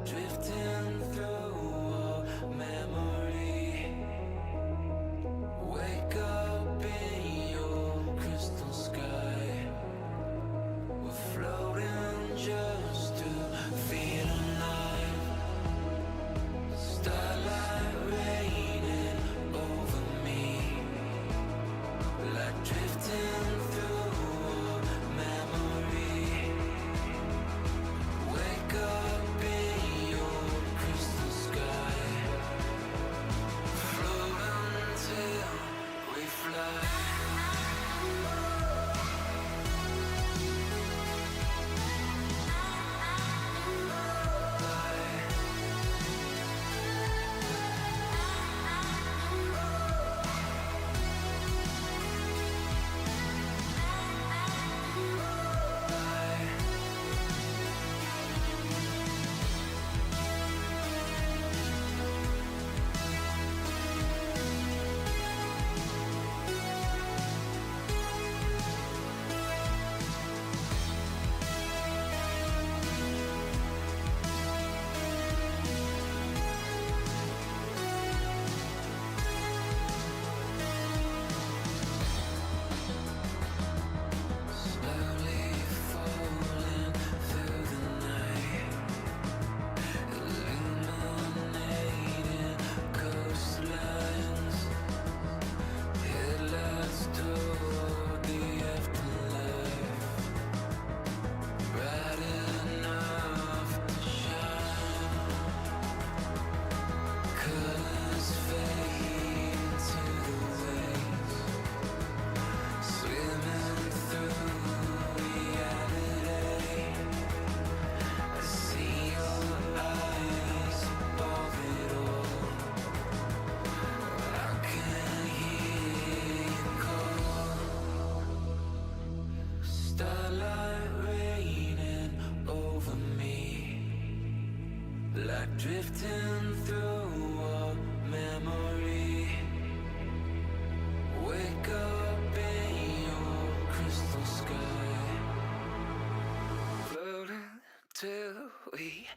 drifting through a memory. Wake up in your crystal sky. We're floating just to feel alive. Starlight raining over me, like drifting through a memory. Wake up in your crystal sky. Float until we fly. Slowly falling through the night, illuminating coastlines. Headlights toward the afterlife, bright enough to shine. Colors fade to the waves, swimming through reality. I see your eyes above it all. I can hear you call. Starlight raining over me, like drifting through a memory. Wake up in your crystal sky. Floating till we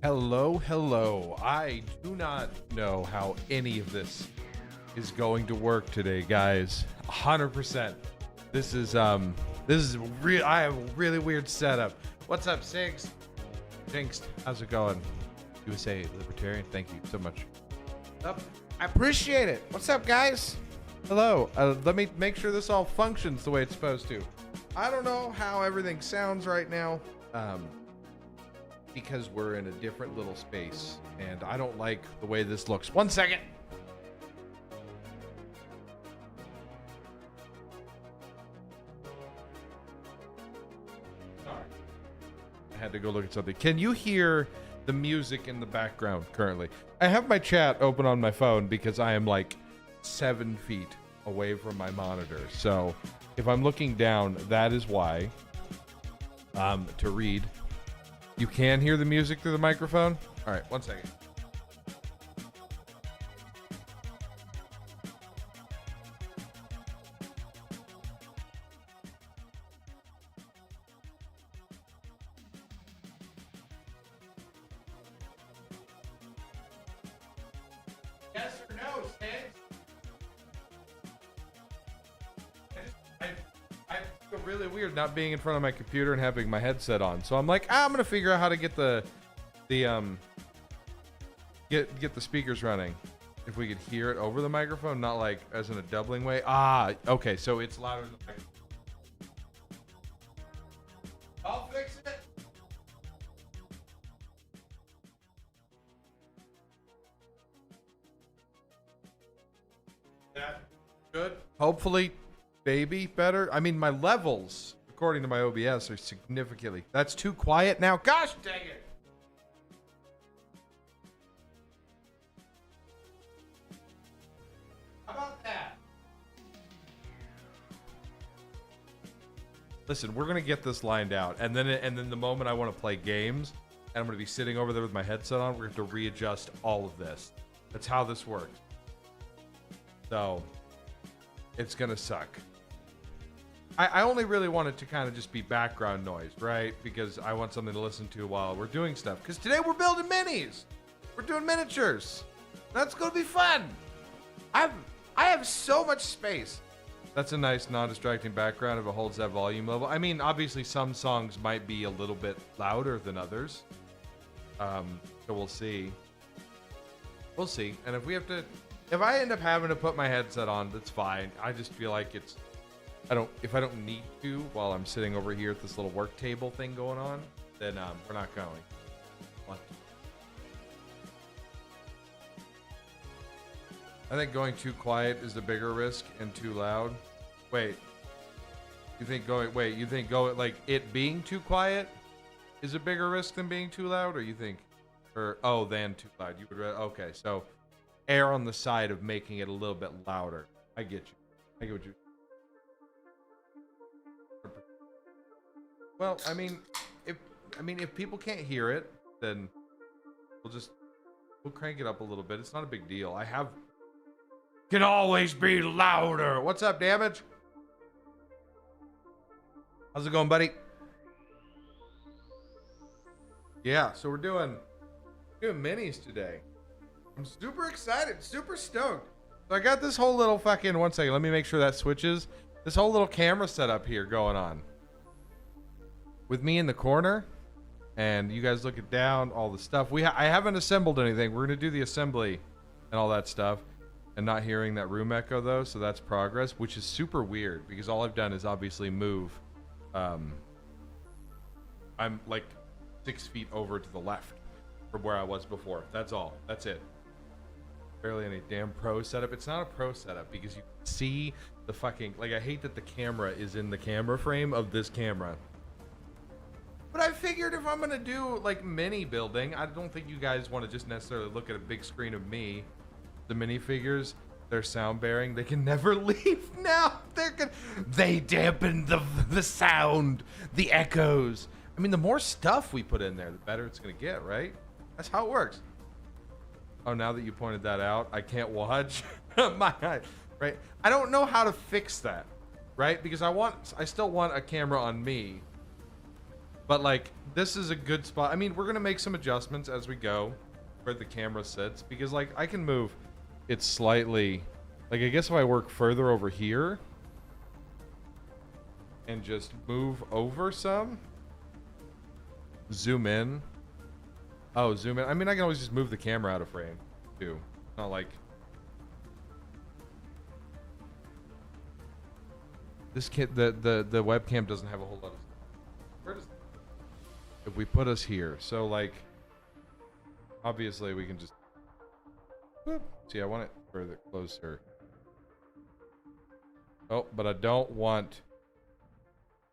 Hello, hello. I do not know how any of this is going to work today, guys. 100%. This is real. I have a really weird setup. What's up, Six? Jinxed. How's it going? USA Libertarian. Thank you so much. Up. I appreciate it. What's up, guys? Hello. Let me make sure this all functions the way it's supposed to. I don't know how everything sounds right now. Because we're in a different little space and I don't like the way this looks. 1 second. Sorry. I had to go look at something. Can you hear the music in the background currently? I have my chat open on my phone because I am like 7 feet away from my monitor. So if I'm looking down, that is why. To read. You can hear the music through the microphone? All right, 1 second. Yes or no, Stan? I feel really weird not being in front of my computer and having my headset on. So I'm like, I'm gonna figure out how to get the speakers running. If we could hear it over the microphone, not like as in a doubling way. Ah, okay, so it's louder than the microphone. I'll fix it. That good. Hopefully. Baby better. I mean, my levels, according to my OBS, are significantly. That's too quiet now. Gosh dang it. How about that? Listen, we're gonna get this lined out, and then the moment I want to play games, and I'm gonna be sitting over there with my headset on, we're going to readjust all of this. That's how this works. So, it's gonna suck. I only really want it to kind of just be background noise, right? Because I want something to listen to while we're doing stuff. Because today we're building minis. We're doing miniatures. That's going to be fun. I have so much space. That's a nice non-distracting background if it holds that volume level. I mean, obviously some songs might be a little bit louder than others. So we'll see. We'll see. And if I end up having to put my headset on, that's fine. I just feel like if I don't need to while I'm sitting over here at this little work table thing going on, then we're not going. What? I think going too quiet is the bigger risk and too loud. Wait. You think like it being too quiet is a bigger risk than being too loud, or you think than too loud. You would okay, so err on the side of making it a little bit louder. I get you. I get what you. Well, I mean, if people can't hear it, then we'll crank it up a little bit. It's not a big deal. Can always be louder. What's up, Damage? How's it going, buddy? Yeah, so we're doing minis today. I'm super excited, super stoked. So I got this whole little fucking, 1 second, let me make sure that switches. This whole little camera setup here going on. With me in the corner, and you guys looking down, all the stuff. I haven't assembled anything. We're gonna do the assembly and all that stuff, and not hearing that room echo though, so that's progress, which is super weird because all I've done is obviously move. I'm like 6 feet over to the left from where I was before. That's all. That's it. Barely any damn pro setup. It's not a pro setup because you can see the fucking, like, I hate that the camera is in the camera frame of this camera. But I figured if I'm gonna do like mini building, I don't think you guys want to just necessarily look at a big screen of me. The minifigures, they're sound bearing. They can never leave now. They dampen the sound, the echoes. I mean, the more stuff we put in there, the better it's gonna get, right? That's how it works. Oh, now that you pointed that out, I can't watch. Right? I don't know how to fix that, right? Because I still want a camera on me. But like, this is a good spot. I mean, we're gonna make some adjustments as we go where the camera sits, because like I can move it slightly. Like, I guess if I work further over here and just move over some, zoom in. Oh, zoom in. I mean, I can always just move the camera out of frame too. Not like this kid. The webcam doesn't have a whole lot of. Where does, if we put us here, so like, obviously we can just. Whoop. See, I want it further closer. Oh, but I don't want.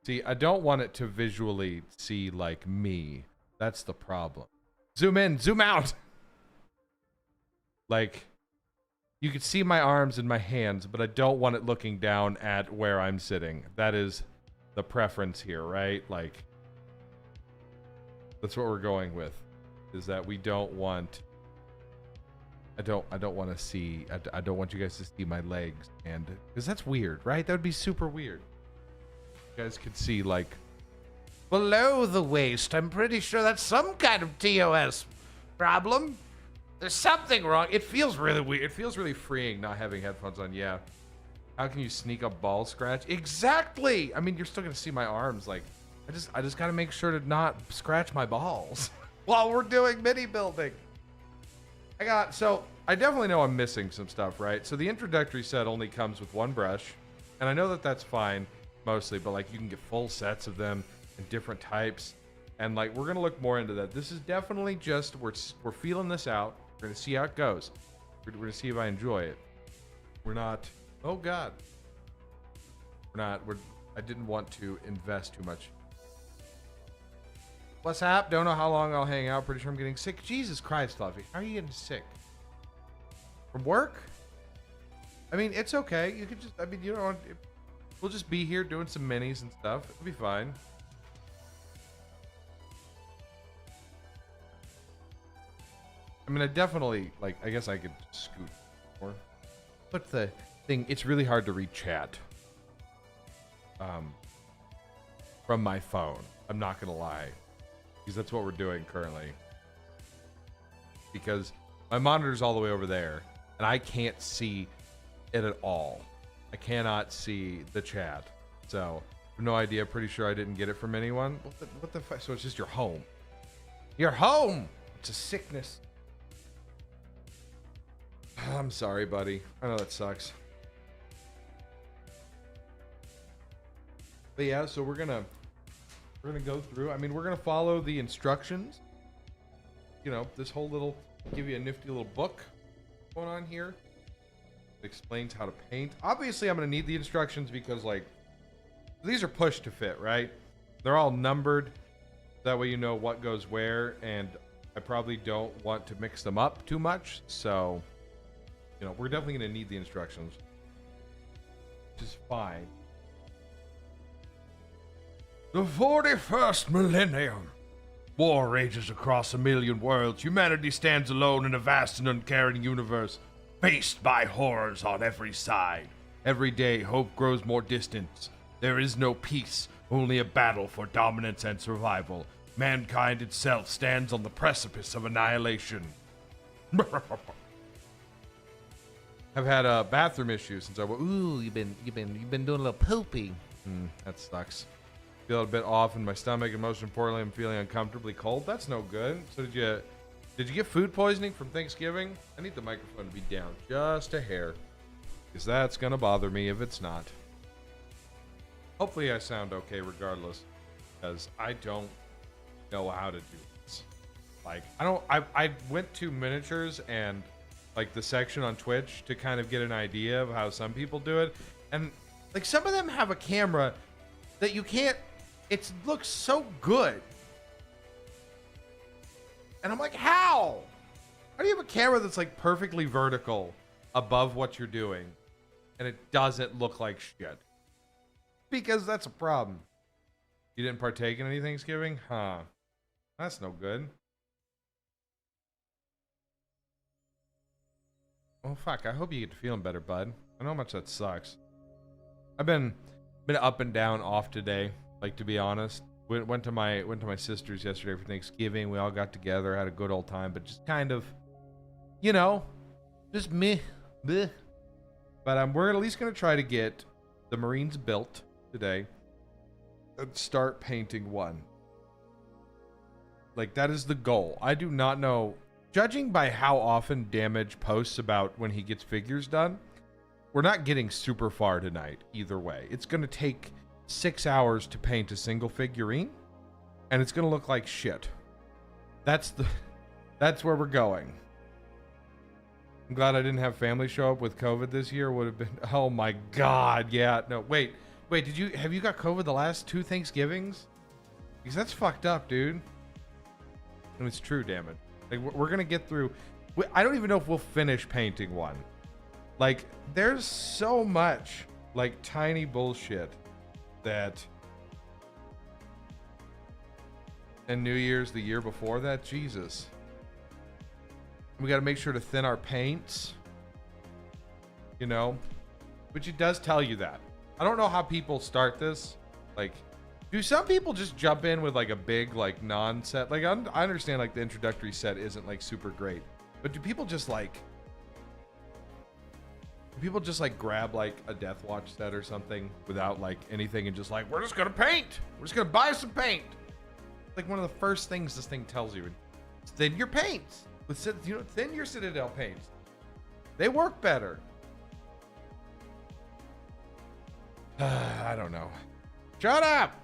See, I don't want it to visually see like me. That's the problem. Zoom in, zoom out. Like, you can see my arms and my hands, but I don't want it looking down at where I'm sitting. That is the preference here, right? Like, that's what we're going with. Is that we don't want. I don't want to see. I don't want you guys to see my legs, and because that's weird, right? That would be super weird. You guys could see like below the waist. I'm pretty sure that's some kind of TOS problem. There's something wrong. It feels really weird. It feels really freeing not having headphones on. Yeah. How can you sneak a ball scratch? Exactly. I mean, you're still gonna see my arms. Like, I just gotta make sure to not scratch my balls while we're doing mini building. So I definitely know I'm missing some stuff, right? So the introductory set only comes with one brush, and I know that that's fine mostly, but like you can get full sets of them and different types, and like we're gonna look more into that. This is definitely just we're feeling this out. We're gonna see how it goes. We're gonna see if I enjoy it. We're not. Oh God. I didn't want to invest too much. What's up? Don't know how long I'll hang out. Pretty sure I'm getting sick. Jesus Christ, Fluffy. How are you getting sick? From work? I mean, it's okay. You could just, I mean, you know, we'll just be here doing some minis and stuff. It'll be fine. I mean, I definitely, like, I guess I could scoot more. But the thing, it's really hard to read chat. From my phone. I'm not going to lie. Because that's what we're doing currently. Because my monitor's all the way over there, and I can't see it at all. I cannot see the chat. So, I have no idea. Pretty sure I didn't get it from anyone. What the fuck? So it's just your home. Your home! It's a sickness. I'm sorry, buddy. I know that sucks. But yeah, so we're gonna go through. I mean, we're gonna follow the instructions. You know, this whole little, give you a nifty little book going on here. It explains how to paint. Obviously, I'm gonna need the instructions because, like, these are push to fit, right? They're all numbered. That way you know what goes where, and I probably don't want to mix them up too much. So, you know, we're definitely gonna need the instructions, which is fine. The 41st millennium. War rages across a million worlds. Humanity stands alone in a vast and uncaring universe, faced by horrors on every side. Every day, hope grows more distant. There is no peace, only a battle for dominance and survival. Mankind itself stands on the precipice of annihilation. I've had a bathroom issue since I. Ooh, you've been doing a little poopy. That sucks. Feel a bit off in my stomach, and most importantly, I'm feeling uncomfortably cold. That's no good. So did you get food poisoning from Thanksgiving? I need the microphone to be down just a hair, because that's gonna bother me if it's not. Hopefully I sound okay regardless, because I don't know how to do this. Like, I went to miniatures and like the section on Twitch to kind of get an idea of how some people do it, and like some of them have a camera that you can't. It looks so good. And I'm like, how? How do you have a camera that's like perfectly vertical above what you're doing and it doesn't look like shit? Because that's a problem. You didn't partake in any Thanksgiving? Huh. That's no good. Oh, fuck. I hope you get feeling better, bud. I know how much that sucks. I've been up and down off today. Like, to be honest, Went to my sister's yesterday for Thanksgiving. We all got together, had a good old time, but just kind of, just meh, bleh. But we're at least gonna try to get the Marines built today and start painting one. Like, that is the goal. I do not know. Judging by how often Damage posts about when he gets figures done, we're not getting super far tonight either way. It's going to take 6 hours to paint a single figurine, and it's going to look like shit. That's where we're going. I'm glad I didn't have family show up with COVID this year. Would have been, oh my God, yeah. No, wait, have you got COVID the last 2 Thanksgivings? Because that's fucked up, dude. And it's true, damn it. Like, we're gonna get through. I don't even know if we'll finish painting one. Like, there's so much like tiny bullshit that. And New Year's the year before that, Jesus. We got to make sure to thin our paints. Which it does tell you that. I don't know how people start this. Like, do some people just jump in with like a big like non-set? Like, I understand like the introductory set isn't like super great, but do people just like grab like a Death Watch set or something without like anything and just like, we're just gonna paint, we're just gonna buy some paint? Like, one of the first things this thing tells you is thin your paints. Thin your Citadel paints. They work better. I don't know. Shut up.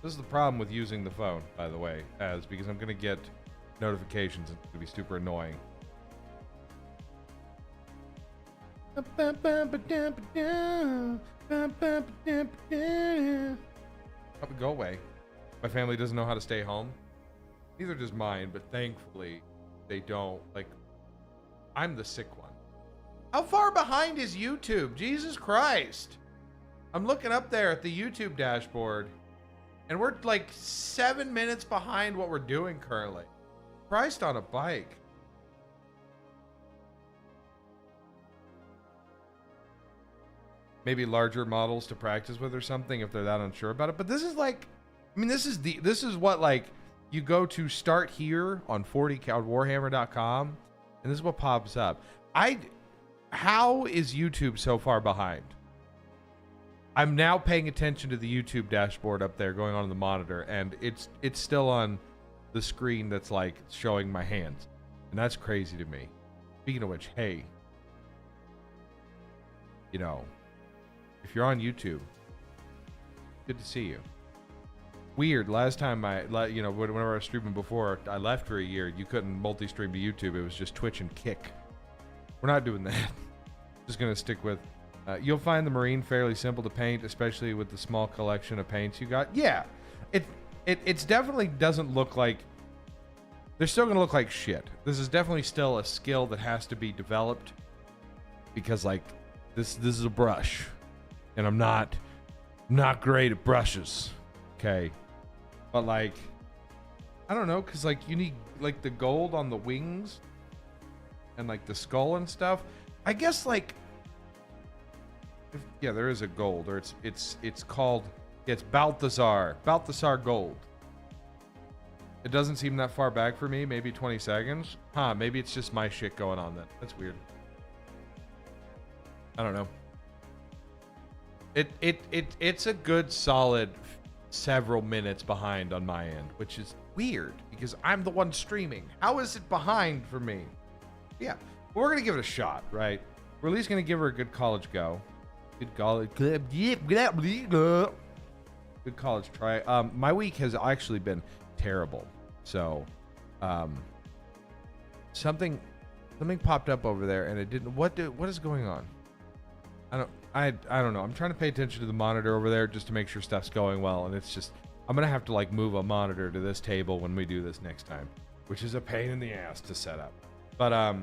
This is the problem with using the phone, by the way, because I'm going to get notifications. It's going to be super annoying. Probably go away. My family doesn't know how to stay home. Neither does mine, but thankfully they don't. Like, I'm the sick one. How far behind is YouTube? Jesus Christ. I'm looking up there at the YouTube dashboard, and we're like 7 minutes behind what we're doing currently. Christ on a bike. Maybe larger models to practice with or something if they're that unsure about it. But this is like, I mean, this is what, like, you go to start here on 40warhammer.com, and this is what pops up. How is YouTube so far behind? I'm now paying attention to the YouTube dashboard up there going on in the monitor, and it's still on the screen that's like showing my hands. And that's crazy to me. Speaking of which, hey, if you're on YouTube, good to see you. Weird. Last time whenever I was streaming before I left for a year, you couldn't multi-stream to YouTube. It was just Twitch and Kick. We're not doing that. Just going to stick with... you'll find the Marine fairly simple to paint, especially with the small collection of paints you got. Yeah, it's definitely doesn't look like... They're still going to look like shit. This is definitely still a skill that has to be developed, because, like, this is a brush, and I'm not great at brushes. Okay, but, like, I don't know, because, like, you need, like, the gold on the wings and, like, the skull and stuff. I guess, like, yeah, there is a gold, or it's called, it's Balthasar gold. It doesn't seem that far back for me. Maybe 20 seconds. Maybe it's just my shit going on then. That's weird. I don't know. It's a good solid several minutes behind on my end, which is weird because I'm the one streaming. How is it behind for me? Yeah, well, we're gonna give it a shot, right? We're at least gonna give her a good college go. Good college try. My week has actually been terrible. So, something popped up over there, and it didn't. What is going on? I don't know. I'm trying to pay attention to the monitor over there just to make sure stuff's going well, and it's just, I'm gonna have to like move a monitor to this table when we do this next time, which is a pain in the ass to set up. But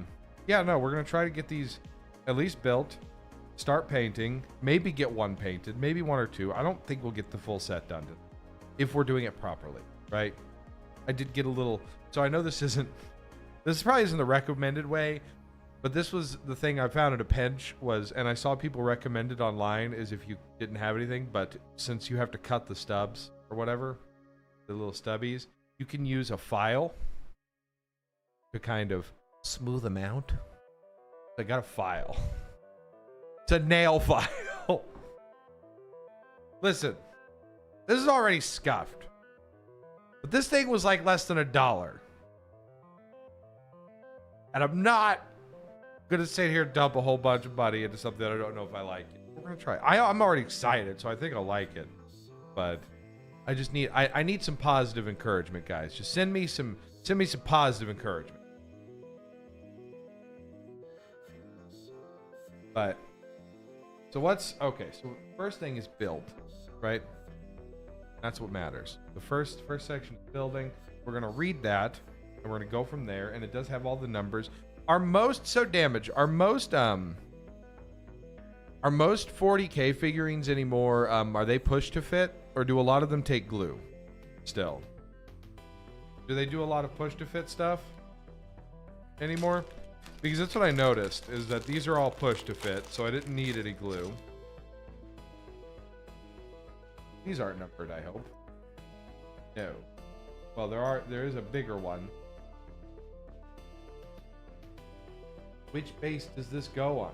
yeah, no, we're gonna try to get these at least built, start painting, maybe get one painted, maybe one or two. I don't think we'll get the full set done if we're doing it properly, right? I did get a little, so I know this probably isn't the recommended way, but this was the thing I found at a pinch was, and I saw people recommend it online, is if you didn't have anything, but since you have to cut the stubs or whatever, the little stubbies, you can use a file to kind of smooth them out. I got a file. It's a nail file. Listen, this is already scuffed. But this thing was like less than $1. And I'm not gonna sit here and dump a whole bunch of money into something that I don't know if I like it. We're gonna try it. I'm already excited, so I think I'll like it. But I just need I need some positive encouragement, guys. Just send me some positive encouragement. But so okay, so first thing is build, right? That's what matters. The first section is building. We're gonna read that and we're gonna go from there, and it does have all the numbers. Our most 40K figurines anymore, are they push to fit, or do a lot of them take glue still? Do they do a lot of push to fit stuff anymore? Because that's what I noticed, is that these are all push to fit, so I didn't need any glue. These aren't numbered, I hope. No. Well, there is a bigger one. Which base does this go on?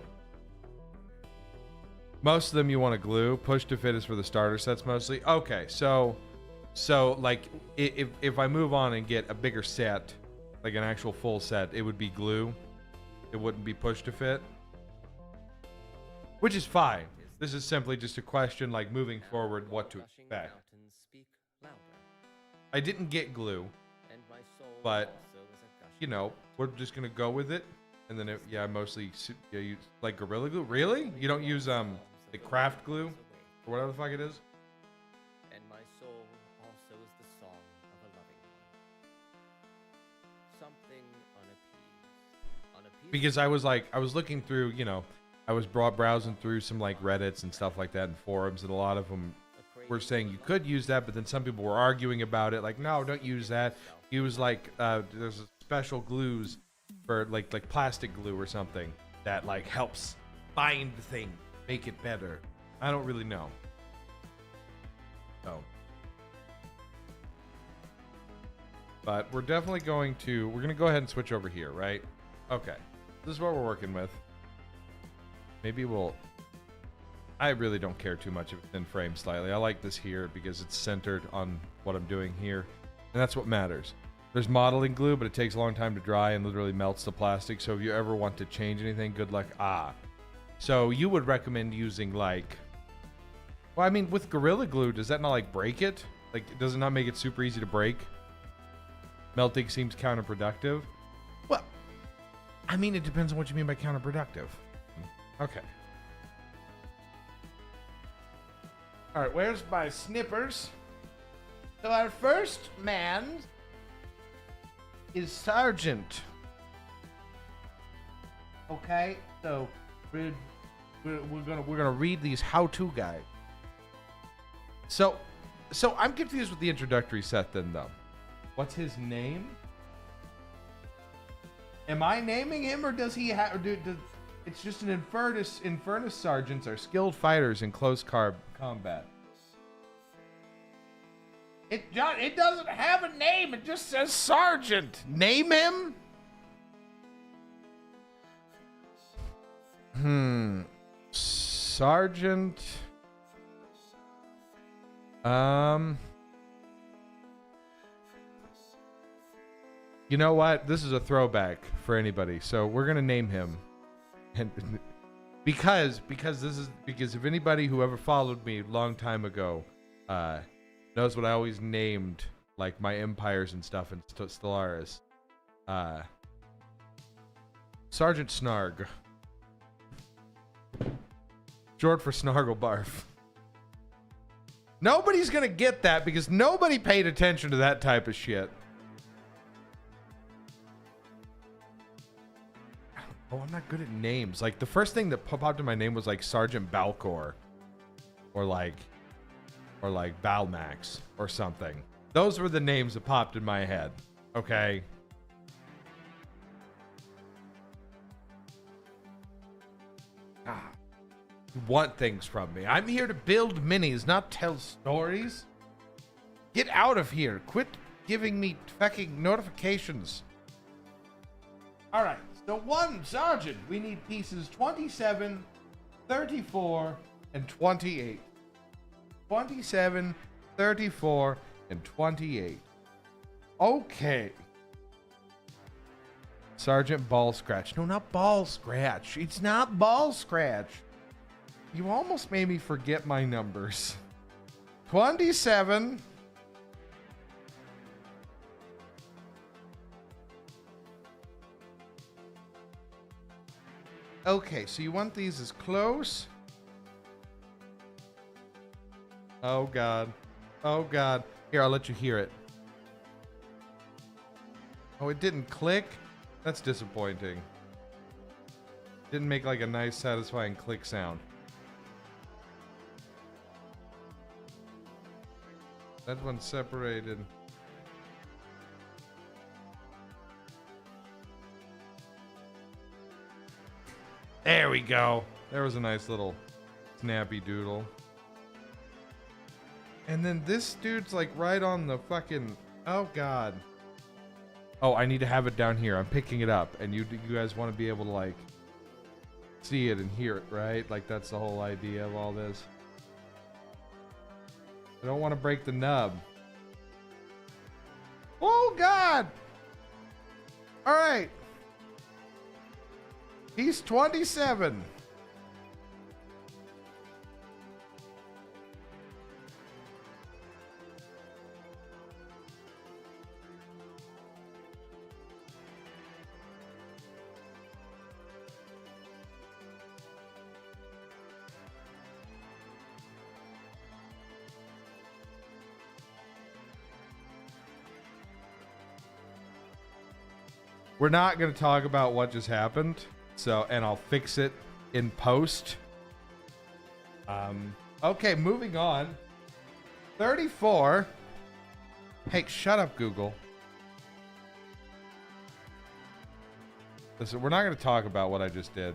Most of them you want to glue. Push to fit is for the starter sets mostly. Okay, so like if I move on and get a bigger set, like an actual full set, it would be glue. It wouldn't be push to fit. Which is fine. This is simply just a question, like, moving forward, what to expect. I didn't get glue, but you know, we're just gonna go with it. And then I mostly use like Gorilla Glue. Really? You don't use the craft glue or whatever the fuck it is? And my soul also is the song of a loving one. Something unappeased. Because I was looking through, you know, I was browsing through some like Reddits and stuff like that and forums, and a lot of them were saying you could use that, but then some people were arguing about it, like, no, don't use that. Use like there's special glues for like plastic glue or something that like helps bind the thing, make it better. I don't really know. So, but we're definitely we're gonna go ahead and switch over here, right? Okay, this is what we're working with. Maybe I really don't care too much if it's in frame slightly. I like this here because it's centered on what I'm doing here, and that's what matters. There's modeling glue, but it takes a long time to dry and literally melts the plastic. So if you ever want to change anything, good luck. So you would recommend using like, well, I mean, with Gorilla Glue, does that not like break it? Like, does it not make it super easy to break? Melting seems counterproductive. Well, I mean, it depends on what you mean by counterproductive. Okay. All right, where's my snippers? So our first man is Sergeant. Okay, so we're gonna read these how-to guides. So I'm confused with the introductory set then, though. What's his name? Am I naming him, or does he have? It's just an Infernus. Infernus sergeants are skilled fighters in close combat. It doesn't have a name. It just says Sergeant. Name him? Sergeant. You know what? This is a throwback for anybody. So we're gonna name him, and because if anybody who ever followed me a long time ago, knows what I always named like my empires and stuff in Stellaris. Sergeant Snarg. Short for Snarglebarf. Nobody's gonna get that because nobody paid attention to that type of shit. Oh, I'm not good at names. Like, the first thing that popped in my name was like Sergeant Balcor. Or like Balmax or something. Those were the names that popped in my head. Okay. You want things from me. I'm here to build minis, not tell stories. Get out of here. Quit giving me fucking notifications. All right. So 1, Sergeant. We need pieces 27, 34, and 28. 27, 34, and 28. Okay. Sergeant Ball Scratch. No, not Ball Scratch. It's not Ball Scratch. You almost made me forget my numbers. 27. Okay, so you want these as close? Oh, God. Oh, God. Here, I'll let you hear it. Oh, it didn't click? That's disappointing. Didn't make like a nice, satisfying click sound. That one's separated. There we go. There was a nice little snappy doodle. And then this dude's like right on the fucking... Oh, God. Oh, I need to have it down here. I'm picking it up. And you guys want to be able to, like, see it and hear it, right? Like, that's the whole idea of all this. I don't want to break the nub. Oh, God! All right. He's 27. We're not going to talk about what just happened. So, and I'll fix it in post. Okay, moving on. 34. Hey, shut up, Google. Listen, we're not going to talk about what I just did.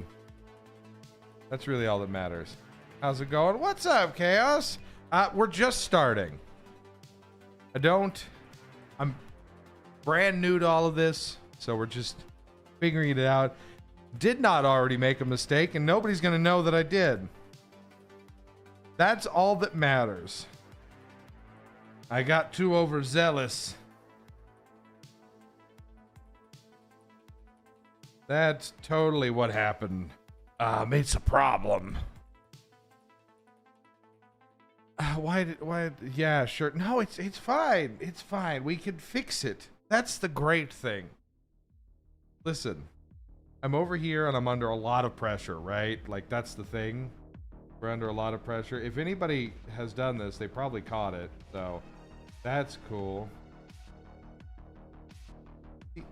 That's really all that matters. How's it going? What's up, Chaos? We're just starting. I'm brand new to all of this, so we're just figuring it out. Did not already make a mistake, and nobody's going to know that I did. That's all that matters. I got too overzealous. That's totally what happened. It's a problem. Why? Yeah, sure. No, it's fine. It's fine. We can fix it. That's the great thing. Listen, I'm over here and I'm under a lot of pressure, right? Like, that's the thing. We're under a lot of pressure. If anybody has done this, they probably caught it. So, that's cool.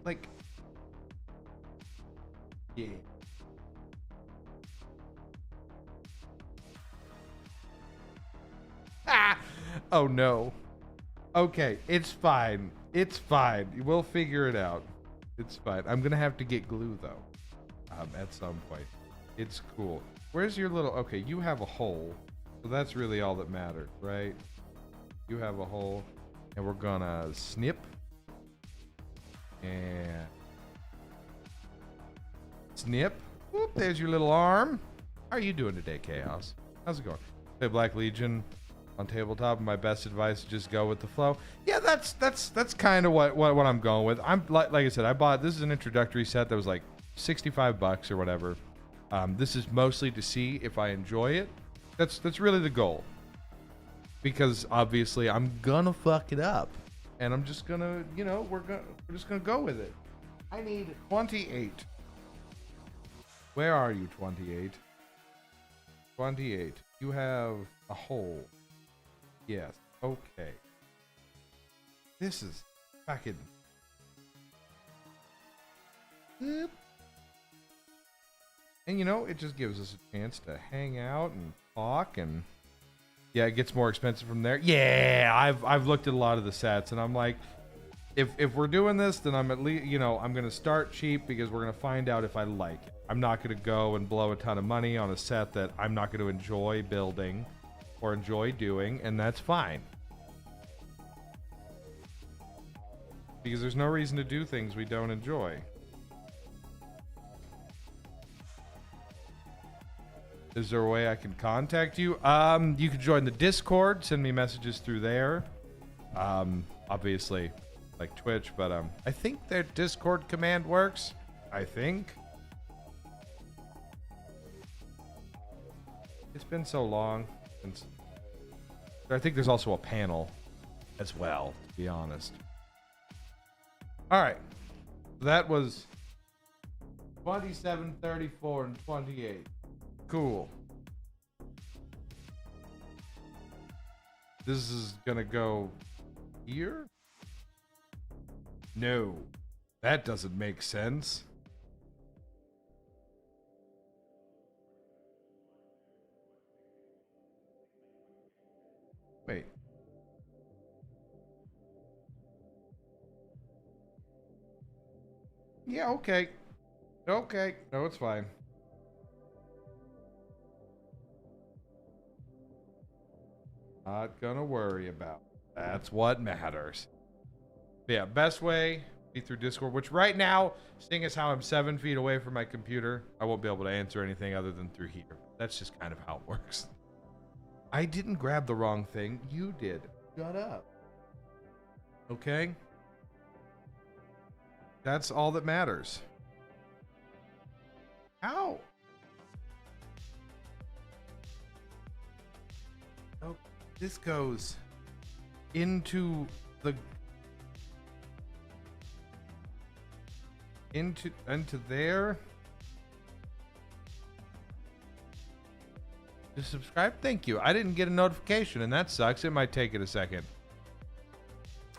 Like, yeah. Ah! Oh, no. Okay, it's fine. It's fine. We'll figure it out. It's fine. I'm gonna have to get glue, though. At some point. It's cool. Where's your little... Okay, you have a hole. So that's really all that matters, right? You have a hole. And we're gonna snip. And... snip. Whoop, there's your little arm. How are you doing today, Chaos? How's it going? Hey, Black Legion on tabletop. My best advice is just go with the flow. Yeah, that's kind of what I'm going with. I'm like I said, I bought... This is an introductory set that was like $65 or whatever. This is mostly to see if I enjoy it. That's really the goal. Because obviously I'm gonna fuck it up, and I'm just gonna, we're just gonna go with it. I need 28. Where are you, 28? 28. You have a hole. Yes. Okay. This is fucking. And it just gives us a chance to hang out and talk, and yeah, it gets more expensive from there. Yeah, I've looked at a lot of the sets, and I'm like, if we're doing this, then I'm at least, I'm gonna start cheap because we're gonna find out if I like it. I'm not gonna go and blow a ton of money on a set that I'm not gonna enjoy building or enjoy doing, and that's fine. Because there's no reason to do things we don't enjoy. Is there a way I can contact you? You can join the Discord, send me messages through there. Obviously, like Twitch, but I think their Discord command works. I think. It's been so long since. I think there's also a panel as well, to be honest. All right. That was 27, 34, and 28. Cool. This is gonna go here? No. That doesn't make sense. Wait. Yeah, okay. Okay. No, it's fine. Not gonna worry about it. That's what matters. But yeah, best way be through Discord, which right now, seeing as how I'm 7 feet away from my computer, I won't be able to answer anything other than through here. That's just kind of how it works. I didn't grab the wrong thing. You did. Shut up. Okay? That's all that matters. How? Oh, this goes into the into there. To subscribe? Thank you. I didn't get a notification, and that sucks. It might take it a second.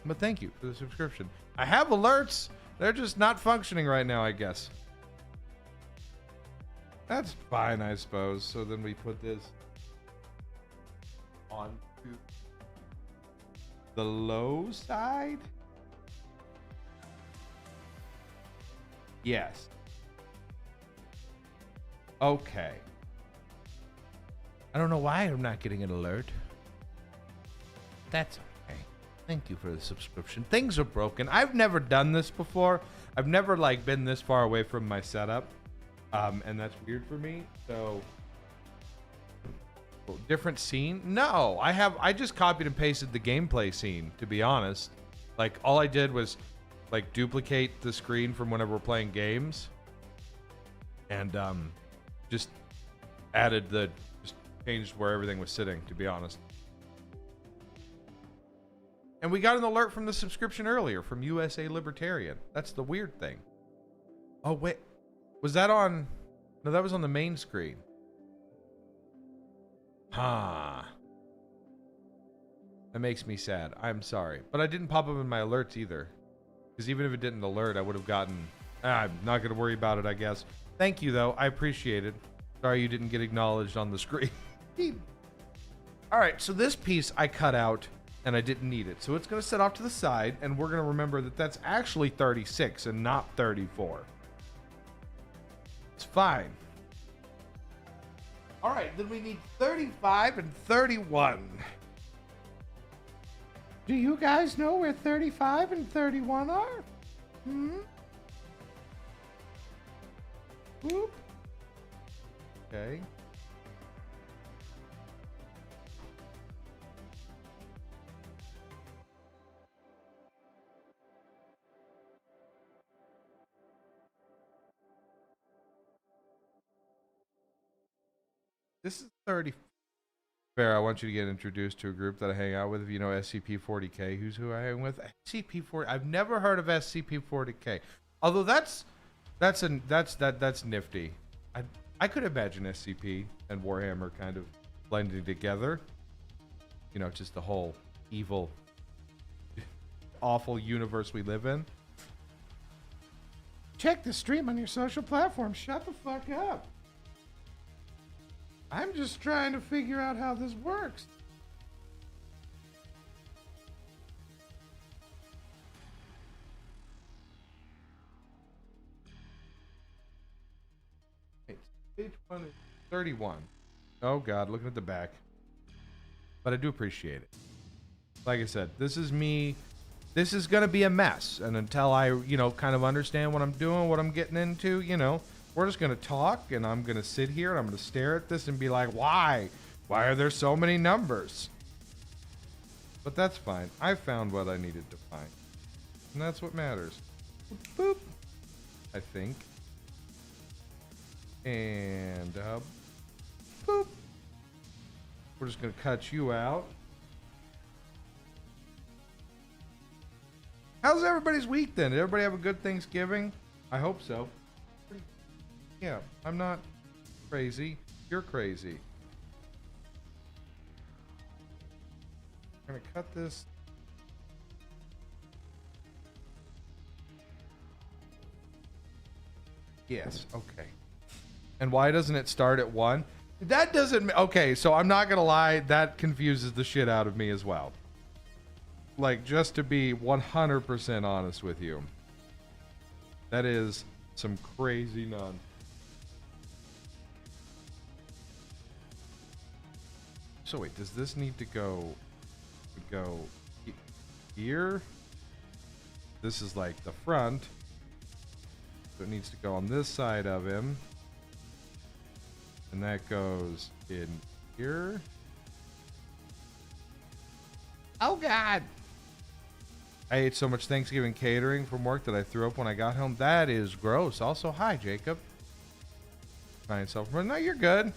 But thank you for the subscription. I have alerts. They're just not functioning right now, I guess. That's fine, I suppose. So then we put this onto the low side? Yes. Okay. I don't know why I'm not getting an alert. That's okay. Thank you for the subscription. Things are broken. I've never done this before. I've never like been this far away from my setup. And that's weird for me. So different scene? No, I just copied and pasted the gameplay scene, to be honest. Like all I did was like duplicate the screen from whenever we're playing games. And just changed where everything was sitting, to be honest. And we got an alert from the subscription earlier from USA Libertarian. That's the weird thing. Oh, wait. Was that on... No, that was on the main screen. That makes me sad. I'm sorry. But I didn't pop up in my alerts either. Because even if it didn't alert, I would have gotten... I'm not going to worry about it, I guess. Thank you, though. I appreciate it. Sorry you didn't get acknowledged on the screen. All right, so this piece I cut out and I didn't need it. So it's going to set off to the side, and we're going to remember that that's actually 36 and not 34. It's fine. All right, then we need 35 and 31. Do you guys know where 35 and 31 are? Whoop. Okay. This is 30. Fair, I want you to get introduced to a group that I hang out with. If you know SCP-40K, who I hang with? SCP-40. I've never heard of SCP-40K. Although that's nifty. I could imagine SCP and Warhammer kind of blending together. You know, just the whole evil, awful universe we live in. Check the stream on your social platform. Shut the fuck up. I'm just trying to figure out how this works. Page 1 is 31. Oh God, looking at the back. But I do appreciate it. Like I said, this is me this is going to be a mess. And until I, kind of understand what I'm doing, what I'm getting into, we're just going to talk, and I'm going to sit here and I'm going to stare at this and be like, why? Why are there so many numbers? But that's fine. I found what I needed to find. And that's what matters. Boop. I think. And, boop. We're just going to cut you out. How's everybody's week then? Did everybody have a good Thanksgiving? I hope so. Yeah, I'm not crazy. You're crazy. I'm gonna cut this. Yes, okay. And why doesn't it start at 1? That doesn't... Okay, so I'm not gonna lie, that confuses the shit out of me as well. Like, just to be 100% honest with you. That is some crazy none. So wait, does this need to go here? This is like the front. So it needs to go on this side of him. And that goes in here. Oh God. I ate so much Thanksgiving catering from work that I threw up when I got home. That is gross. Also, hi Jacob. Find yourself. No, you're good.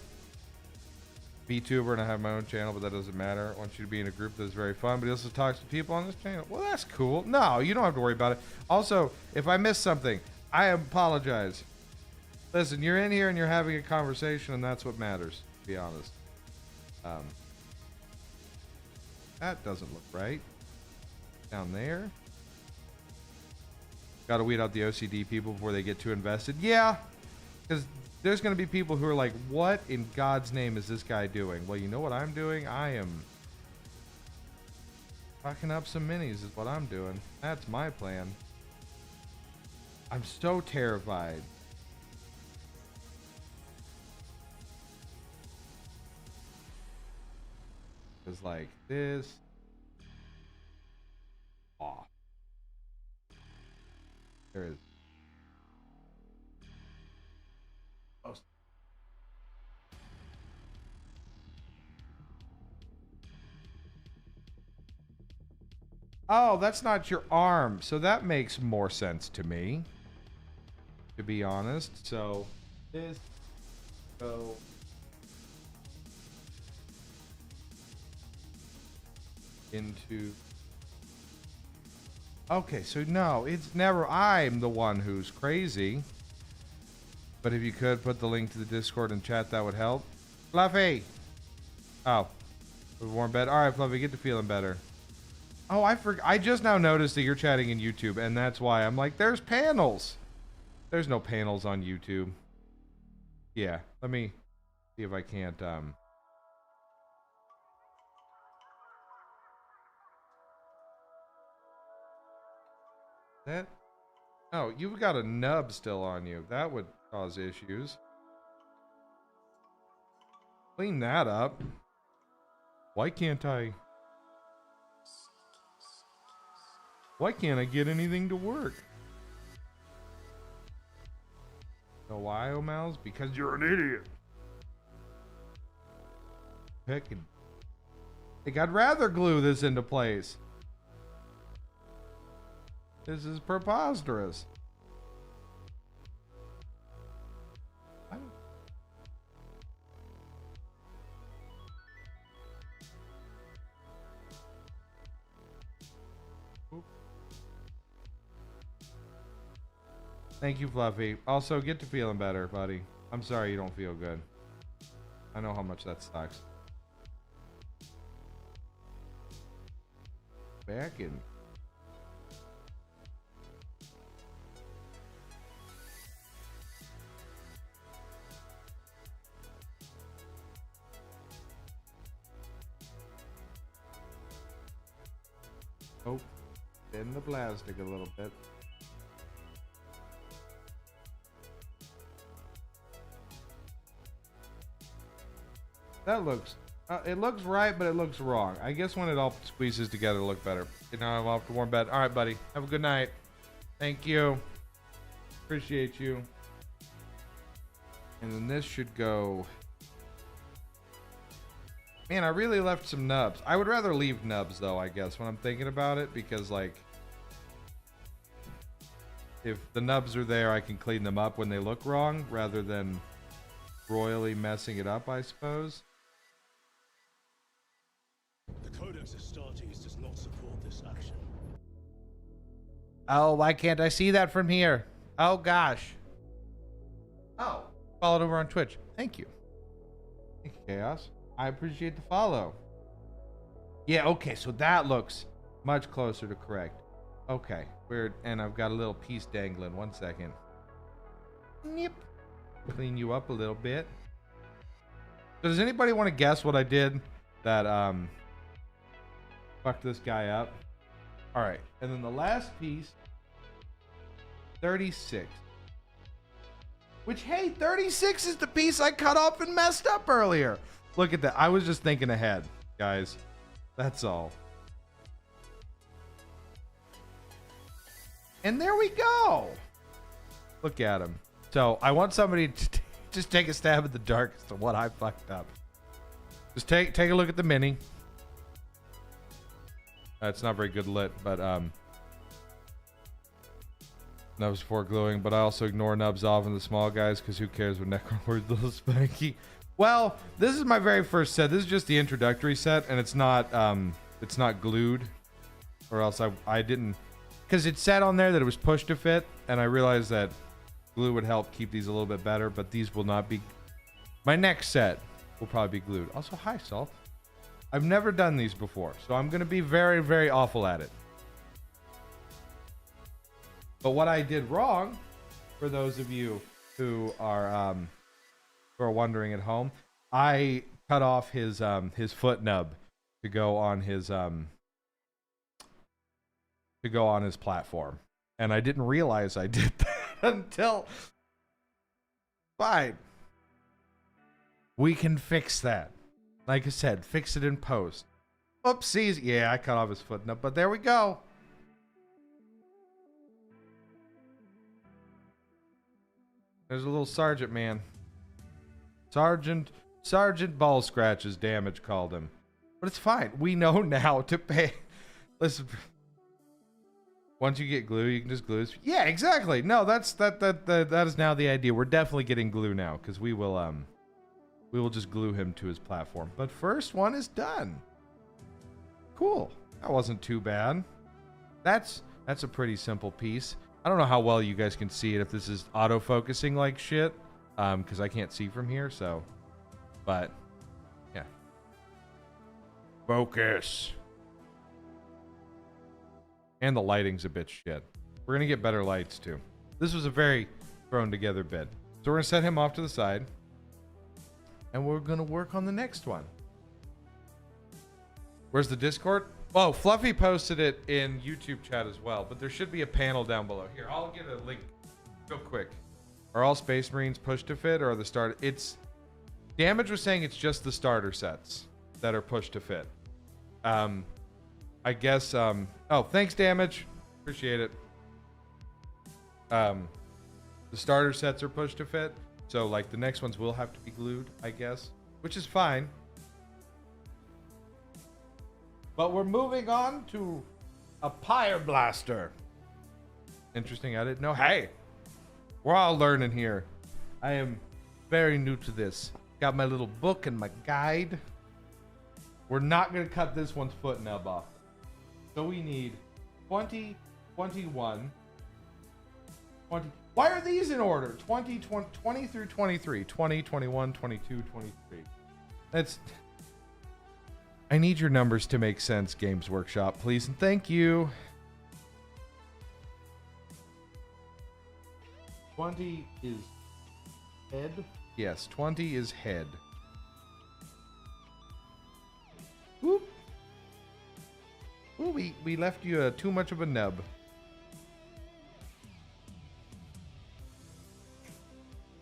VTuber, and I have my own channel, but that doesn't matter. I want you to be in a group that's very fun, but he also talks to people on this channel. Well, that's cool. No, you don't have to worry about it. Also, if I miss something, I apologize. Listen, you're in here and you're having a conversation, and that's what matters, to be honest. That doesn't look right. Down there. Gotta weed out the OCD people before they get too invested. Yeah, because there's going to be people who are like, what in God's name is this guy doing? Well, you know what I'm doing? I am fucking up some minis is what I'm doing. That's my plan. I'm so terrified. It's like this. Off. There is. Oh, that's not your arm. So that makes more sense to me, to be honest. So this go into... Okay, so no, it's never... I'm the one who's crazy. But if you could put the link to the Discord and chat, that would help. Fluffy! Oh. Warm bed. Alright, Fluffy, get to feeling better. Oh, I just now noticed that you're chatting in YouTube, and that's why I'm like, there's panels. There's no panels on YouTube. Yeah, let me see if I can't, That... Oh, you've got a nub still on you. That would cause issues. Clean that up. Why can't I... Why can't I get anything to work? No why, O'Mals? Because you're an idiot. Heckin'. Like, I'd rather glue this into place. This is preposterous. Thank you, Fluffy. Also, get to feeling better, buddy. I'm sorry you don't feel good. I know how much that sucks. Back in. Oh, bend the plastic a little bit. That looks It looks right, but it looks wrong. I guess when it all squeezes together, it'll look better. Now I'm off to warm bed. All right, buddy. Have a good night. Thank you. Appreciate you. And then this should go. Man, I really left some nubs. I would rather leave nubs, though, I guess, when I'm thinking about it, because, like, if the nubs are there, I can clean them up when they look wrong, rather than royally messing it up, I suppose. The Codex Astartes does not support this action. Oh, why can't I see that from here? Oh, gosh. Oh, followed over on Twitch. Thank you. Thank you, Chaos. I appreciate the follow. Yeah, okay, so that looks much closer to correct. Okay, weird. And I've got a little piece dangling. 1 second. Yep. Clean you up a little bit. So does anybody want to guess what I did that fucked this guy up? All right, and then the last piece, 36. Which, hey, 36 is the piece I cut off and messed up earlier. Look at that. I was just thinking ahead, guys. That's all. And there we go. Look at him. So I want somebody to just take a stab at the dark as to what I fucked up. Just take a look at the mini. It's not very good lit, but nubs before gluing. But I also ignore nubs off in the small guys because who cares when Necron word's a little spanky. Well, this is my very first set. This is just the introductory set, and it's not glued, or else I didn't, because it said on there that it was push to fit, and I realized that glue would help keep these a little bit better, but these will not be. My next set will probably be glued. Also, hi, Salt. I've never done these before, so I'm going to be very, very awful at it. But what I did wrong, for those of you who are wondering at home, I cut off his foot nub to go on his platform, and I didn't realize I did that until. Fine, we can fix that. Like I said, fix it in post. Oopsies. Yeah, I cut off his foot nub, but there we go. There's a little sergeant man. Sergeant Ball Scratches, Damage called him. But it's fine. We know now to pay. Listen. Once you get glue, you can just glue his. Yeah, exactly. No, that is now the idea. We're definitely getting glue now, because we will just glue him to his platform. But first one is done. Cool. That wasn't too bad. That's a pretty simple piece. I don't know how well you guys can see it if this is auto-focusing like shit. Because I can't see from here, so. But, yeah. Focus. And the lighting's a bit shit. We're going to get better lights, too. This was a very thrown together bit. So we're going to set him off to the side. And we're going to work on the next one. Where's the Discord? Oh, Fluffy posted it in YouTube chat as well. But there should be a panel down below. Here, I'll get a link real quick. Are all Space Marines push to fit, or are the starter? It's Damage was saying it's just the starter sets that are push to fit. I guess. Oh, thanks, Damage. Appreciate it. The starter sets are push to fit, so like the next ones will have to be glued, I guess, which is fine. But we're moving on to a Pyre Blaster. Interesting. I didn't know. Hey. We're all learning here. I am very new to this. Got my little book and my guide. We're not going to cut this one's foot nub off. So we need 20, 21, 20. Why are these in order? 20 through 23. 20, 21, 22, 23. That's. I need your numbers to make sense, Games Workshop, please. And thank you. 20 is head. Yes, 20 is head. Whoop. Ooh, we left you too much of a nub.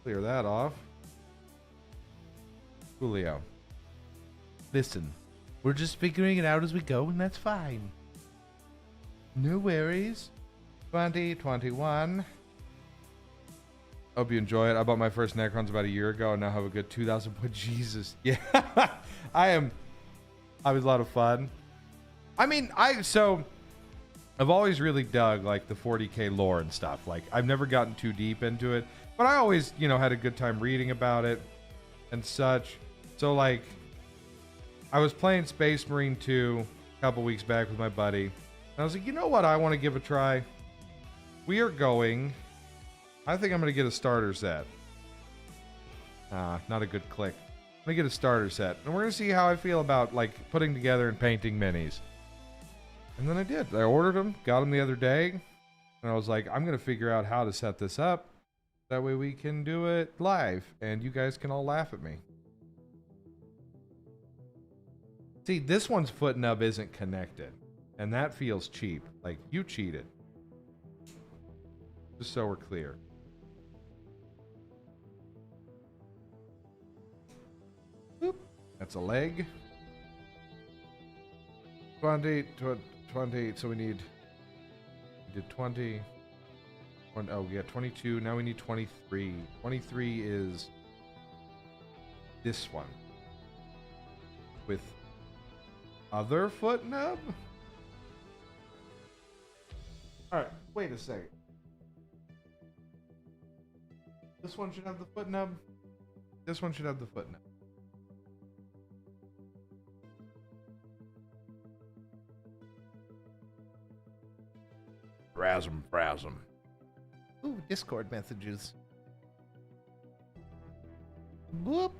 Clear that off. Julio. listen. We're just figuring it out as we go, and that's fine. No worries. 2021. Hope you enjoy it. I bought my first Necrons about a year ago, and now have a good 2,000 point. Jesus. Yeah. I was a lot of fun. I mean, I've always really dug like the 40k lore and stuff. Like, I've never gotten too deep into it, but I always, had a good time reading about it and such. So like, I was playing Space Marine 2 a couple weeks back with my buddy, and I was like, you know what, I want to give a try. We are going. I think I'm going to get a starter set. Not a good click. I'm going to get a starter set, and we're going to see how I feel about like putting together and painting minis. And then I did. I ordered them, got them the other day, and I was like, I'm going to figure out how to set this up. That way we can do it live, and you guys can all laugh at me. See, this one's foot nub isn't connected, and that feels cheap. Like, you cheated. Just so we're clear. Boop. That's a leg. 20, so we did 20. Oh, we got 22. Now we need 23. 23 is this one. With other foot nub? Alright, wait a second. This one should have the foot nub. This one should have the foot nub. Frasm. Ooh, Discord messages. Whoop.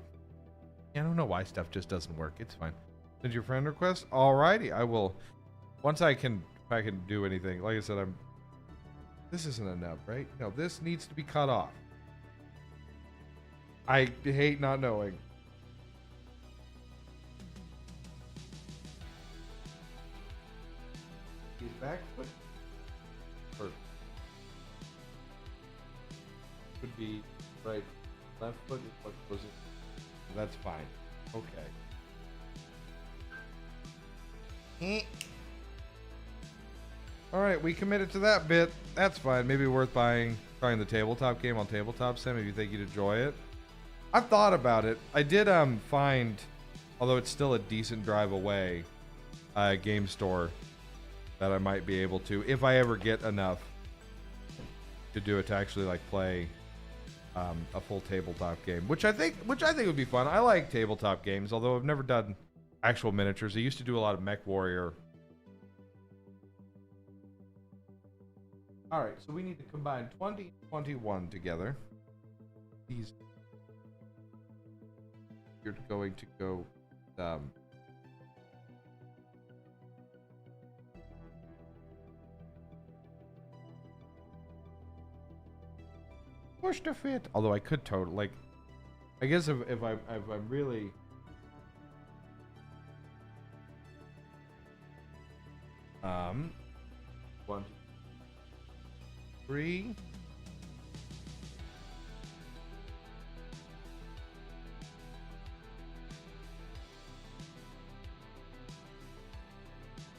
Yeah, I don't know why stuff just doesn't work. It's fine. Send your friend request? Alrighty, I will. Once if I can do anything. Like I said, this isn't a nub, right? No, this needs to be cut off. I hate not knowing. He's back foot. Or could be right, left foot. What was it? That's fine. Okay. All right, we committed to that bit. That's fine. Maybe worth trying the tabletop game on Tabletop Sim if you think you'd enjoy it. I've thought about it. I did find, although it's still a decent drive away, a game store that I might be able to, if I ever get enough to do it, to actually like play a full tabletop game, which I think would be fun. I like tabletop games, although I've never done actual miniatures. I used to do a lot of Mech Warrior. All right, so we need to combine 20, 21 together. These, you're going to go. Push to fit. Although I could totally, like, I guess if I'm really one, 3.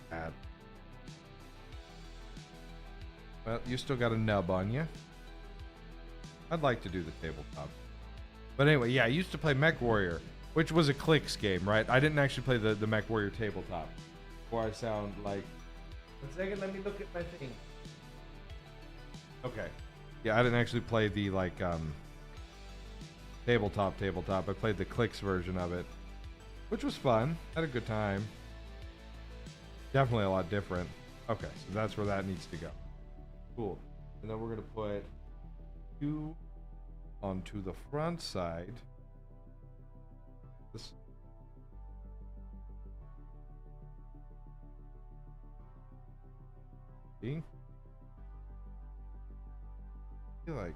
Add. Well, you still got a nub on you. I'd like to do the tabletop. But anyway, yeah, I used to play Mech Warrior, which was a clicks game, right? I didn't actually play the Mech Warrior tabletop. Before I sound like... 1 second, let me look at my thing. Okay. Yeah, I didn't actually play the, like, tabletop. I played the clicks version of it, which was fun. Had a good time. Definitely a lot different. Okay, so that's where that needs to go. Cool. And then we're going to put 2 onto the front side. This. See? Like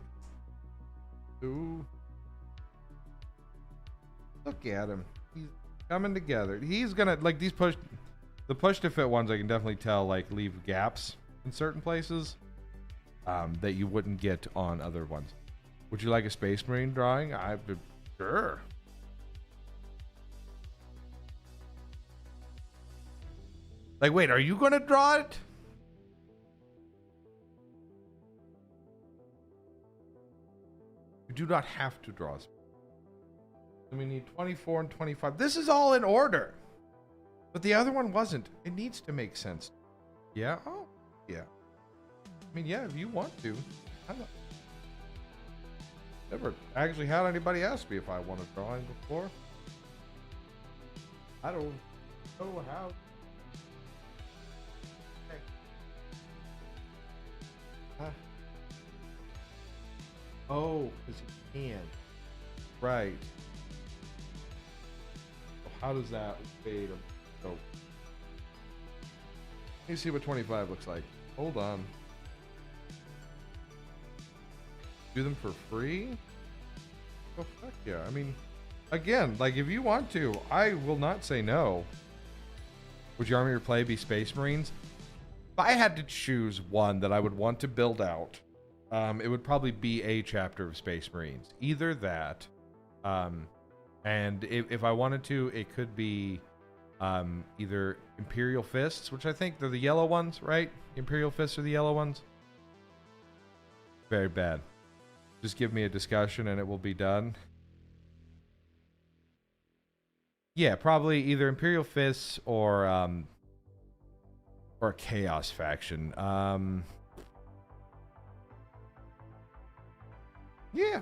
2. Look at him. He's coming together. He's gonna like the push to fit ones. I can definitely tell like leave gaps in certain places that you wouldn't get on other ones. Would you like a Space Marine drawing? Sure. Like, wait, are you going to draw it? You do not have to draw. And we need 24 and 25. This is all in order. But the other one wasn't. It needs to make sense. Yeah? Oh, yeah. I mean, yeah, if you want to. I don't never actually had anybody ask me if I want a drawing before. I don't know how. Oh, because he can. Right. So how does that fade? So, let me see what 25 looks like. Hold on. Do them for free? Oh, fuck yeah. I mean, again, like, if you want to, I will not say no. Would your army or play be Space Marines? If I had to choose one that I would want to build out, it would probably be a chapter of Space Marines. Either that, and if I wanted to, it could be either Imperial Fists, which I think they're the yellow ones, right? Imperial Fists are the yellow ones. Very bad. Just give me a discussion and it will be done. Yeah, probably either Imperial Fists or a Chaos faction. Yeah.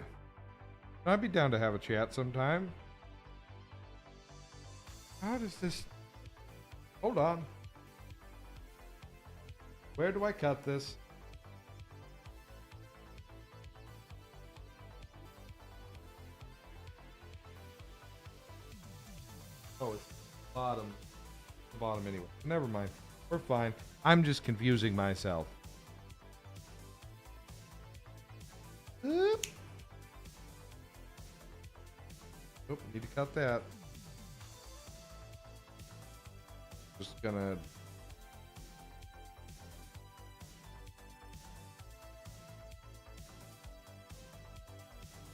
I'd be down to have a chat sometime. How does this... Hold on. Where do I cut this? Oh, it's bottom. The bottom anyway. Never mind. We're fine. I'm just confusing myself. Oop. Oop, need to cut that. Just gonna...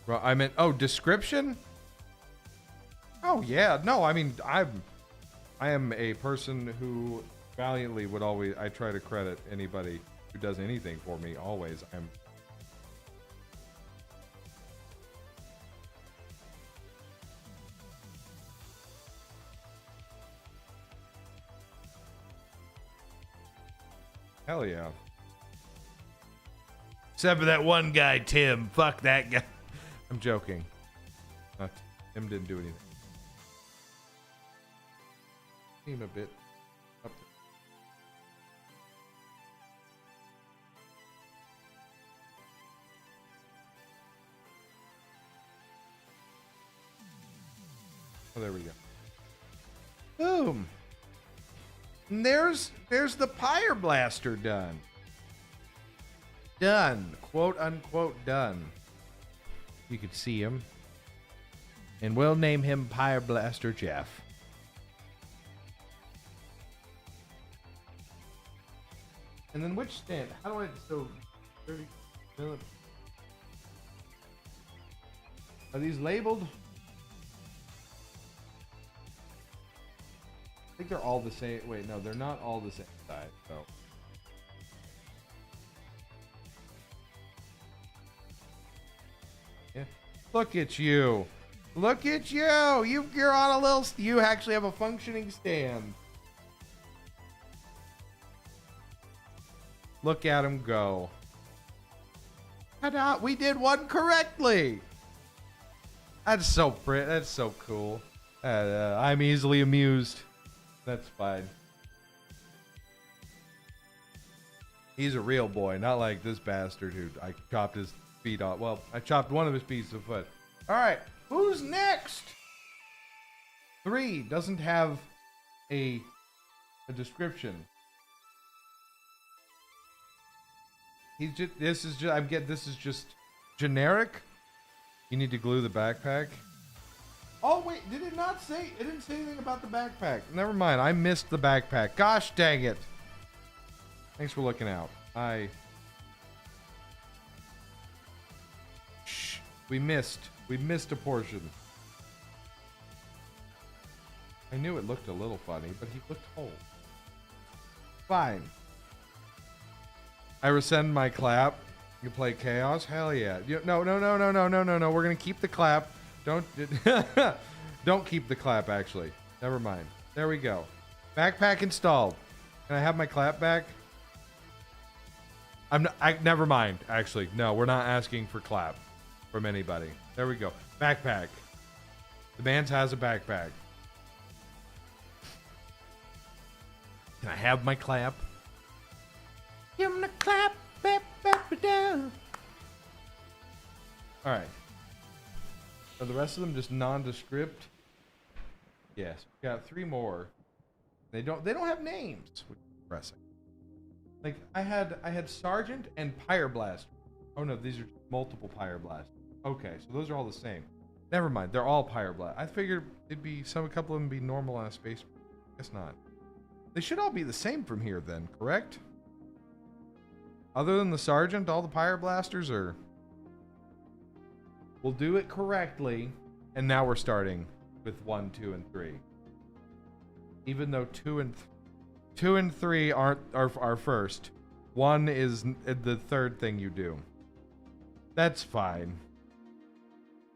Well, I meant... Oh, description? Oh, yeah. No, I mean, I am a person who valiantly would always... I try to credit anybody who does anything for me, always. I'm... Hell yeah. Except for that one guy, Tim. Fuck that guy. I'm joking. Tim didn't do anything. Seem a bit up there. Oh, there we go. Boom. And there's the Pyre Blaster done. Done. Quote unquote done. You can see him. And we'll name him Pyre Blaster Jeff. And then which stand? How do I so 30 minutes? Are these labeled? I think they're all the same. Wait, no, they're not all the same size. So. Yeah. Look at you. Look at you. You're on a little. You actually have a functioning stand. Look at him go. Ta-da, we did one correctly. That's so pretty. That's so cool. I'm easily amused. That's fine. He's a real boy, not like this bastard who I chopped his feet off. Well, I chopped one of his pieces of foot. All right, who's next? 3 doesn't have a description. He's just. This is just. This is just generic. You need to glue the backpack. Oh wait, did it not say? It didn't say anything about the backpack. Never mind. I missed the backpack. Gosh dang it. Thanks for looking out. Shh. We missed a portion. I knew it looked a little funny, but he looked whole. Fine. I rescind my clap. You play chaos? Hell yeah. No. We're gonna keep the clap. Don't don't keep the clap. Actually, never mind. There we go. Backpack installed. Can I have my clap back? Never mind. Actually, no. We're not asking for clap from anybody. There we go. Backpack. The man's has a backpack. Can I have my clap? Give him the clap. All right. Are the rest of them just nondescript? Yes. We got 3 more. They don't have names, which is depressing. Like I had Sergeant and Pyroblast. Oh no, these are multiple Pyroblast. Okay, so those are all the same. Never mind, they're all Pyroblast. I figured it'd be a couple of them be normal on a space. Guess not. They should all be the same from here then, correct? Other than the Sergeant, all the Pyroblasters are. We'll do it correctly, and now we're starting with 1, 2, and 3. Even though 2 and 3 aren't are first, 1 is the third thing you do. That's fine.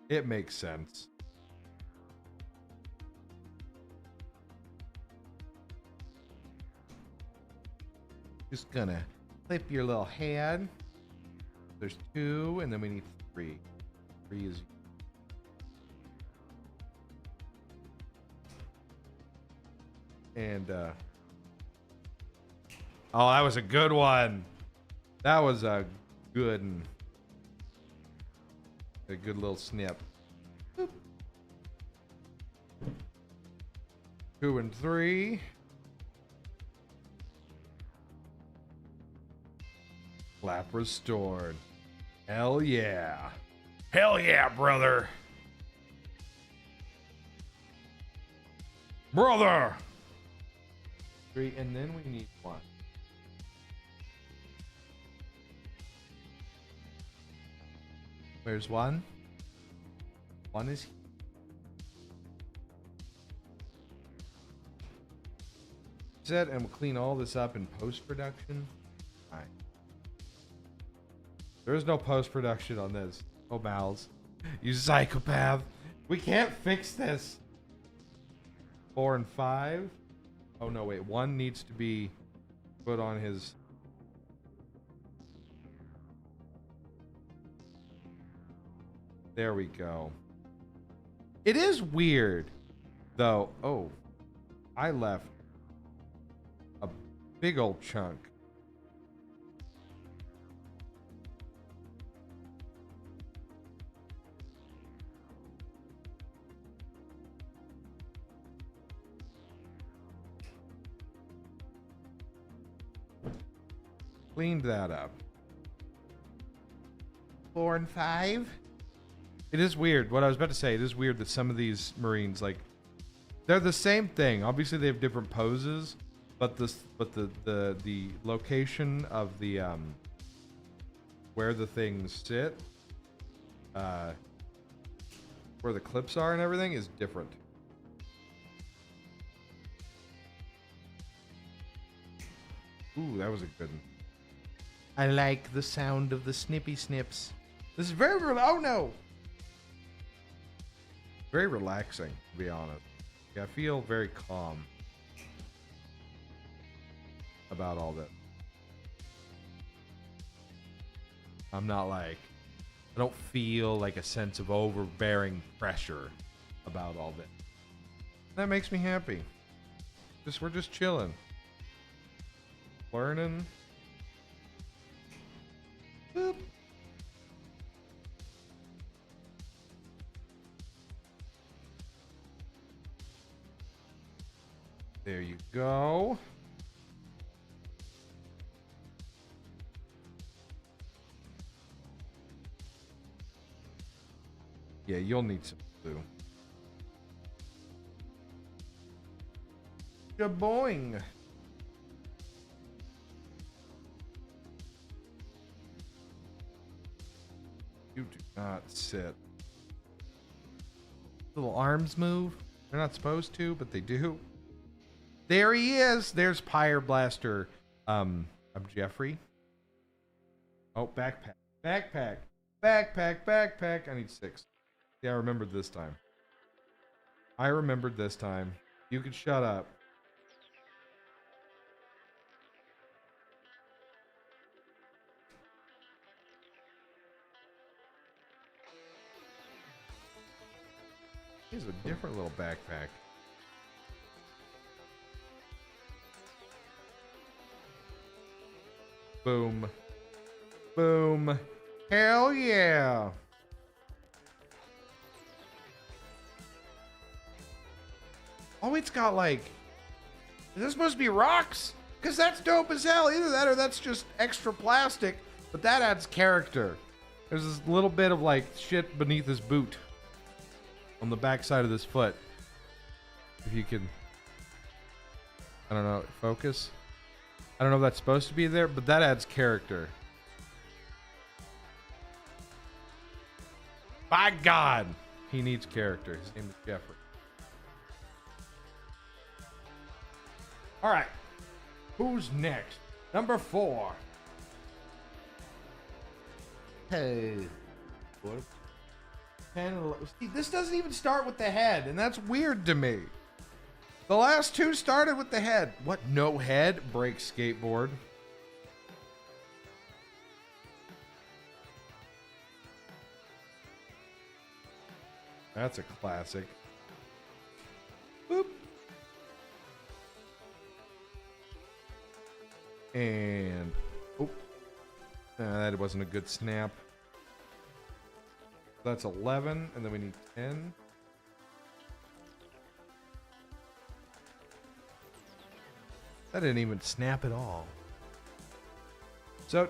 It makes sense. Just gonna flip your little head. There's 2, and then we need 3. 3 is. And oh, that was a good one. That was a good one. A good little snip. Boop. 2 and 3. Clap restored. Hell yeah. Hell yeah, brother. Brother. 3, and then we need 1. Where's 1? 1 is here. Set, and we'll clean all this up in post-production. Alright. There is no post-production on this. Oh, Mal's. You psychopath. We can't fix this. 4 and 5. Oh, no, wait. 1 needs to be put on his... There we go. It is weird, though. Oh, I left a big old chunk. Cleaned that up. 4 and 5. It is weird. What I was about to say, it is weird that some of these Marines, like, they're the same thing. Obviously, they have different poses, but the location of the where the things sit, where the clips are and everything is different. Ooh, that was a good one. I like the sound of the snippy snips. This is very oh no. Very relaxing, to be honest. I feel very calm about all that. I'm not like, I don't feel like a sense of overbearing pressure about all that. That makes me happy. We're just chilling. Learning. Boop. There you go. Yeah, you'll need some glue. Shaboing. You do not sit. Little arms move. They're not supposed to, but they do. There he is. There's Pyre Blaster I'm Jeffrey. Oh, backpack. Backpack. Backpack, backpack. I need 6. Yeah, I remembered this time. I remembered this time. You can shut up. Here's a different little backpack. Boom. Boom. Hell yeah. Oh, it's got like... Is this supposed to be rocks? Because that's dope as hell. Either that or that's just extra plastic. But that adds character. There's this little bit of like shit beneath his boot. On the back side of this foot. If you can... I don't know. Focus? I don't know if that's supposed to be there, but that adds character. By God! He needs character. His name is Jeffrey. Alright. Who's next? Number 4. Hey. What? 10, 11. See, this doesn't even start with the head, and that's weird to me. The last 2 started with the head. What? No head? Break skateboard. That's a classic. Boop. And... Oh. That wasn't a good snap. That's 11, and then we need 10. That didn't even snap at all. So,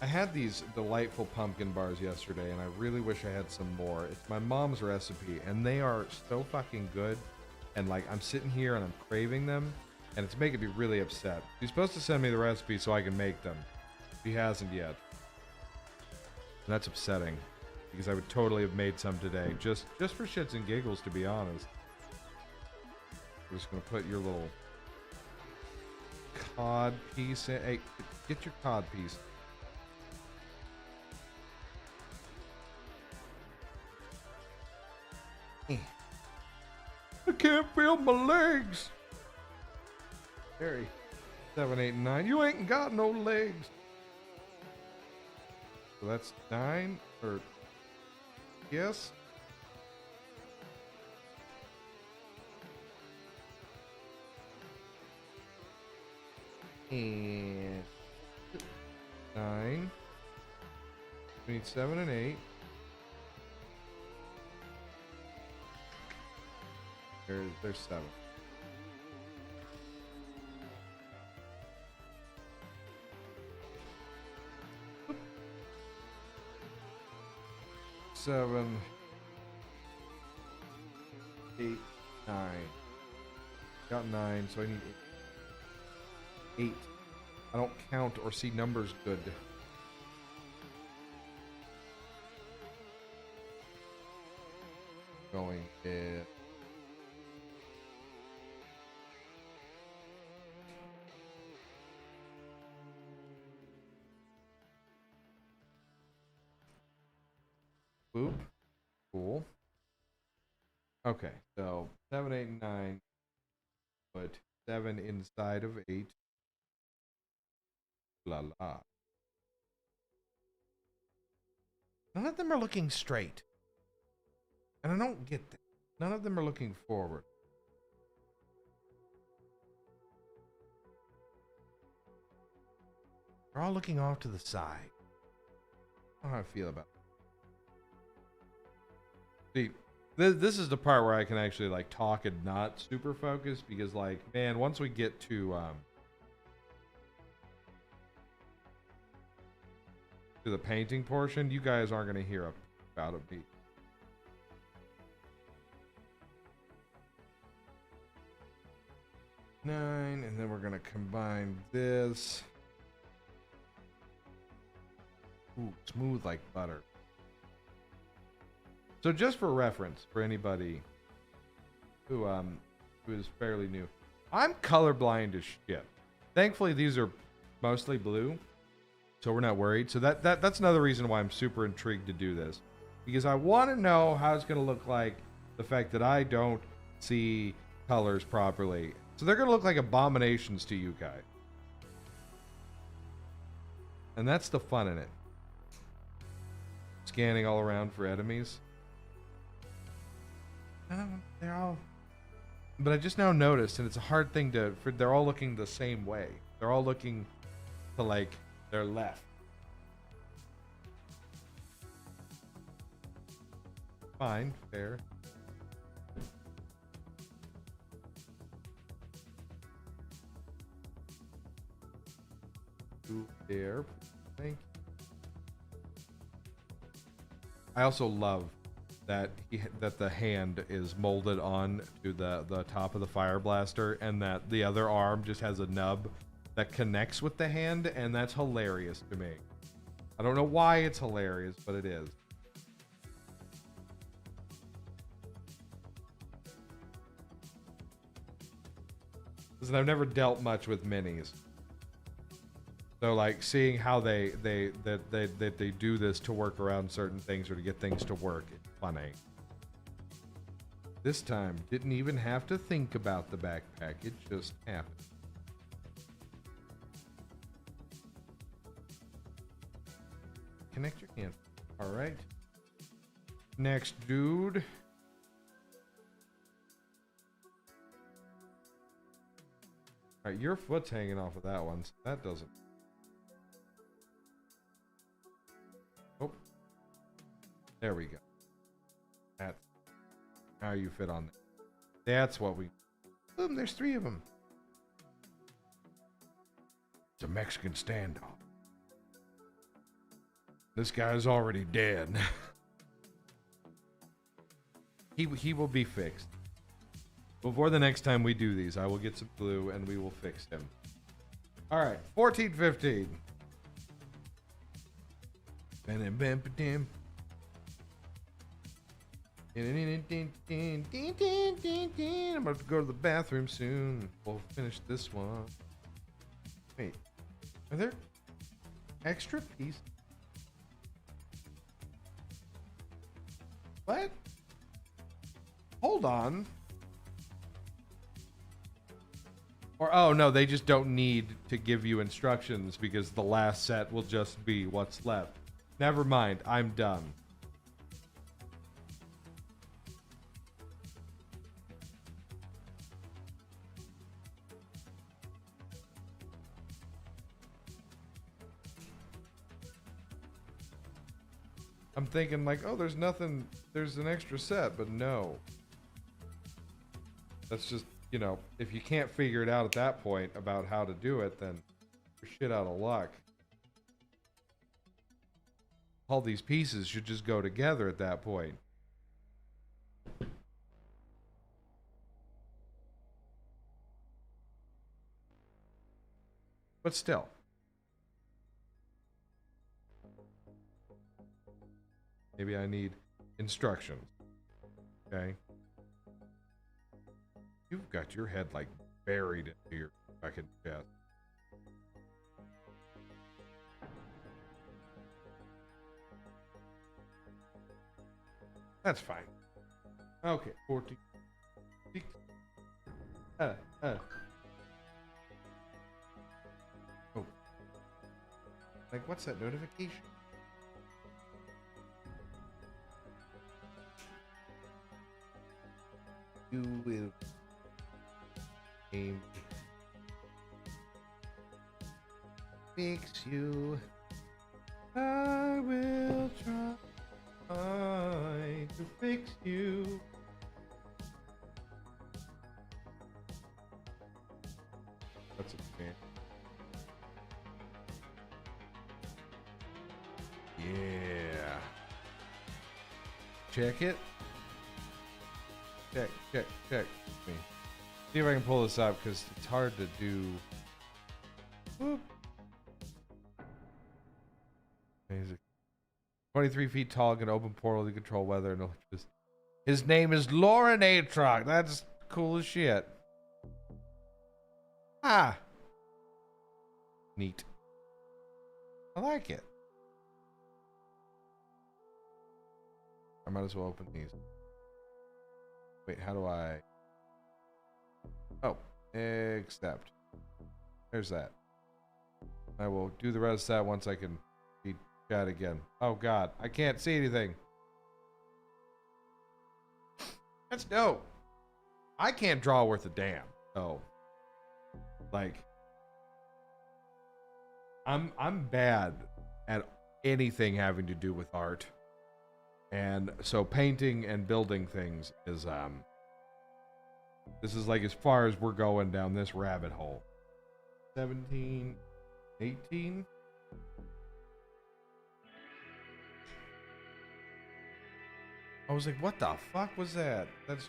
I had these delightful pumpkin bars yesterday, and I really wish I had some more. It's my mom's recipe, and they are so fucking good. And like, I'm sitting here and I'm craving them, and it's making me really upset. She's supposed to send me the recipe so I can make them. She hasn't yet. And that's upsetting, because I would totally have made some today, just for shits and giggles, to be honest. I'm just gonna put your little cod piece in. Hey, get your cod piece. I can't feel my legs. Harry, 7, 8, and 9. You ain't got no legs. So that's 9, or yes. And 9. We need 7 and 8. There's 7. Seven, 8, 9. Got 9, so I need 8. I don't count or see numbers good. Going it. Boop. Cool. Okay, so 7, 8, and 9. Put 7 inside of 8. La la. None of them are looking straight. And I don't get that. None of them are looking forward. They're all looking off to the side. I don't know how I feel about it. See, this is the part where I can actually like talk and not super focus, because like, man, once we get to the painting portion, you guys aren't going to hear about a beat. Nine, and then we're going to combine this. Ooh, smooth like butter. So just for reference, for anybody who is fairly new, I'm colorblind as shit. Thankfully, these are mostly blue, so we're not worried. So that's another reason why I'm super intrigued to do this, because I want to know how it's going to look like the fact that I don't see colors properly. So they're going to look like abominations to you guys. And that's the fun in it. Scanning all around for enemies. They're all... But I just now noticed, and it's a hard thing to... they're all looking the same way. They're all looking to, like, their left. Fine. Fair. There. Thank you. I also love that that the hand is molded on to the top of the fire blaster, and that the other arm just has a nub that connects with the hand, and that's hilarious to me. I don't know why it's hilarious, but it is. Listen, I've never dealt much with minis. So, like, seeing how they do this to work around certain things or to get things to work, it's funny. This time, didn't even have to think about the backpack. It just happened. Connect your hand. All right. Next, dude. All right, your foot's hanging off of that one, so that doesn't. Oh, there we go. That's how you fit on there. That's what we. Boom! There's 3 of them. It's a Mexican standoff. This guy's already dead. He will be fixed. Before the next time we do these, I will get some glue and we will fix him. All right, 1415. I'm about to go to the bathroom soon. We'll finish this one. Wait, are there extra pieces? What? Hold on. Or, oh no, they just don't need to give you instructions because the last set will just be what's left. Never mind, I'm done. I'm thinking like, oh, there's nothing, there's an extra set, but no. That's just, you know, if you can't figure it out at that point about how to do it, then you're shit out of luck. All these pieces should just go together at that point. But still. Maybe I need instructions. Okay. You've got your head like buried into your fucking chest. That's fine. Okay, 14. Oh. Like, what's that notification? You will aim fix you. I will try to fix you. That's a fan. Yeah. Check it. Check. Me. See if I can pull this up because it's hard to do. Whoop. Amazing. 23 feet tall, can open portal to control weather and electricity. His name is Lauren Atroc. That's cool as shit. Ah. Neat. I like it. I might as well open these. Wait, how do I... Oh, accept. There's that. I will do the rest of that once I can see chat again. Oh god, I can't see anything. That's dope. I can't draw worth a damn. So, like, I'm bad at anything having to do with art. And so painting and building things is this is like as far as we're going down this rabbit hole. 17, 18. I was like, what the fuck was that? That's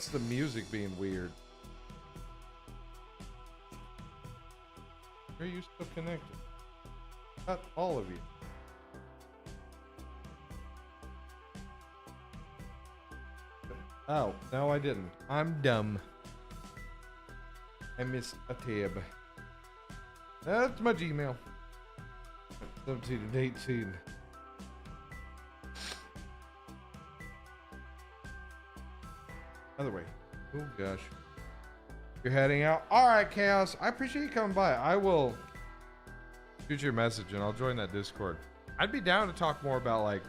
the music being weird. Are you still connected? Not all of you. Oh, no I didn't. I'm dumb. I missed a tab. That's my Gmail. 17 and 18. Other way. Oh gosh. You're heading out. Alright, Chaos. I appreciate you coming by. I will shoot you a message and I'll join that Discord. I'd be down to talk more about like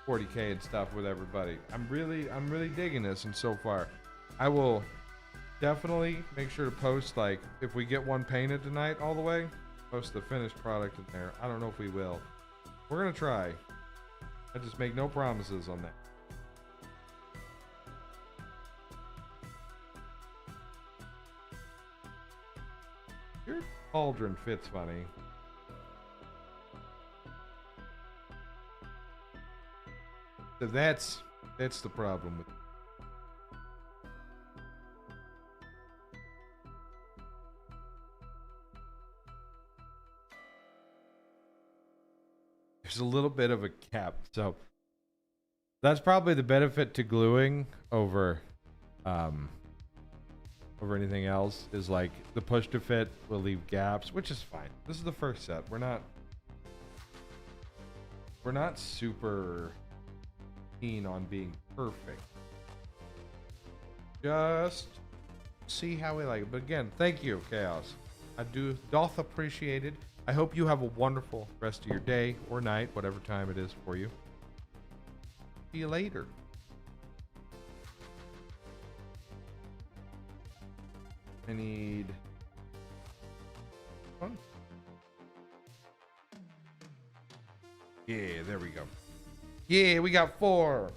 40K and stuff with everybody. I'm really digging this, and so far I will definitely make sure to post, like, if we get one painted tonight all the way, post the finished product in there. I don't know if we will. We're gonna try. I just make no promises on that. Your cauldron fits funny. So that's the problem with there's a little bit of a cap, so that's probably the benefit to gluing over anything else, is like the push to fit will leave gaps, which is fine. This is the first set. We're not super keen on being perfect. Just see how we like it. But again, thank you, Chaos. I doth appreciate it. I hope you have a wonderful rest of your day or night, whatever time it is for you. See you later. I need one. Yeah, there we go. Yeah, we got 4.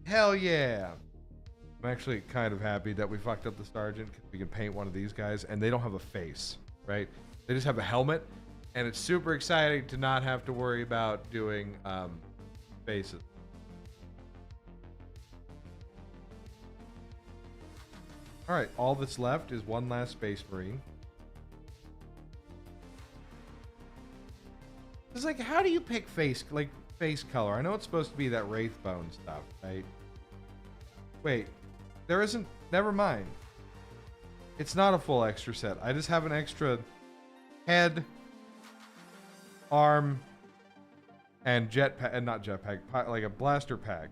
Hell yeah. I'm actually kind of happy that we fucked up the sergeant, because we can paint one of these guys and they don't have a face, right? They just have a helmet, and it's super exciting to not have to worry about doing faces. All right, all that's left is one last Space Marine. It's like, how do you pick face color? I know it's supposed to be that Wraithbone stuff, right? Wait, there isn't. Never mind. It's not a full extra set. I just have an extra head, arm, and jetpack, and not jetpack, like a blaster pack.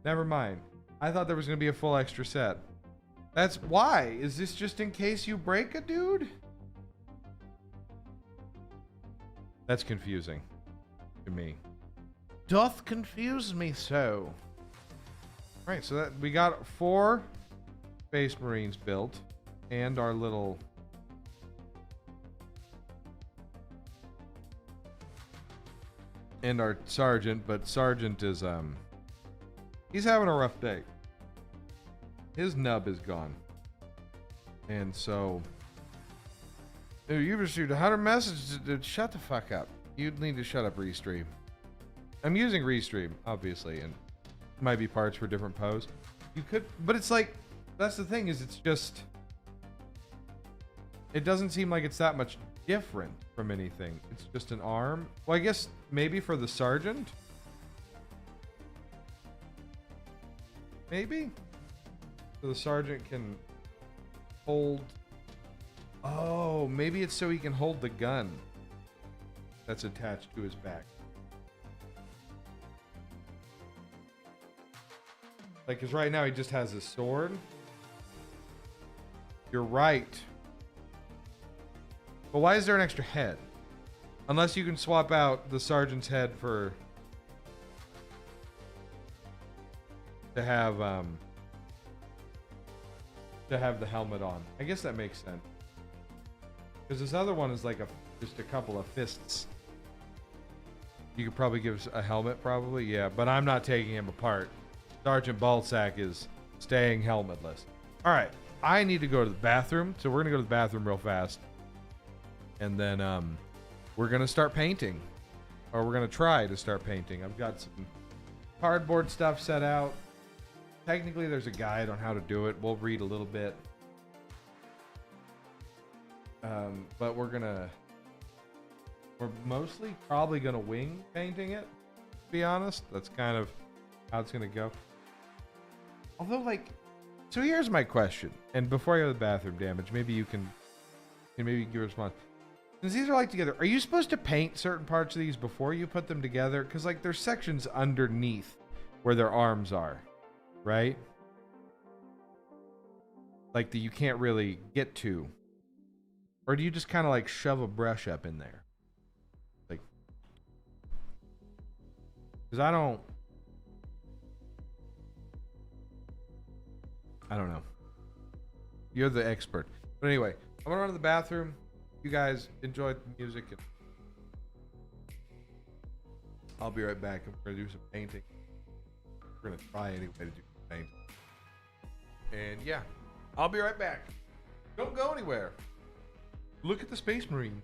Never mind. I thought there was gonna be a full extra set. That's why. Is this just in case you break a dude? That's confusing to me. Doth confuse me so. Right, so that we got 4 Space Marines built, and our little and our sergeant, but sergeant is he's having a rough day. His nub is gone. And so you received 100 messages. Shut the fuck up. You need to shut up, Restream. I'm using Restream, obviously, and it might be parts for different pose. You could, but it's like, that's the thing, is it's just, it doesn't seem like it's that much different from anything. It's just an arm. Well, I guess maybe for the sergeant? Maybe? So the sergeant can hold. Oh, maybe it's so he can hold the gun that's attached to his back. Like, because right now he just has his sword. You're right. But why is there an extra head? Unless you can swap out the sergeant's head for... to have the helmet on. I guess that makes sense. Because this other one is like just a couple of fists. You could probably give a helmet, probably. Yeah, but I'm not taking him apart. Sergeant Balsack is staying helmetless. All right, I need to go to the bathroom, so we're gonna go to the bathroom real fast, and then we're gonna start painting, or we're gonna try to start painting. I've got some cardboard stuff set out. Technically, there's a guide on how to do it. We'll read a little bit, but we're mostly probably gonna wing painting it. To be honest, that's kind of how it's gonna go. Although, like, so here's my question, and before I go to the bathroom, Damage, maybe you can maybe give a response. Since these are like together, are you supposed to paint certain parts of these before you put them together? Because like there's sections underneath where their arms are, right? Like that you can't really get to, or do you just kind of like shove a brush up in there? Like, because I don't know. You're the expert. But anyway, I'm gonna run to the bathroom. You guys enjoy the music. And I'll be right back. I'm gonna do some painting. We're gonna try anyway to do some painting. And yeah, I'll be right back. Don't go anywhere. Look at the Space Marine.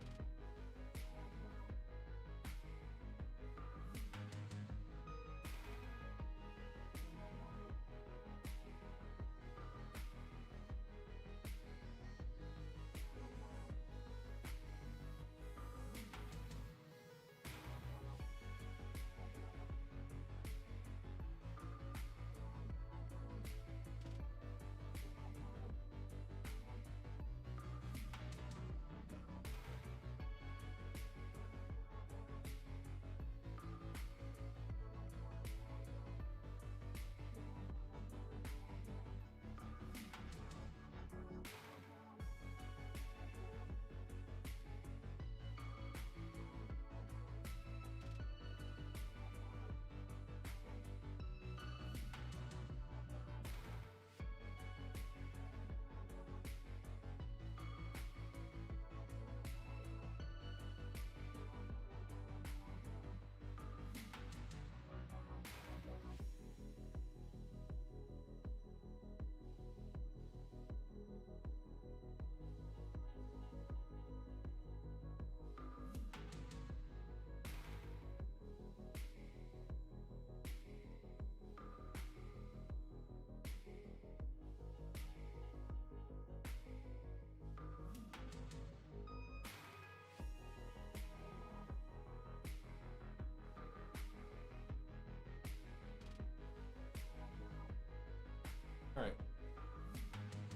Alright.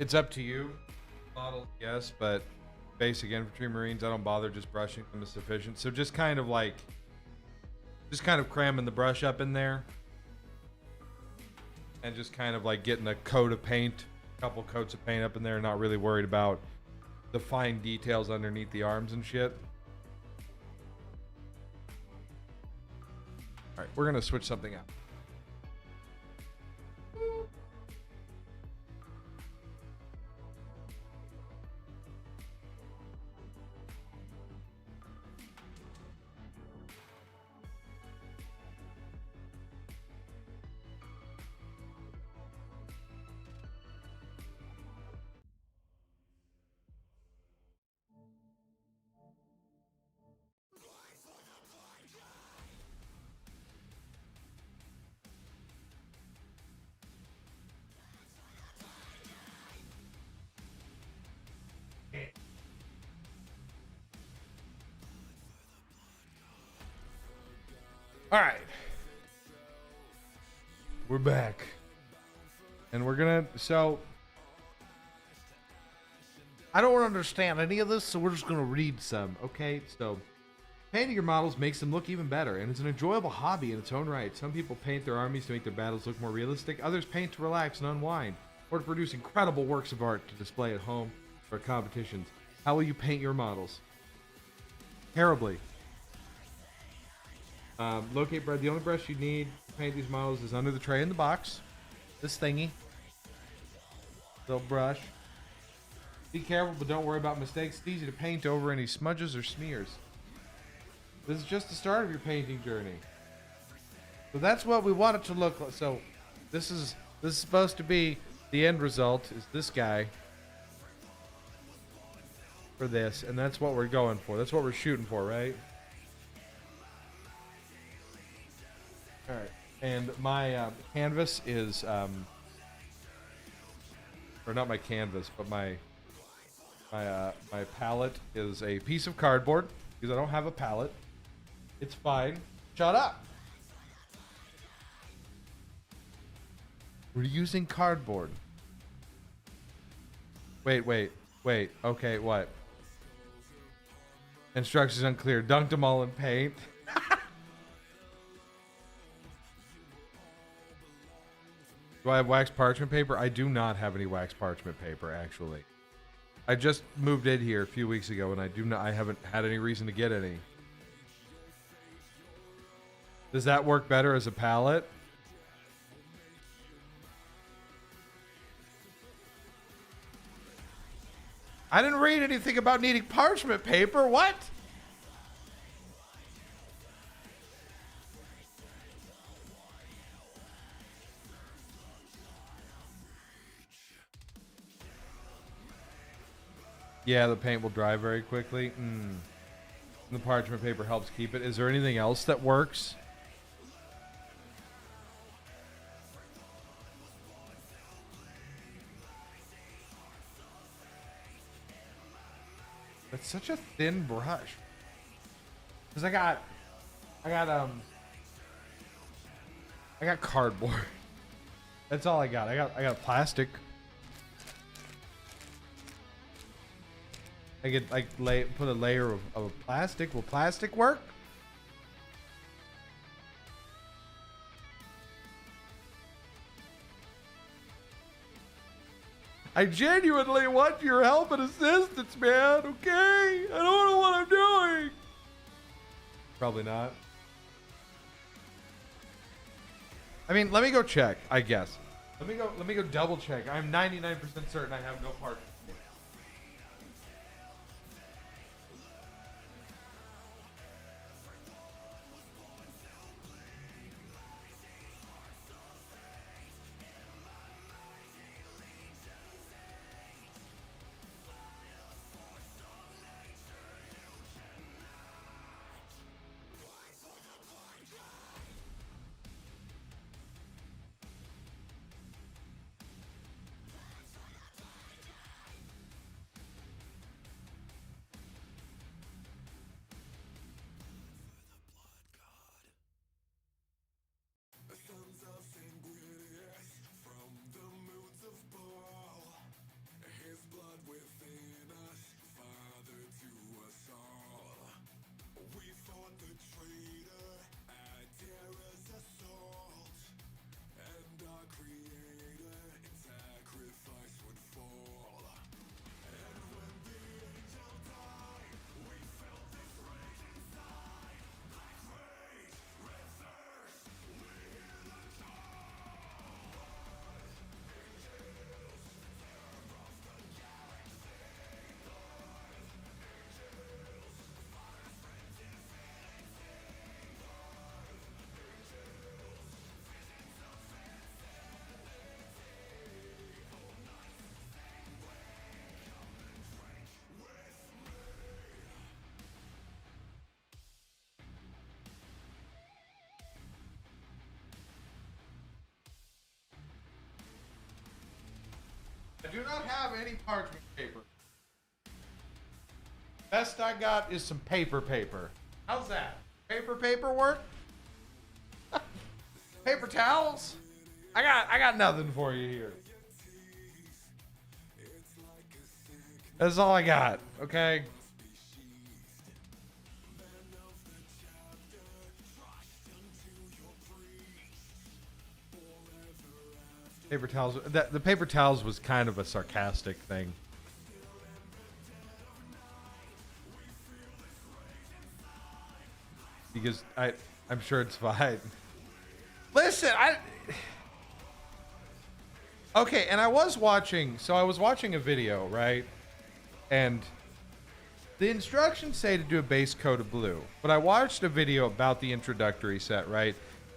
It's up to you. Models, yes, but basic infantry marines, I don't bother just brushing them is sufficient. So just kind of cramming the brush up in there. And just kind of like getting a coat of paint, a couple coats of paint up in there, not really worried about the fine details underneath the arms and shit. Alright, we're gonna switch something out. All right. We're back. And we're gonna, so I don't understand any of this, so we're just gonna read some, okay? So, painting your models makes them look even better, and it's an enjoyable hobby in its own right. Some people paint their armies to make their battles look more realistic. Others paint to relax and unwind, or to produce incredible works of art to display at home or at competitions. How will you paint your models? Terribly. Locate brush. The only brush you need to paint these models is under the tray in the box. This thingy. Little brush. Be careful, but don't worry about mistakes. It's easy to paint over any smudges or smears. This is just the start of your painting journey. So that's what we want it to look like. So this is supposed to be the end result. Is this guy for this, and that's what we're going for. That's what we're shooting for, right? All right. And my canvas is, or not my canvas, but my palette is a piece of cardboard because I don't have a palette. It's fine. Shut up. We're using cardboard. Wait. Okay, what? Instructions unclear. Dunked them all in paint. Do I have wax parchment paper? I do not have any wax parchment paper, actually. I just moved in here a few weeks ago, and I haven't had any reason to get any. Does that work better as a palette? I didn't read anything about needing parchment paper. What? Yeah, the paint will dry very quickly. The parchment paper helps keep it. Is there anything else that works? It's such a thin brush. Cause I got cardboard. That's all I got. I got plastic. I could put a layer of plastic. Will plastic work? I genuinely want your help and assistance, man. Okay? I don't know what I'm doing. Probably not. I mean, let me go check, I guess. Let me go double check. I'm 99% certain I have no part. I do not have any parchment paper. Best I got is some paper. How's that? Paper work? Paper towels? I got nothing for you here. That's all I got. Okay. Paper towels. The paper towels was kind of a sarcastic thing. Because I'm sure it's fine. Listen, okay, and I was watching a video, right? And the instructions say to do a base coat of blue, but I watched a video about the introductory set, right?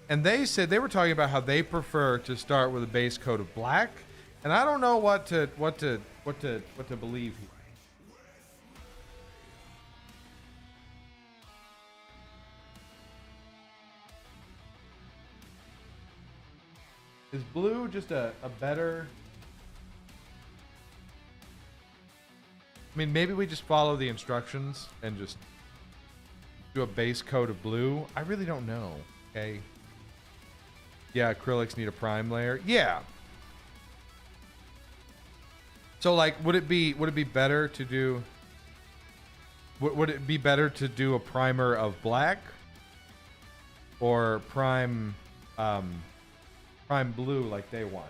And they said they were talking about how they prefer to start with a base coat of black, and I don't know what to believe here. Is blue just a better? I mean, maybe we just follow the instructions and just do a base coat of blue. I really don't know. Okay. Yeah, acrylics need a prime layer. Yeah. So, like, would it be better to do? Would it be better to do a primer of black or prime blue like they want?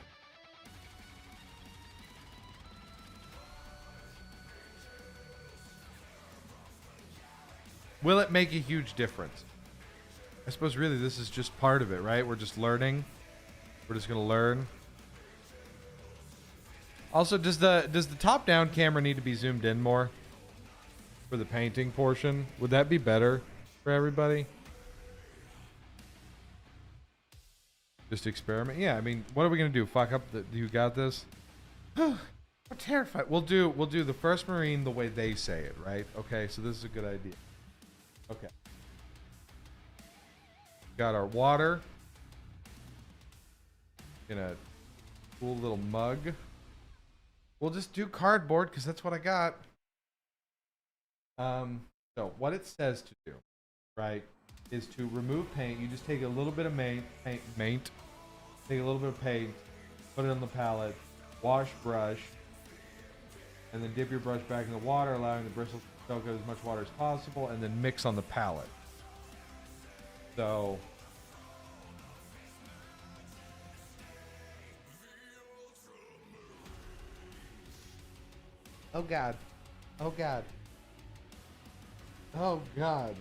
Will it make a huge difference? I suppose really this is just part of it, right? We're just learning. We're just gonna learn. Also, does the top-down camera need to be zoomed in more for the painting portion? Would that be better for everybody? Just experiment. Yeah, I mean, what are we gonna do? Fuck up the? You got this? I'm terrified. We'll do the first Marine the way they say it, right? Okay, so this is a good idea. Okay. Got our water in a cool little mug. We'll just do cardboard because that's what I got. So what it says to do, right, is to remove paint. You just take a little bit of paint. Take a little bit of paint, put it on the palette, wash brush, and then dip your brush back in the water, allowing the bristles to soak up as much water as possible, and then mix on the palette. So oh god. Oh god. Oh god.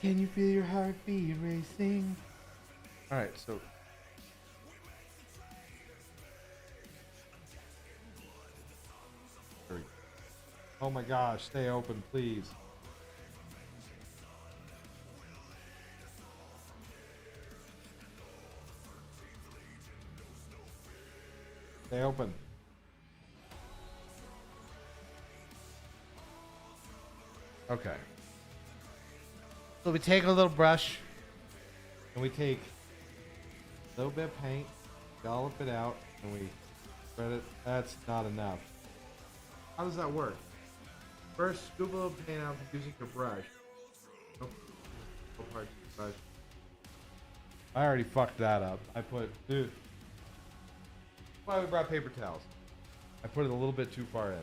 Can you feel your heartbeat racing? All right, so oh my gosh, stay open, please. Stay open. Okay. So we take a little brush and we take a little bit of paint, dollop it out, and we spread it. That's not enough. How does that work? First, scoop a little paint out using your brush. Oh, part brush. I already fucked that up. I put, dude. Why we brought paper towels? I put it a little bit too far in.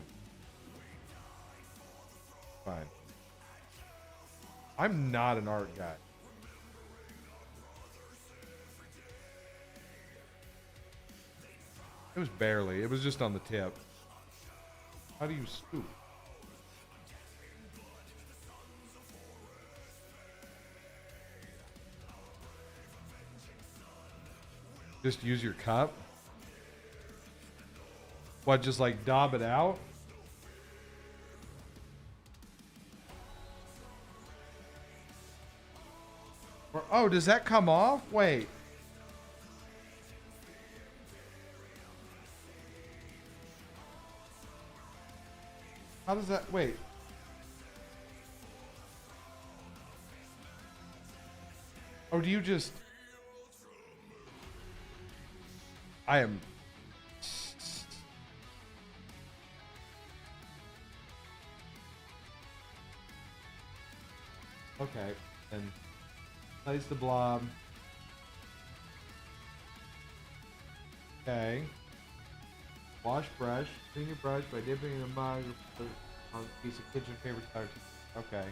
Fine. I'm not an art guy. It was barely. It was just on the tip. How do you scoop? Just use your cup? What, just like daub it out? Or, oh, does that come off? Wait. How does that, wait. Or do you just, I am, Okay. And place the blob. Okay. Wash brush. Clean your brush by dipping in a mug or on a piece of kitchen paper towel. Okay.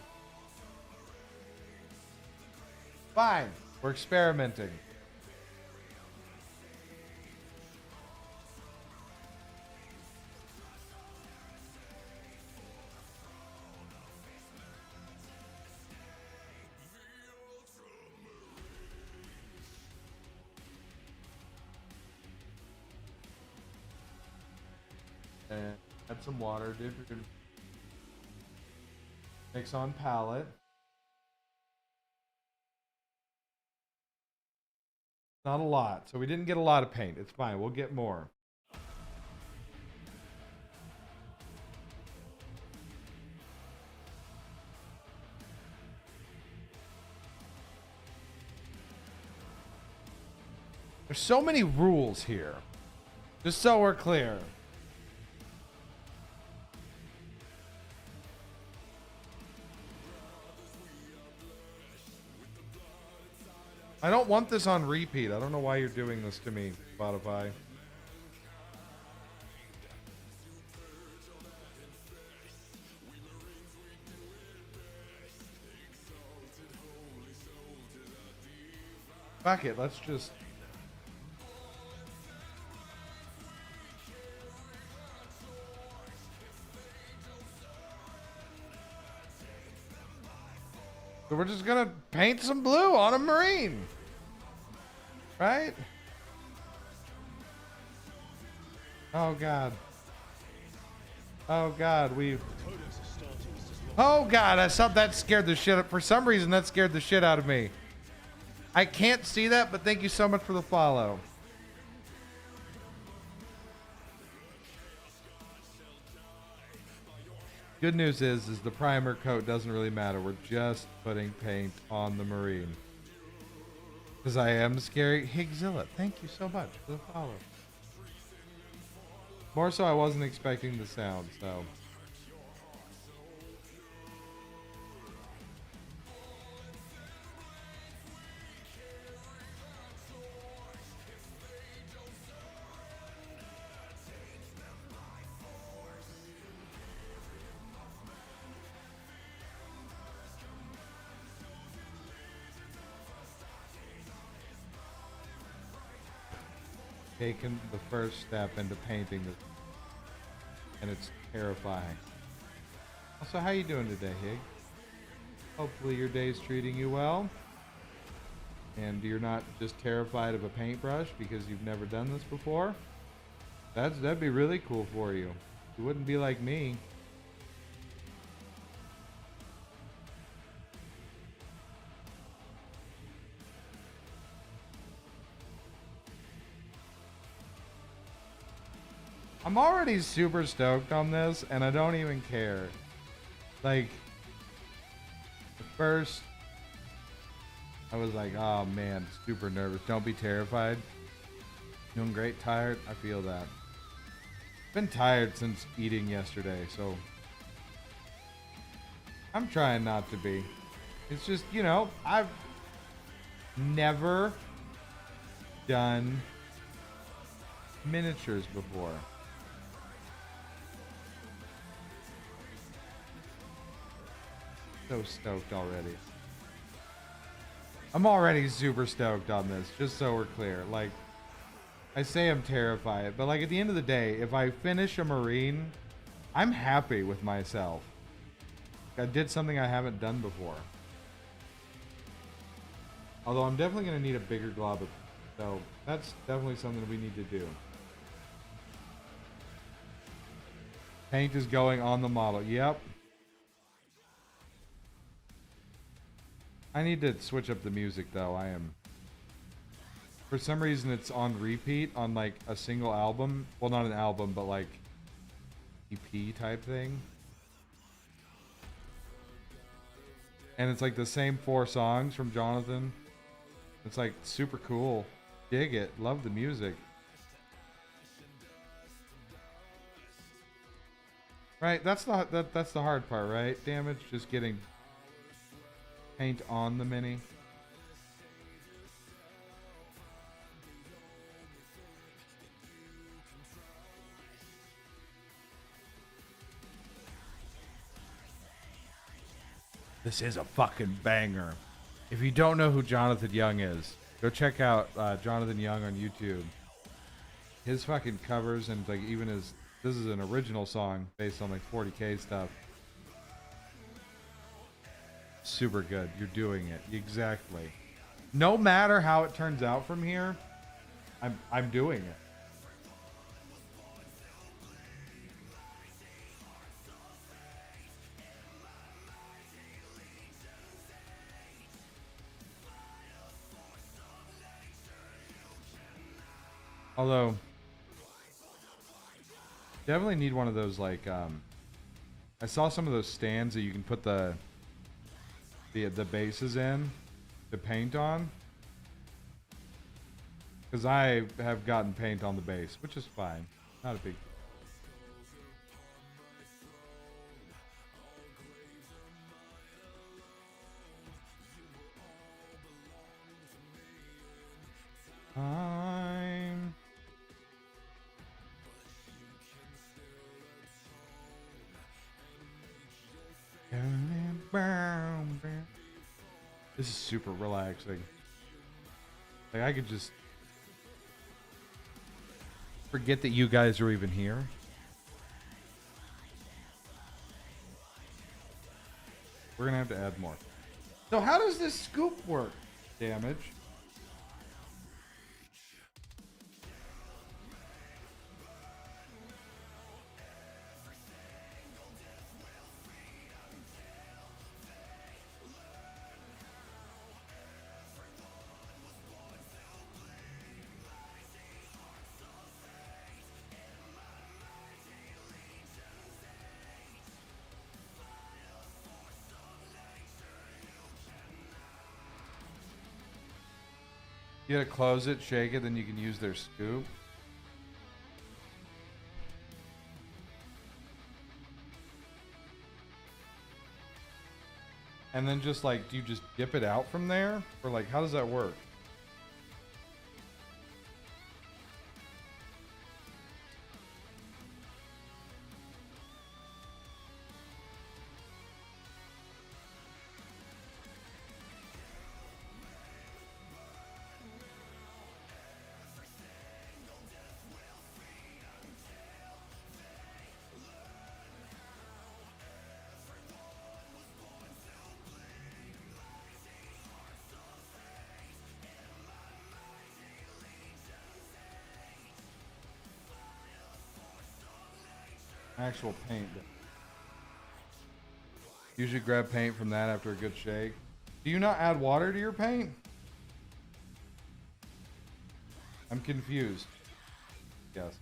Fine. We're experimenting. And add some water. Mix on palette. Not a lot. So we didn't get a lot of paint. It's fine. We'll get more. There's so many rules here. Just so we're clear. I don't want this on repeat. I don't know why you're doing this to me, Spotify. Fuck it, let's just... So we're just gonna paint some blue on a marine. Right? Oh god. Oh god, Oh god, I saw that scared the shit up. For some reason that scared the shit out of me. I can't see that, but thank you so much for the follow. Good news is the primer coat doesn't really matter. We're just putting paint on the marine. Because I am scary. Higzilla, thank you so much for the follow. More so I wasn't expecting the sound, so. Taken the first step into painting this, and it's terrifying. Also, how you doing today, Hig? Hopefully your day's treating you well, and you're not just terrified of a paintbrush because you've never done this before. That'd be really cool for you. You wouldn't be like me. I'm already super stoked on this, and I don't even care. Like, at first, I was like, oh man, super nervous. Don't be terrified. Doing great, tired. I feel that. Been tired since eating yesterday, so I'm trying not to be. It's just, you know, I've never done miniatures before. So stoked already. I'm already super stoked on this, just so we're clear. Like, I say I'm terrified, but like at the end of the day, if I finish a marine, I'm happy with myself. I did something I haven't done before. Although I'm definitely going to need a bigger glob, so that's definitely something we need to do. Paint is going on the model. Yep. I need to switch up the music though. I am. For some reason it's on repeat on like a single album. Well, not an album, but like EP type thing. And it's like the same 4 songs from Jonathan. It's like super cool. Dig it. Love the music. Right, that's the hard part, right? Damage just getting paint on the mini. This is a fucking banger. If you don't know who Jonathan Young is, go check out Jonathan Young on YouTube. His fucking covers and like even his, this is an original song based on like 40K stuff. Super good. You're doing it. Exactly. No matter how it turns out from here, I'm doing it. Although, definitely need one of those like I saw some of those stands that you can put the bases in to paint on. Because I have gotten paint on the base, which is fine. Not a big deal. I'm This is super relaxing. Like I could just forget that you guys are even here. We're gonna have to add more. So how does this scoop work? Damage. You gotta close it, shake it, then you can use their scoop. And then just like, do you just dip it out from there? Or like, how does that work? Actual paint. Usually grab paint from that after a good shake. Do you not add water to your paint? I'm confused. Yes.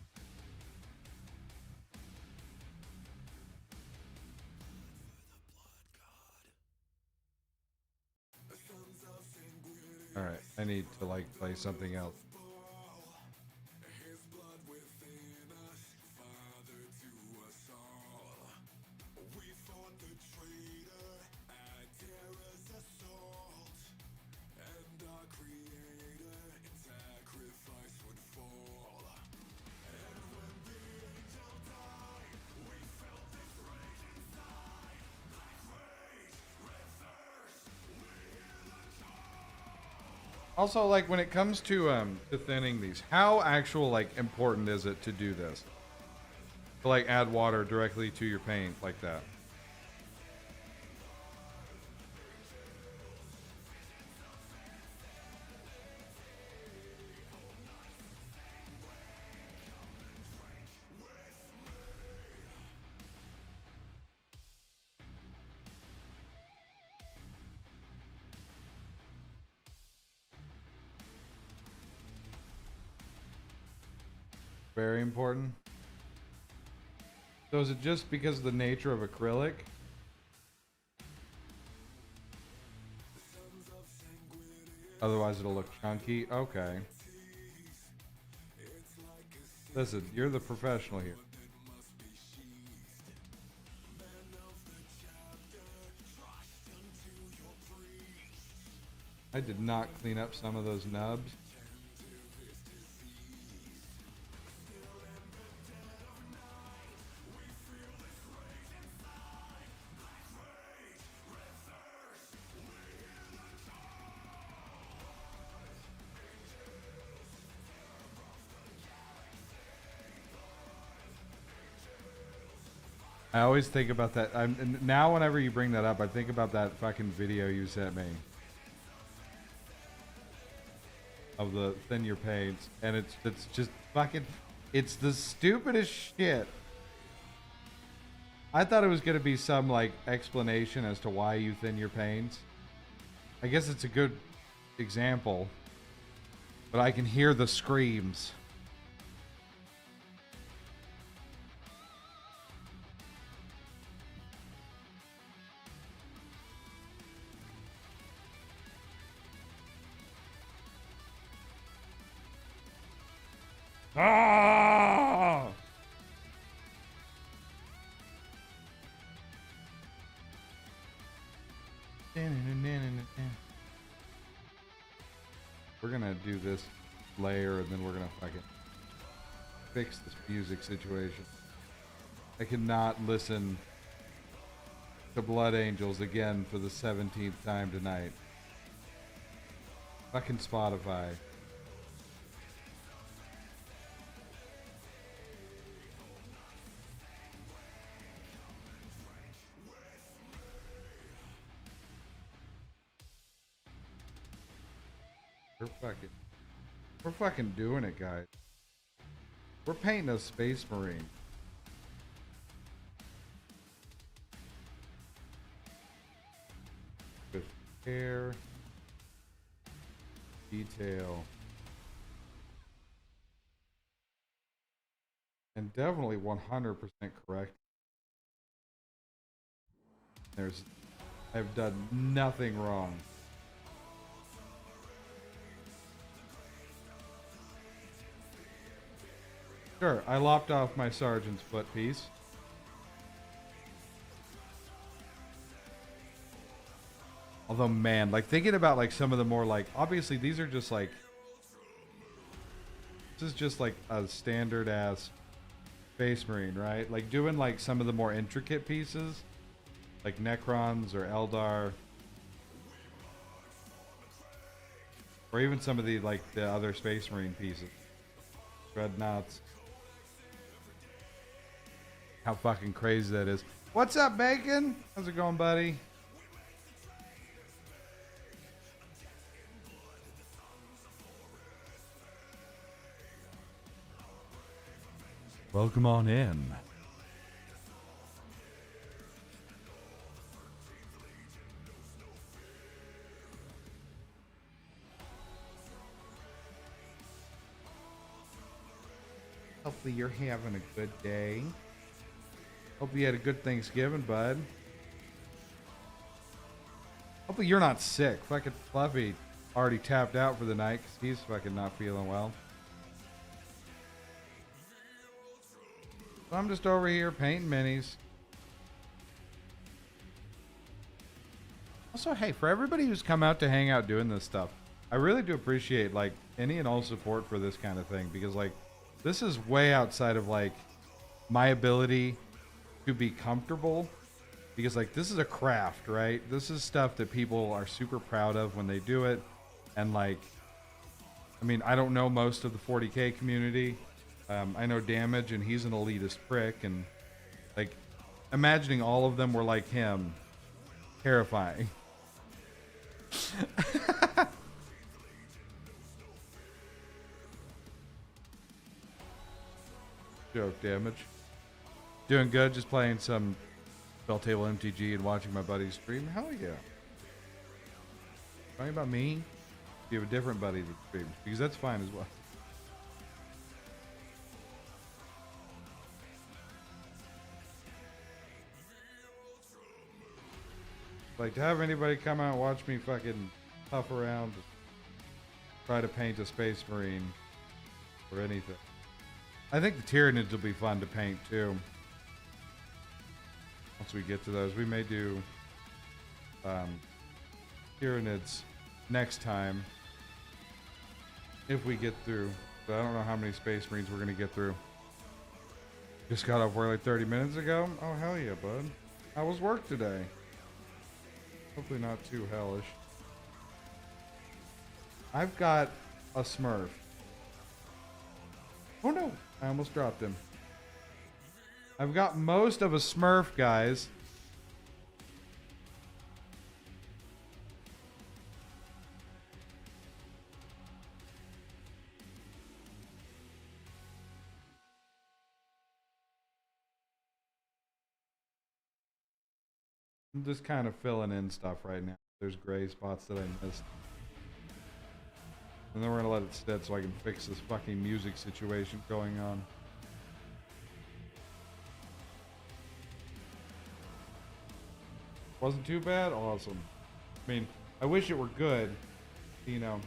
Alright, I need to like play something else. Also, like when it comes to thinning these, how actual like important is it to do this? To like add water directly to your paint like that? Very important. So is it just because of the nature of acrylic? Otherwise it'll look chunky? Okay. Listen, you're the professional here. I did not clean up some of those nubs. I always think about that. And now whenever you bring that up, I think about that fucking video you sent me of the thin your paints, and it's just fucking, it's the stupidest shit. I thought it was gonna be some like explanation as to why you thin your paints. I guess it's a good example, but I can hear the screams. Ah! We're gonna do this layer and then we're gonna fucking fix this music situation. I cannot listen to Blood Angels again for the 17th time tonight. Fucking Spotify. We're fucking doing it, guys. We're painting a Space Marine. With hair, detail, and definitely 100% correct. I've done nothing wrong. Sure, I lopped off my sergeant's foot piece. Although, man, like thinking about like some of the more like, obviously these are just like, this is just like a standard ass Space Marine, right? Like doing like some of the more intricate pieces, like Necrons or Eldar, or even some of the like the other Space Marine pieces, Dreadnoughts. How fucking crazy that is. What's up, Bacon? How's it going, buddy? Welcome on in. Hopefully you're having a good day. Hope you had a good Thanksgiving, bud. Hopefully you're not sick. Fucking Fluffy already tapped out for the night because he's fucking not feeling well. So I'm just over here painting minis. Also, hey, for everybody who's come out to hang out doing this stuff, I really do appreciate like any and all support for this kind of thing, because like this is way outside of like my ability to be comfortable, because like this is a craft, right? This is stuff that people are super proud of when they do it. And like, I mean, I don't know most of the 40K community. I know Damage, and he's an elitist prick, and like imagining all of them were like him, terrifying. Joke, Damage. Doing good, just playing some Spell Table MTG and watching my buddies stream. Hell yeah. Talking about me? You have a different buddy that streams, because that's fine as well. Like, to have anybody come out and watch me fucking puff around, try to paint a Space Marine or anything. I think the Tyranids will be fun to paint too. Once we get to those, we may do Tyranids next time. If we get through. But I don't know how many Space Marines we're going to get through. Just got off work like 30 minutes ago. Oh, hell yeah, bud. How was work today? Hopefully not too hellish. I've got a Smurf. Oh no, I almost dropped him. I've got most of a Smurf, guys. I'm just kind of filling in stuff right now. There's gray spots that I missed. And then we're gonna let it sit so I can fix this fucking music situation going on. Wasn't too bad? Awesome. I mean, I wish it were good, you know.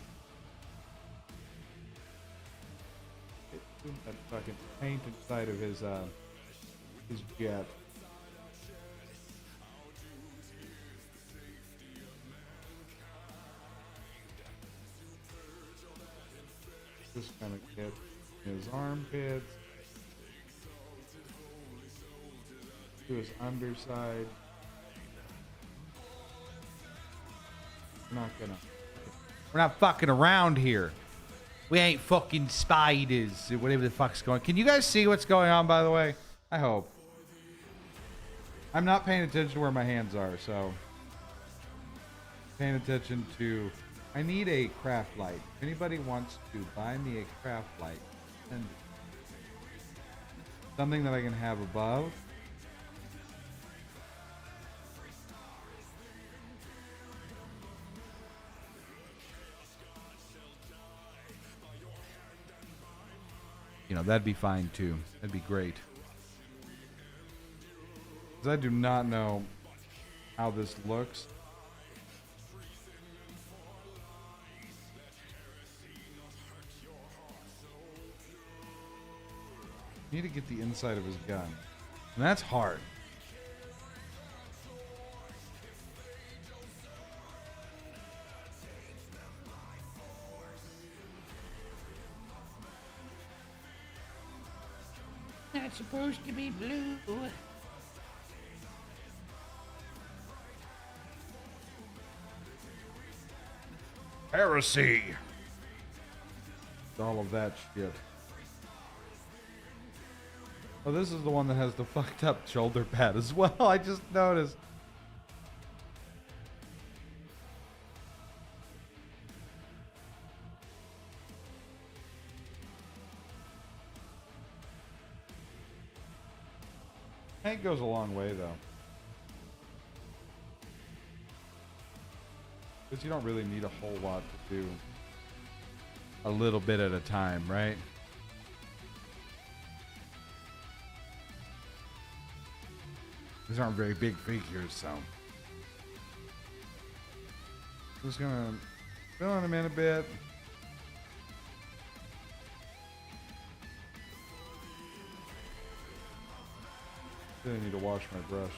That fucking paint inside of his jet. Just gonna get his armpits, to his underside. We're not fucking around here. We ain't fucking spiders or whatever the fuck's going. Can you guys see what's going on, by the way? I hope. I'm not paying attention to where my hands are, so paying attention to. I need a craft light. If anybody wants to buy me a craft light, and something that I can have above. You know, that'd be fine too. That'd be great. Because I do not know how this looks. Need to get the inside of his gun. And that's hard. Not supposed to be blue. Heresy. All of that shit. Oh, this is the one that has the fucked up shoulder pad as well. I just noticed. Tank goes a long way, though. Because you don't really need a whole lot to do a little bit at a time, right? These aren't very big figures, so. Just gonna fill in them in a bit. Really need to wash my brush.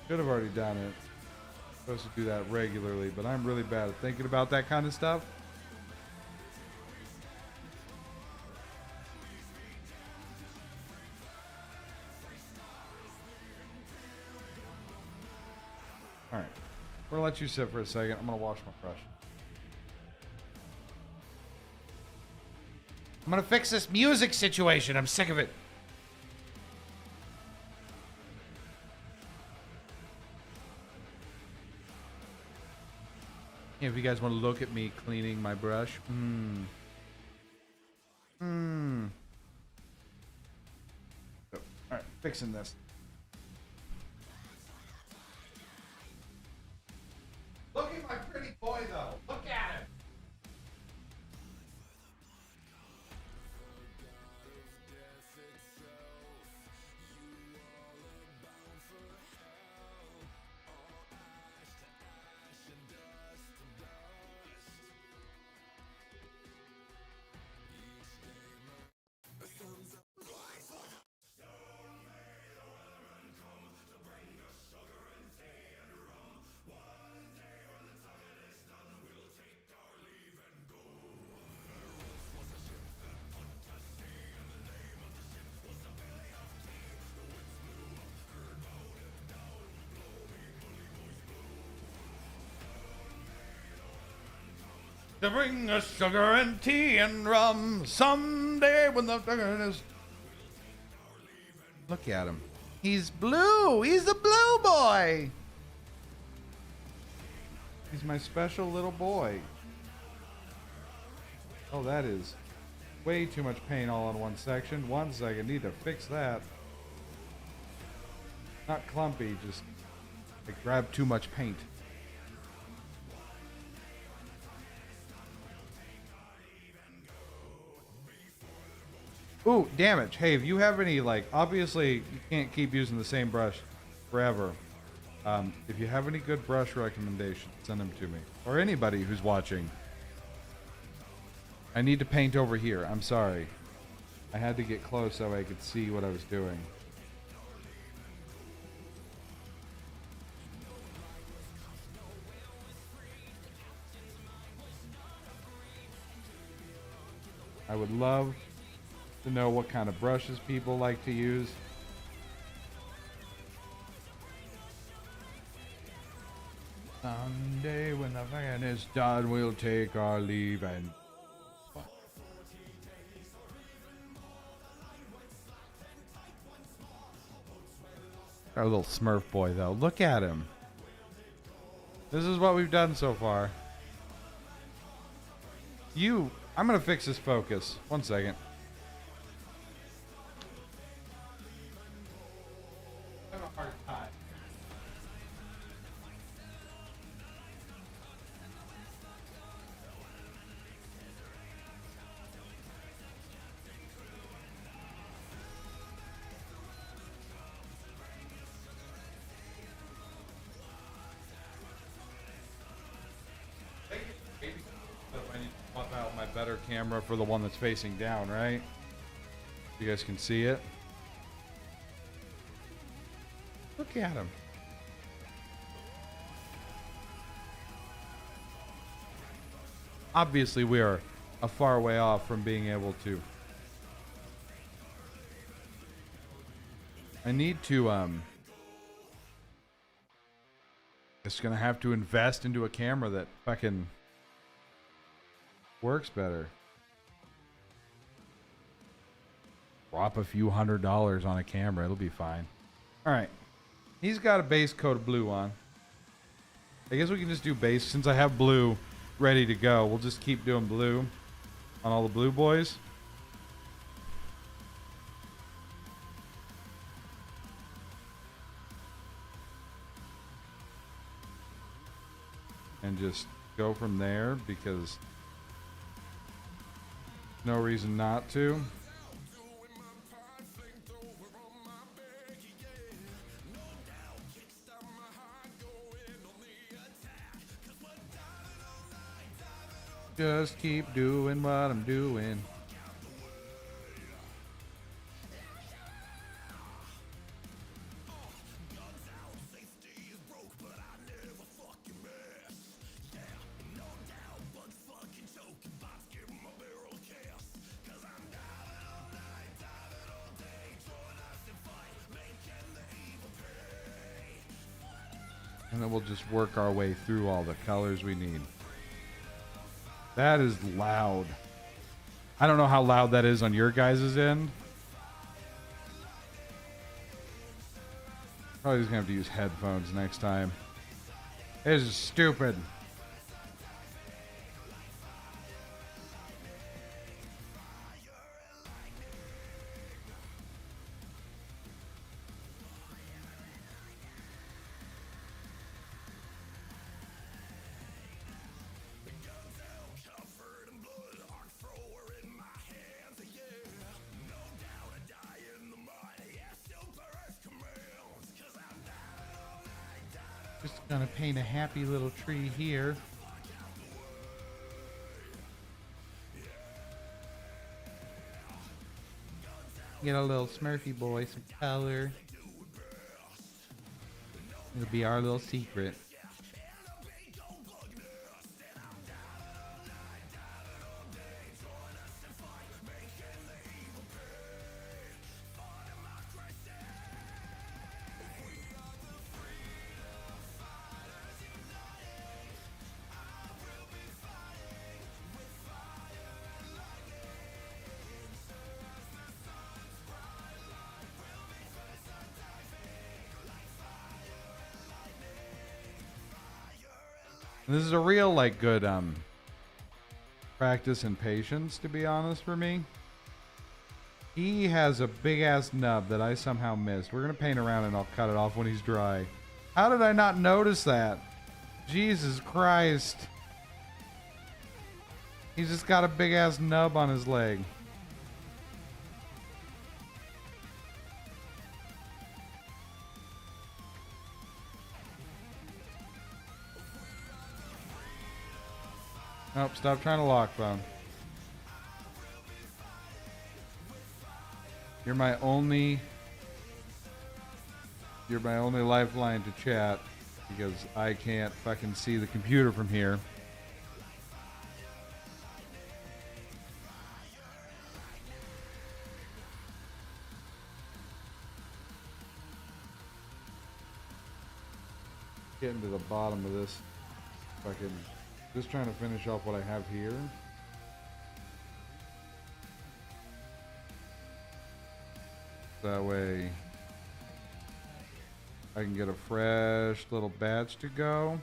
Should have already done it. Supposed to do that regularly, but I'm really bad at thinking about that kind of stuff. Alright. We're gonna let you sit for a second. I'm gonna wash my brush. I'm gonna fix this music situation. I'm sick of it. If you guys want to look at me cleaning my brush. So, alright, fixing this. Look at my pretty boy, though. Look at him. To bring us sugar and tea and rum someday when the sugar is. Look at him. He's blue. He's the blue boy. He's my special little boy. Oh, that is way too much paint all in one section. 1 second. Need to fix that. Not clumpy, just I grabbed too much paint. Ooh, damage. Hey, if you have any, like, obviously you can't keep using the same brush forever. If you have any good brush recommendations, send them to me. Or anybody who's watching. I need to paint over here. I'm sorry. I had to get close so I could see what I was doing. I would love to know what kind of brushes people like to use. Someday when the van is done, we'll take our leave and... Our little Smurf boy, though. Look at him. This is what we've done so far. I'm going to fix this focus. 1 second. I have a hard time. I need to swap out my better camera for the one that's facing down, right? You guys can see it. Look at him. Obviously, we are a far way off from being able to. I need to, just gonna have to invest into a camera that fucking works better. Drop a few $100s on a camera, it'll be fine. Alright. He's got a base coat of blue on. I guess we can just do base. Since I have blue ready to go, we'll just keep doing blue on all the blue boys. And just go from there because no reason not to. Just keep doing what I'm doing. And then we'll just work our way through all the colors we need. That is loud. I don't know how loud that is on your guys' end. Probably just gonna have to use headphones next time. This is stupid. Just gonna paint a happy little tree here. Get a little Smurfy boy some color. It'll be our little secret. And this is a real, like, good practice in patience, to be honest, for me. He has a big-ass nub that I somehow missed. We're going to paint around and I'll cut it off when he's dry. How did I not notice that? Jesus Christ. He's just got a big-ass nub on his leg. Nope, stop trying to lock, phone. You're my only lifeline to chat because I can't fucking see the computer from here. Getting to the bottom of this fucking, just trying to finish off what I have here. That way I can get a fresh little batch to go.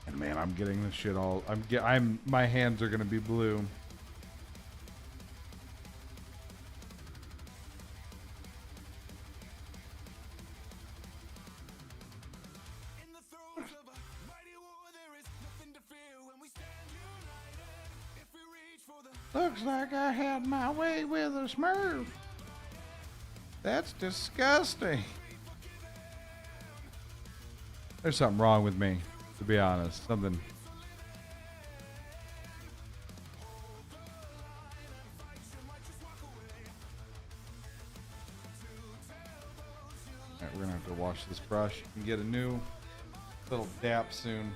And man, I'm getting this shit all, my hands are gonna be blue. Looks like I had my way with a Smurf. That's disgusting. There's something wrong with me, to be honest. Something. Alright, we're gonna have to wash this brush and get a new little dap soon.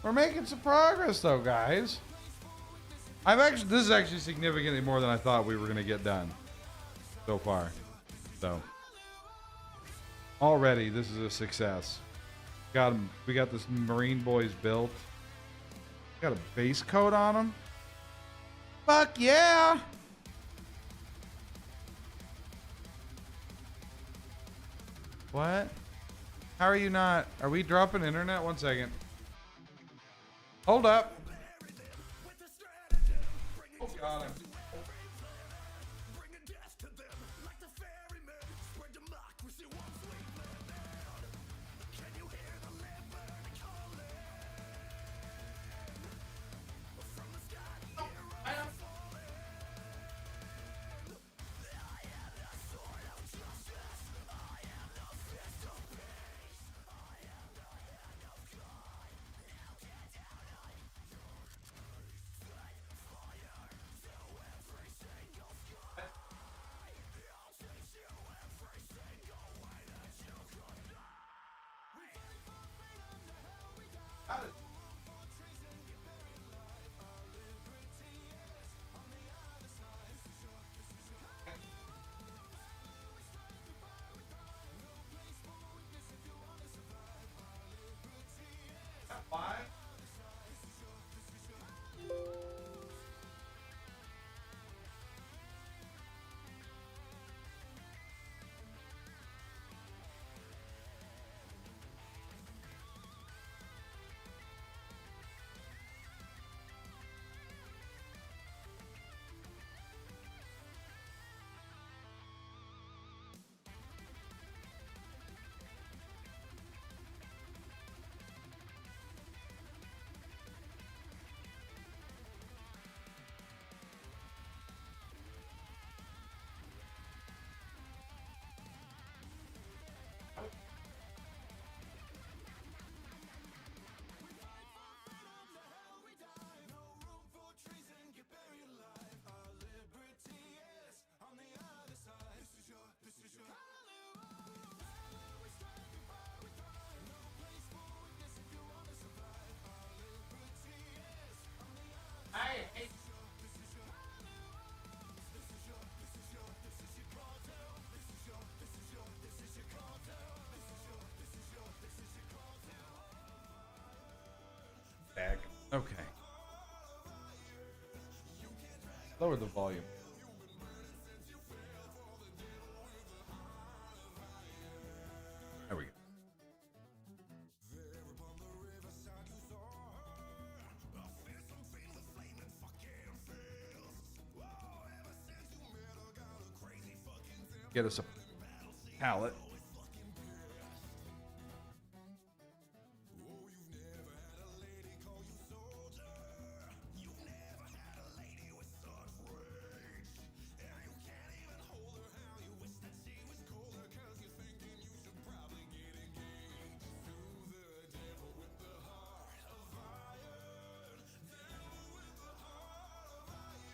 We're making some progress though, guys. This is actually significantly more than I thought we were gonna get done so far. So already this is a success. We got this Marine Boys built. Got a base coat on them. Fuck yeah! What? How are you not? Are we dropping internet? 1 second. Hold up. Oh, got him. Okay. Lower the volume. There we go. Get us a palette.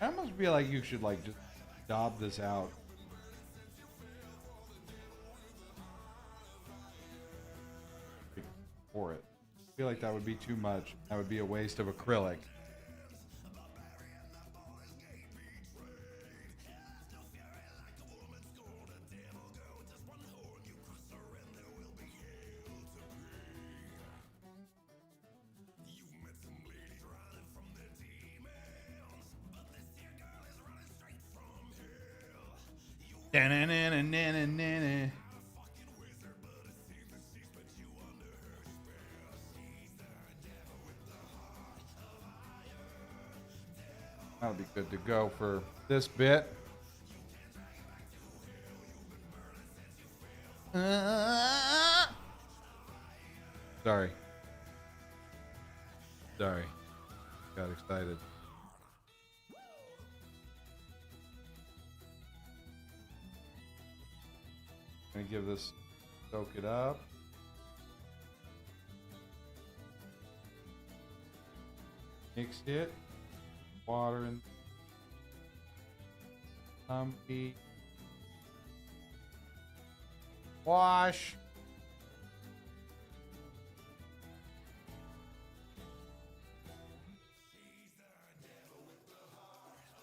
I almost feel like you should like just dob this out. For it. I feel like that would be too much. That would be a waste of acrylic. Da-na-na-na-na-na-na. That'll be good to go for this bit. Sorry. Sorry. Got excited. Gonna give this, soak it up. Mix it. Water and wash.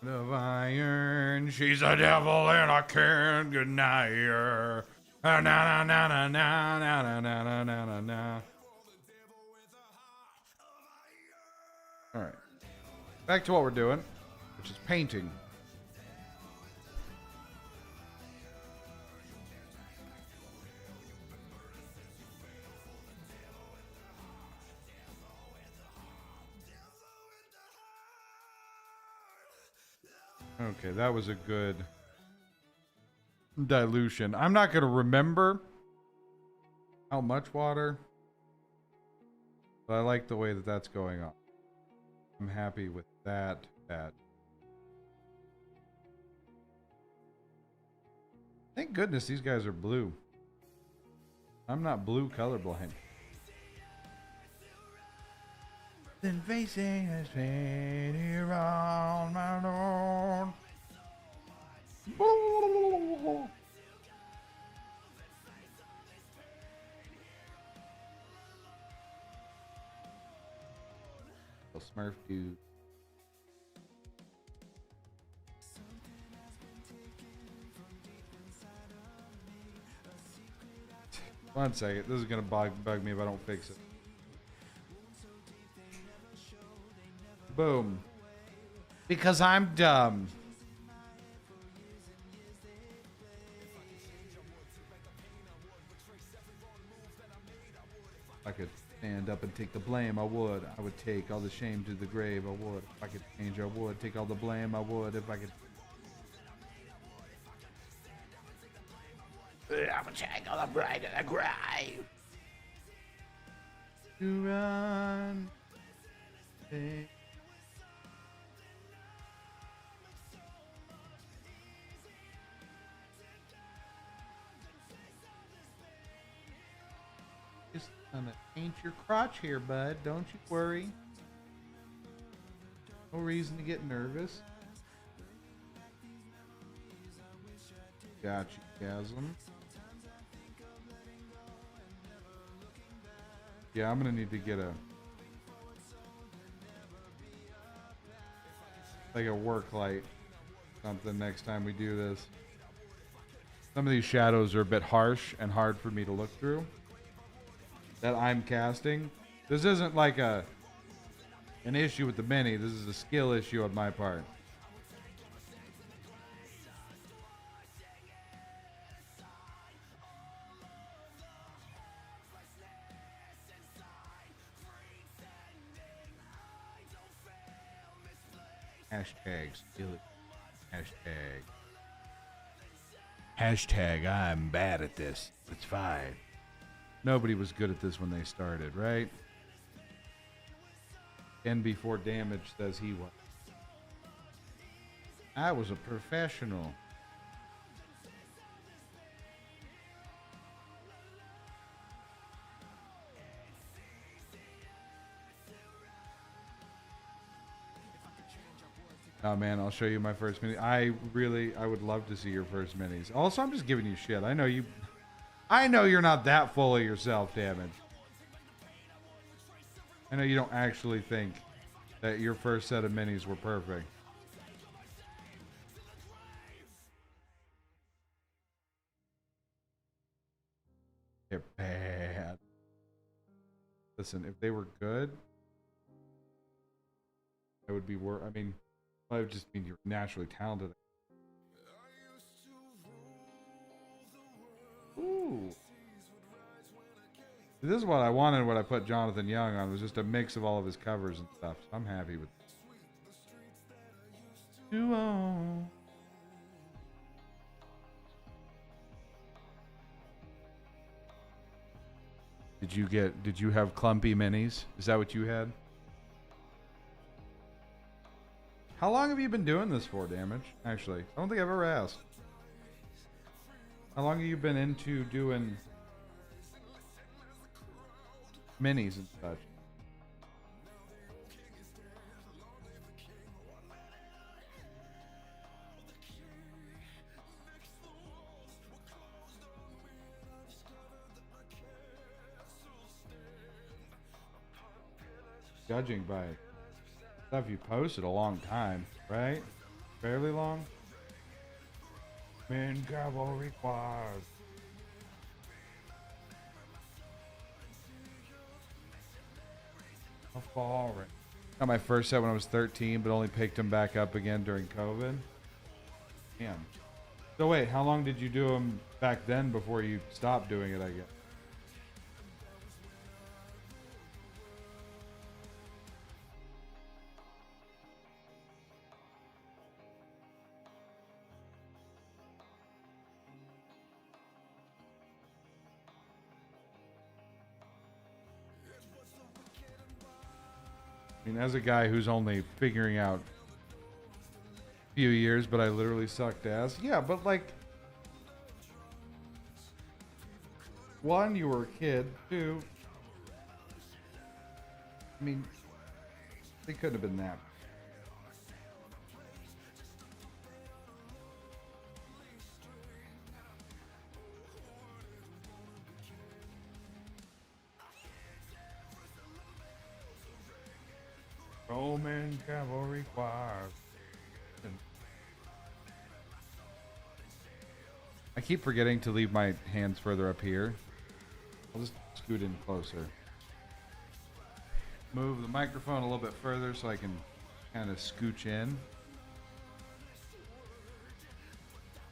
Of iron, she's a devil and I can't deny her. Na na na na na na na na na na na. All right. Back to what we're doing, which is painting. Okay, that was a good dilution. I'm not going to remember how much water, but I like the way that that's going on. I'm happy with that. Thank goodness these guys are blue. I'm not blue colorblind. Then facing has faded here on my lawn. Smurf dude. One second. This is gonna bug me if I don't fix it. Boom. Because I'm dumb. If I could stand up and take the blame, I would. I would take all the shame to the grave, I would. If I could change, I would. Take all the blame, I would. If I could. I would take all the blame to the grave. To run. Just gonna paint your crotch here, bud. Don't you worry. No reason to get nervous. Gotcha, Chasm. Yeah, I'm gonna need to get like a work light, something next time we do this. Some of these shadows are a bit harsh and hard for me to look through. That I'm casting. This isn't like a an issue with the mini. This is a skill issue on my part. Hashtag skill. Hashtag. Hashtag I'm bad at this. It's fine. Nobody was good at this when they started, right? N before damage says he was. I was a professional. Oh man, I'll show you my first mini. I would love to see your first minis. Also, I'm just giving you shit. I know you're not that full of yourself, damage. I know you don't actually think that your first set of minis were perfect. They're bad. Listen, if they were good, it would be worse. I mean, that would just mean you're naturally talented. Ooh. This is what I wanted when I put Jonathan Young on. It was just a mix of all of his covers and stuff. So I'm happy with it. Did you have clumpy minis? Is that what you had? How long have you been doing this for, damage? Actually, I don't think I've ever asked. How long have you been into doing minis and such? Judging by stuff you posted a long time, right? Fairly long. Men cavalry required. Got my first set when I was 13, but only picked them back up again during COVID. Damn. So wait, how long did you do them back then before you stopped doing it, I guess? I mean, as a guy who's only figuring out a few years, but I literally sucked ass. Yeah, but like, one, you were a kid. Two, I mean, they couldn't have been that. Roman cavalry choir. I keep forgetting to leave my hands further up here. I'll just scoot in closer. Move the microphone a little bit further so I can kind of scooch in.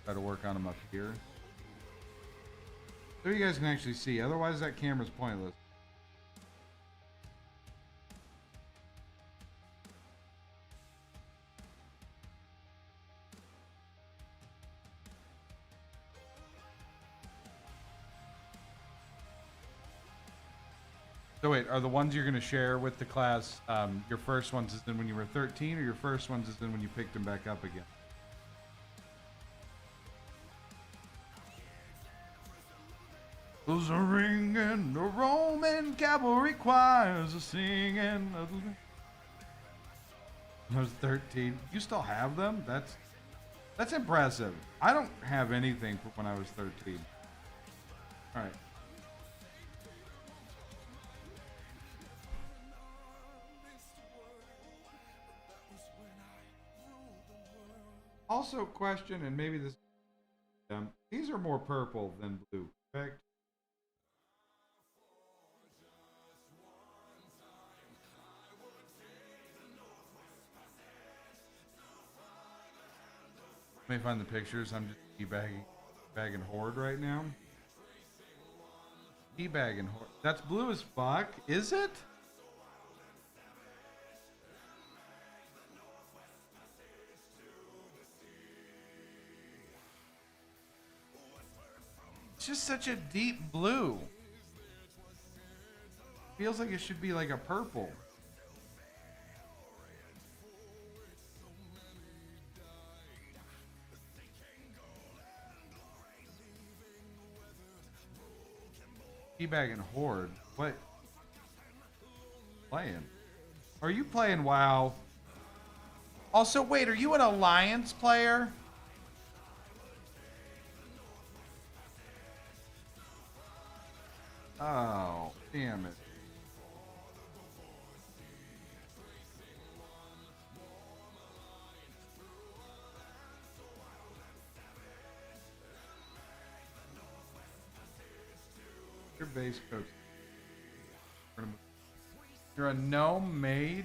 Try to work on them up here. So you guys can actually see. Otherwise that camera's pointless. So wait, are the ones you're going to share with the class, your first ones is in when you were 13, or your first ones is in when you picked them back up again? There's a ringing, the Roman cavalry choirs are singing. I was 13. You still have them? That's impressive. I don't have anything from when I was 13. All right. Also, question, and maybe this, these are more purple than blue, correct? Let me find the pictures. I'm just bagging Horde right now. Teabagging Horde. That's blue as fuck. Is it? It's just such a deep blue. Feels like it should be like a purple. Teabagging Horde. What? Playing? Are you playing WoW? Also, wait, are you an Alliance player? Oh, damn it. Your base coach. You're a gnome mage?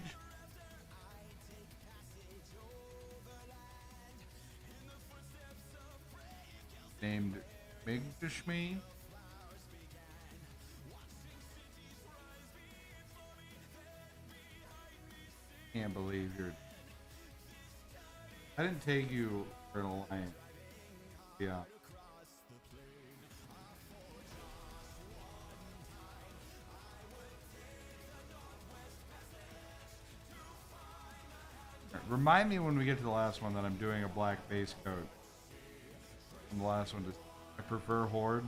Named Migdashmi? Can't believe you're... I didn't take you for an alliance. Yeah. Remind me when we get to the last one that I'm doing a black base coat. And the last one, I prefer Horde.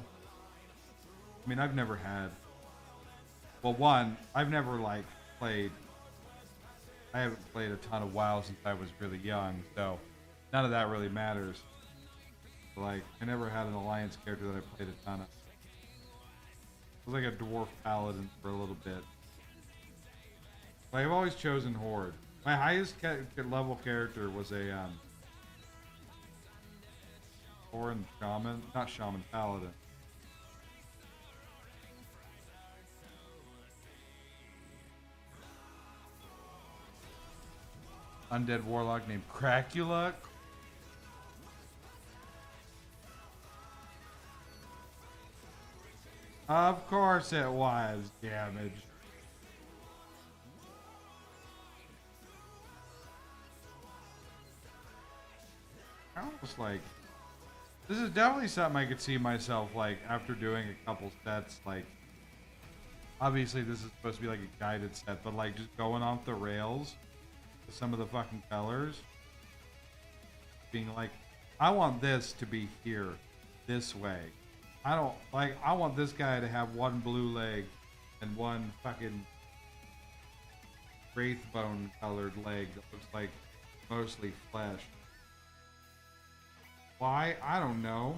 I mean, I've never had... Well, one, I've never, like, played... I haven't played a ton of WoW since I was really young, so none of that really matters. But, like, I never had an Alliance character that I played a ton of. I was like a Dwarf Paladin for a little bit. But I've always chosen Horde. My highest level character was a Foreign Shaman, not Shaman, Paladin. Undead Warlock named Cracula. Of course it was damage. I almost like... This is definitely something I could see myself, like, after doing a couple sets, like... Obviously this is supposed to be like a guided set, but like just going off the rails with some of the fucking colors. Being like, I want this to be here, this way. I want this guy to have one blue leg and one fucking wraithbone colored leg that looks like mostly flesh. Why? I don't know.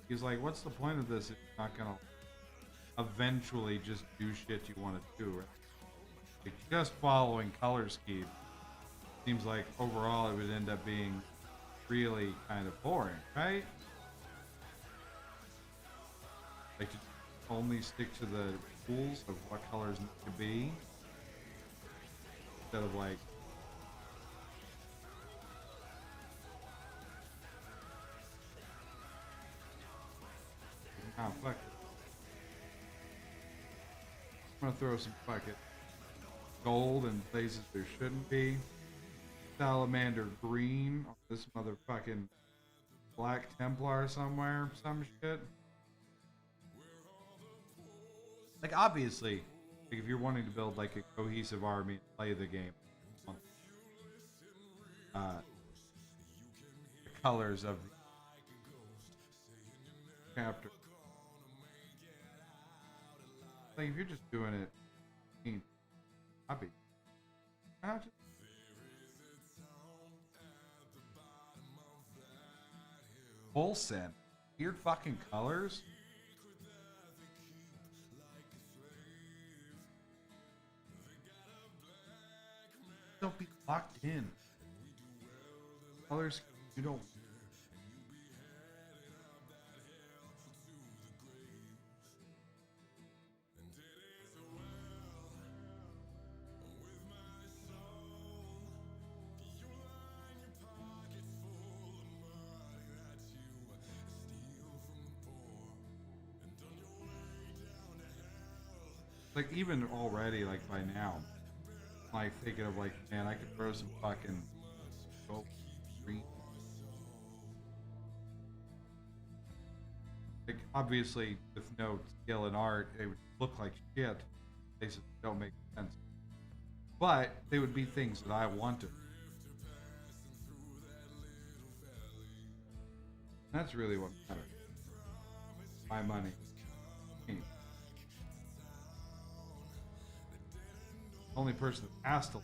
He's like, what's the point of this if you're not gonna eventually just do shit you want to do, right? Like, just following color scheme seems like overall it would end up being really kind of boring, right? Like, to only stick to the rules of what colors need to be instead of like fuck it. I'm gonna throw some fucking gold in places there shouldn't be. Salamander green on this motherfucking Black Templar somewhere, some shit. Like, obviously, like if you're wanting to build like a cohesive army and play the game, the colors of the chapter. Like if you're just doing it, happy. Bolson, weird fucking colors. Don't be locked in. Colors you don't Like even already, like by now, like thinking of like, man, I could throw some fucking gold green. Like obviously with no skill in art, it would look like shit. They just don't make sense. But they would be things that I wanted. That's really what matters. My money. Me. Only person that has to.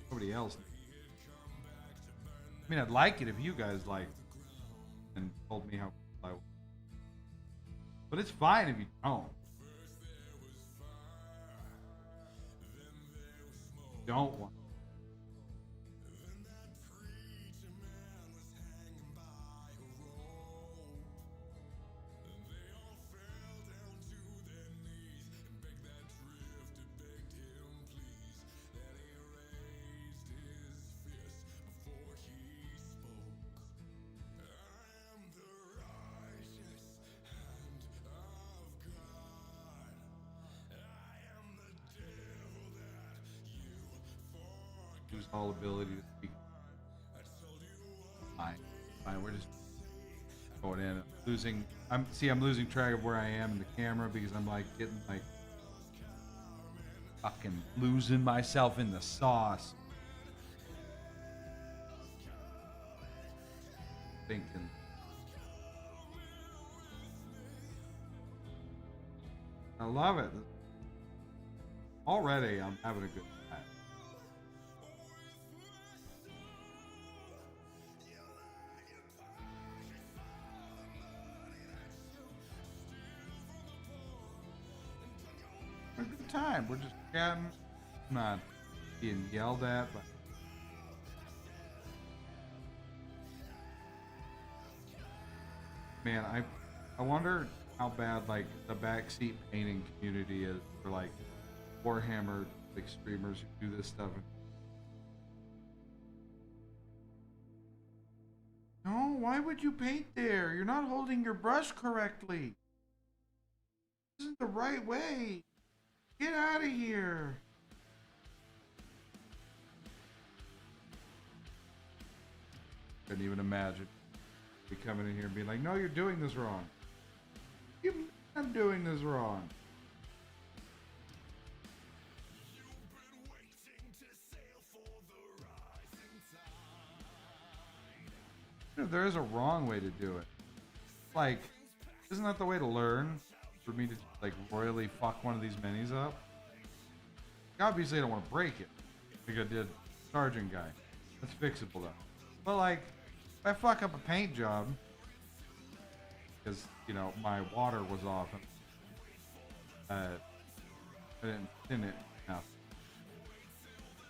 Nobody else. I mean, I'd like it if you guys liked it and told me how I would. But it's fine if you don't. Don't want. Lose all ability to speak. Fine. Fine, we're just going in. I'm losing track of where I am in the camera because I'm like getting like fucking losing myself in the sauce. Thinking. I love it. Already I'm having a good time. A good time. We're just chatting, not being yelled at, but man, I wonder how bad like the backseat painting community is for like Warhammer like streamers who do this stuff. No, why would you paint there? You're not holding your brush correctly. This isn't the right way. Get out of here. Couldn't even imagine me coming in here and being like, no, you're doing this wrong. I'm doing this wrong. There is a wrong way to do it. Like, isn't that the way to learn? For me to like royally fuck one of these minis up? Obviously I don't want to break it. Like I did Sergeant guy. That's fixable though. But like, if I fuck up a paint job, because, you know, my water was off and I didn't thin it enough.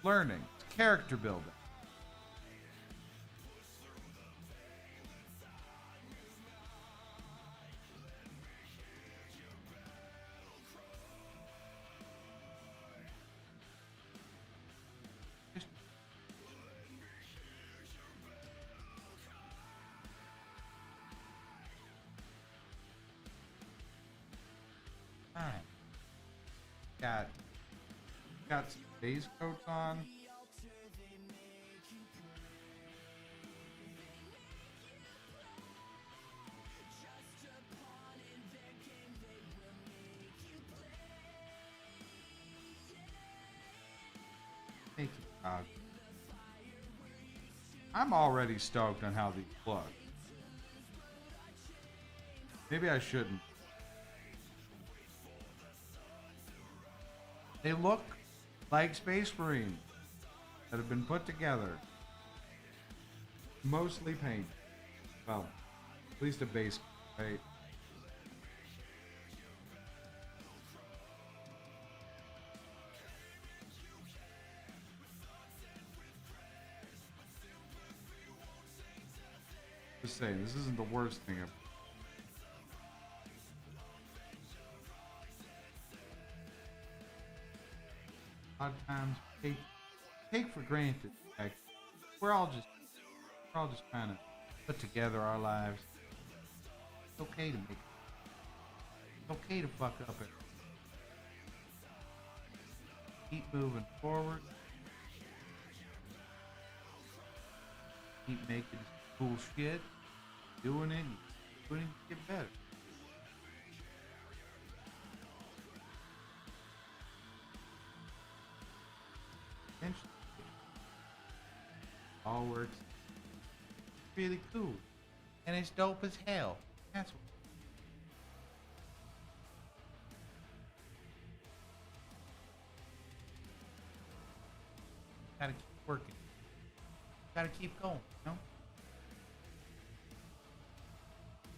Learning. It's character building. Got some base coats on. Thank you, God. I'm already stoked on how these look. Maybe I shouldn't. They look like Space Marines that have been put together. Mostly paint. Well, at least a base, right? Just saying, this isn't the worst thing ever. A lot of times take for granted. Like, we're all just trying to put together our lives. It's okay to make it. okay to fuck up it. Keep moving forward. Keep making cool shit. Doing it. Doing it. Get better. Eventually, all works. Really cool. And it's dope as hell. That's what. Gotta keep working. Gotta keep going, you know?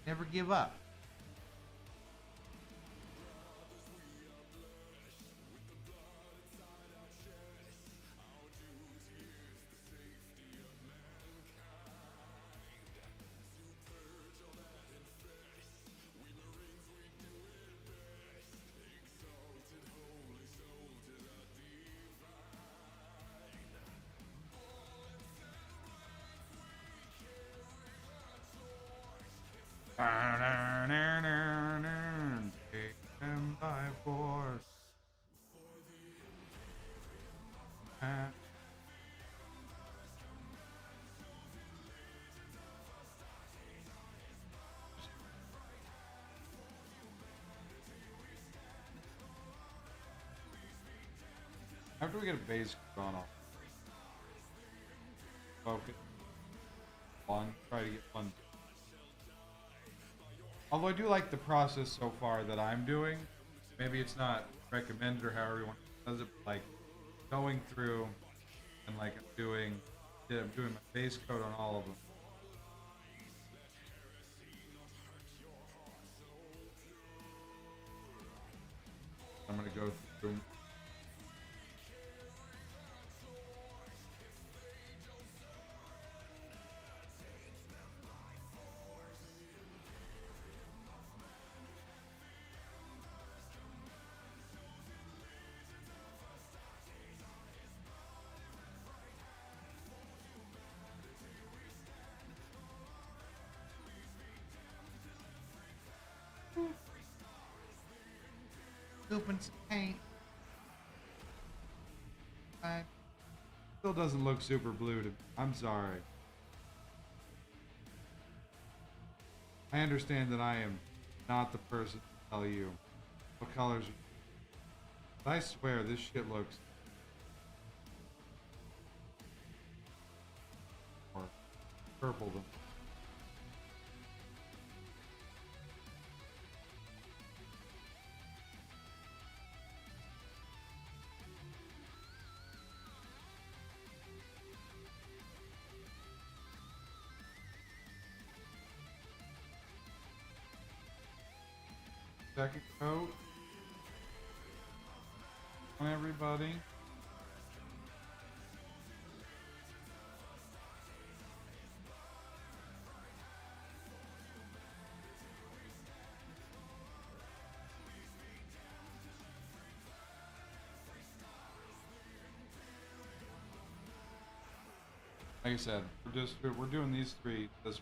Never give up. Take them by force. After we get a base gone off, focus, one, try to get one. Although I do like the process so far that I'm doing. Maybe it's not recommended or how everyone does it, but like going through and like I'm doing my base coat on all of them. I'm gonna go through. Scooping some paint. Still doesn't look super blue to me. I'm sorry. I understand that I am not the person to tell you what colors. But I swear this shit looks more purple than. Second coat on everybody. Like I said, we're doing these three this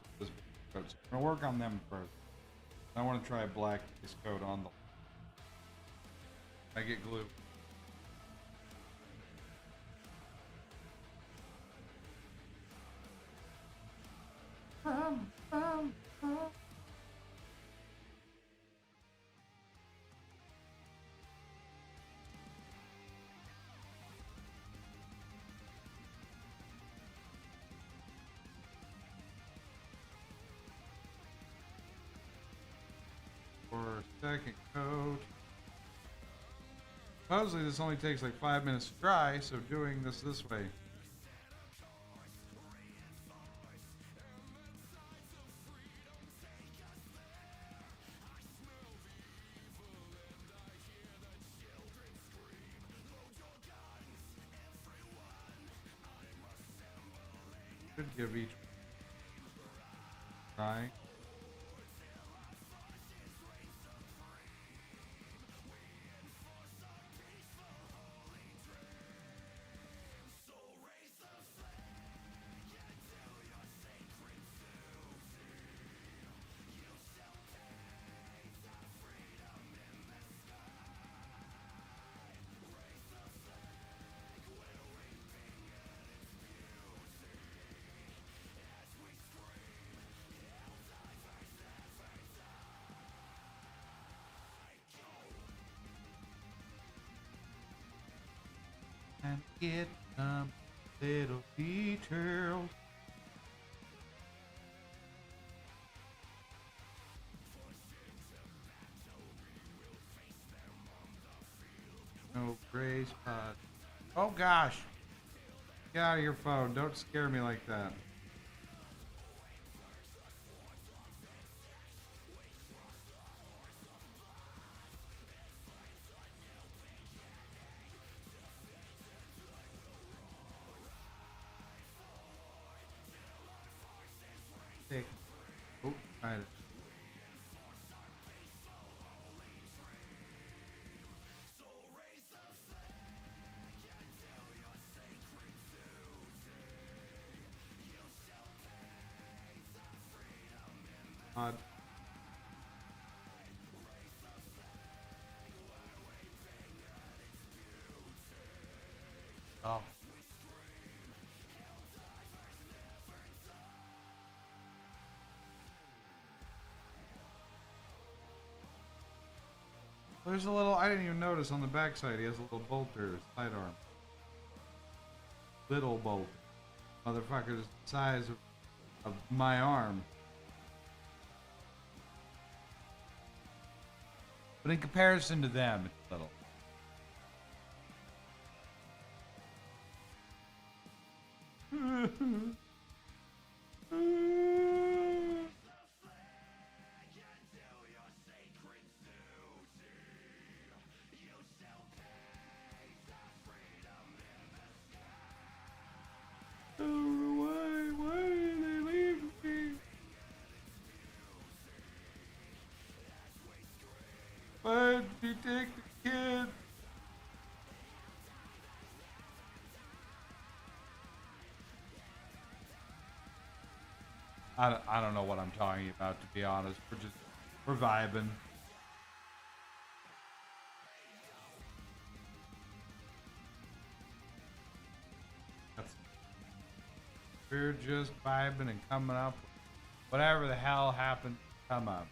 coats. I'm gonna work on them first. I want to try a black base coat on the. I get glue. For second coat. Supposedly this only takes like 5 minutes to dry, so doing this way. Should give each dry. Time to get some little details. No grace pod. Oh gosh. Get out of your phone. Don't scare me like that. Take. Oh, right. Odd. Oh. There's a little, I didn't even notice on the backside, he has a little bolter, sidearm. Little bolt. Motherfucker's the size of my arm. But in comparison to them, it's little. Why did they leave me? Why did you take the kid? I don't know what I'm talking about, to be honest. We're vibing. We're just vibing and coming up with whatever the hell happened to come up.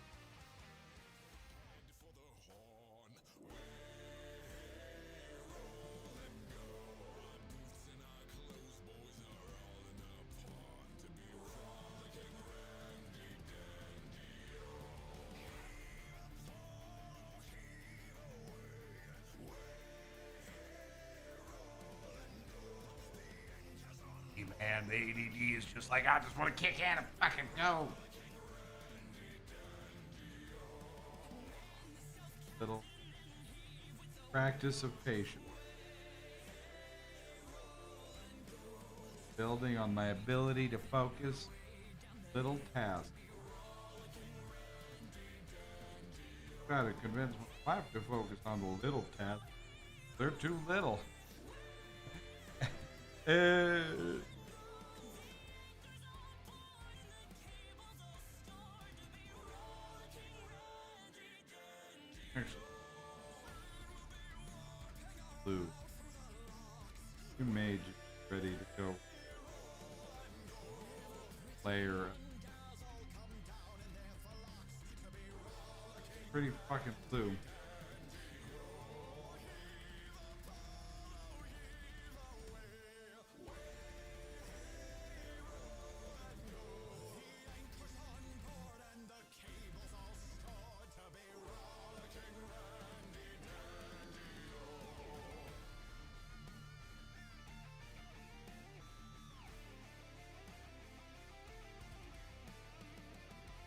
Man, the ADD is just like, I just want to kick in and fucking go. Little practice of patience. Building on my ability to focus. Little tasks. Try to convince my wife to focus on the little tasks. They're too little. Blue. You mage is ready to go. Player. Pretty fucking blue.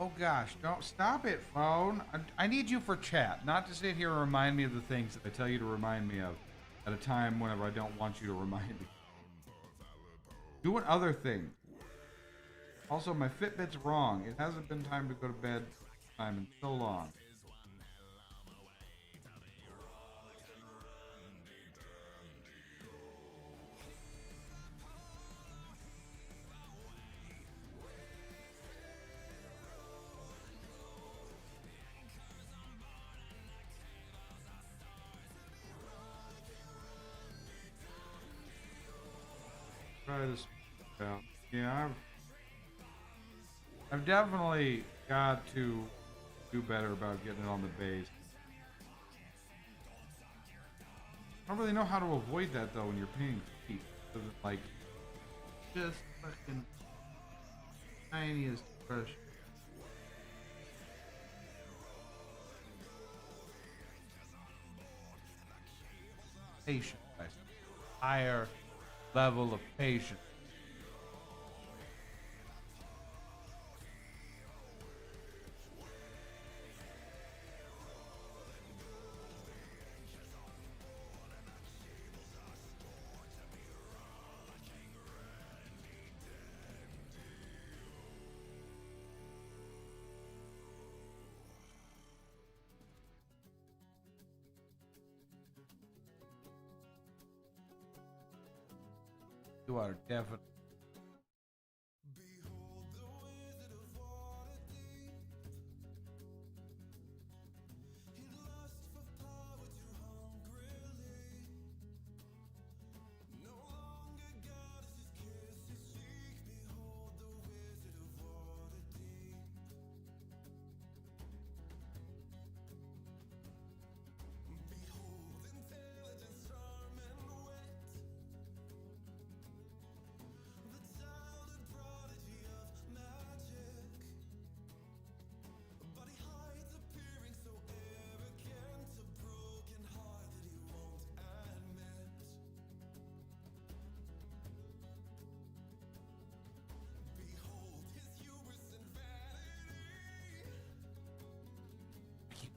Oh gosh, don't stop it, phone. I need you for chat, not to sit here and remind me of the things that I tell you to remind me of at a time whenever I don't want you to remind me. Do other thing. Also, my Fitbit's wrong. It hasn't been time to go to bed time in so long. Try this out. Yeah, I've definitely got to do better about getting it on the base. I don't really know how to avoid that though when you're paying feet. So that, like, just fucking tiniest brush. Patience, guys. Higher level of patience. You are definitely.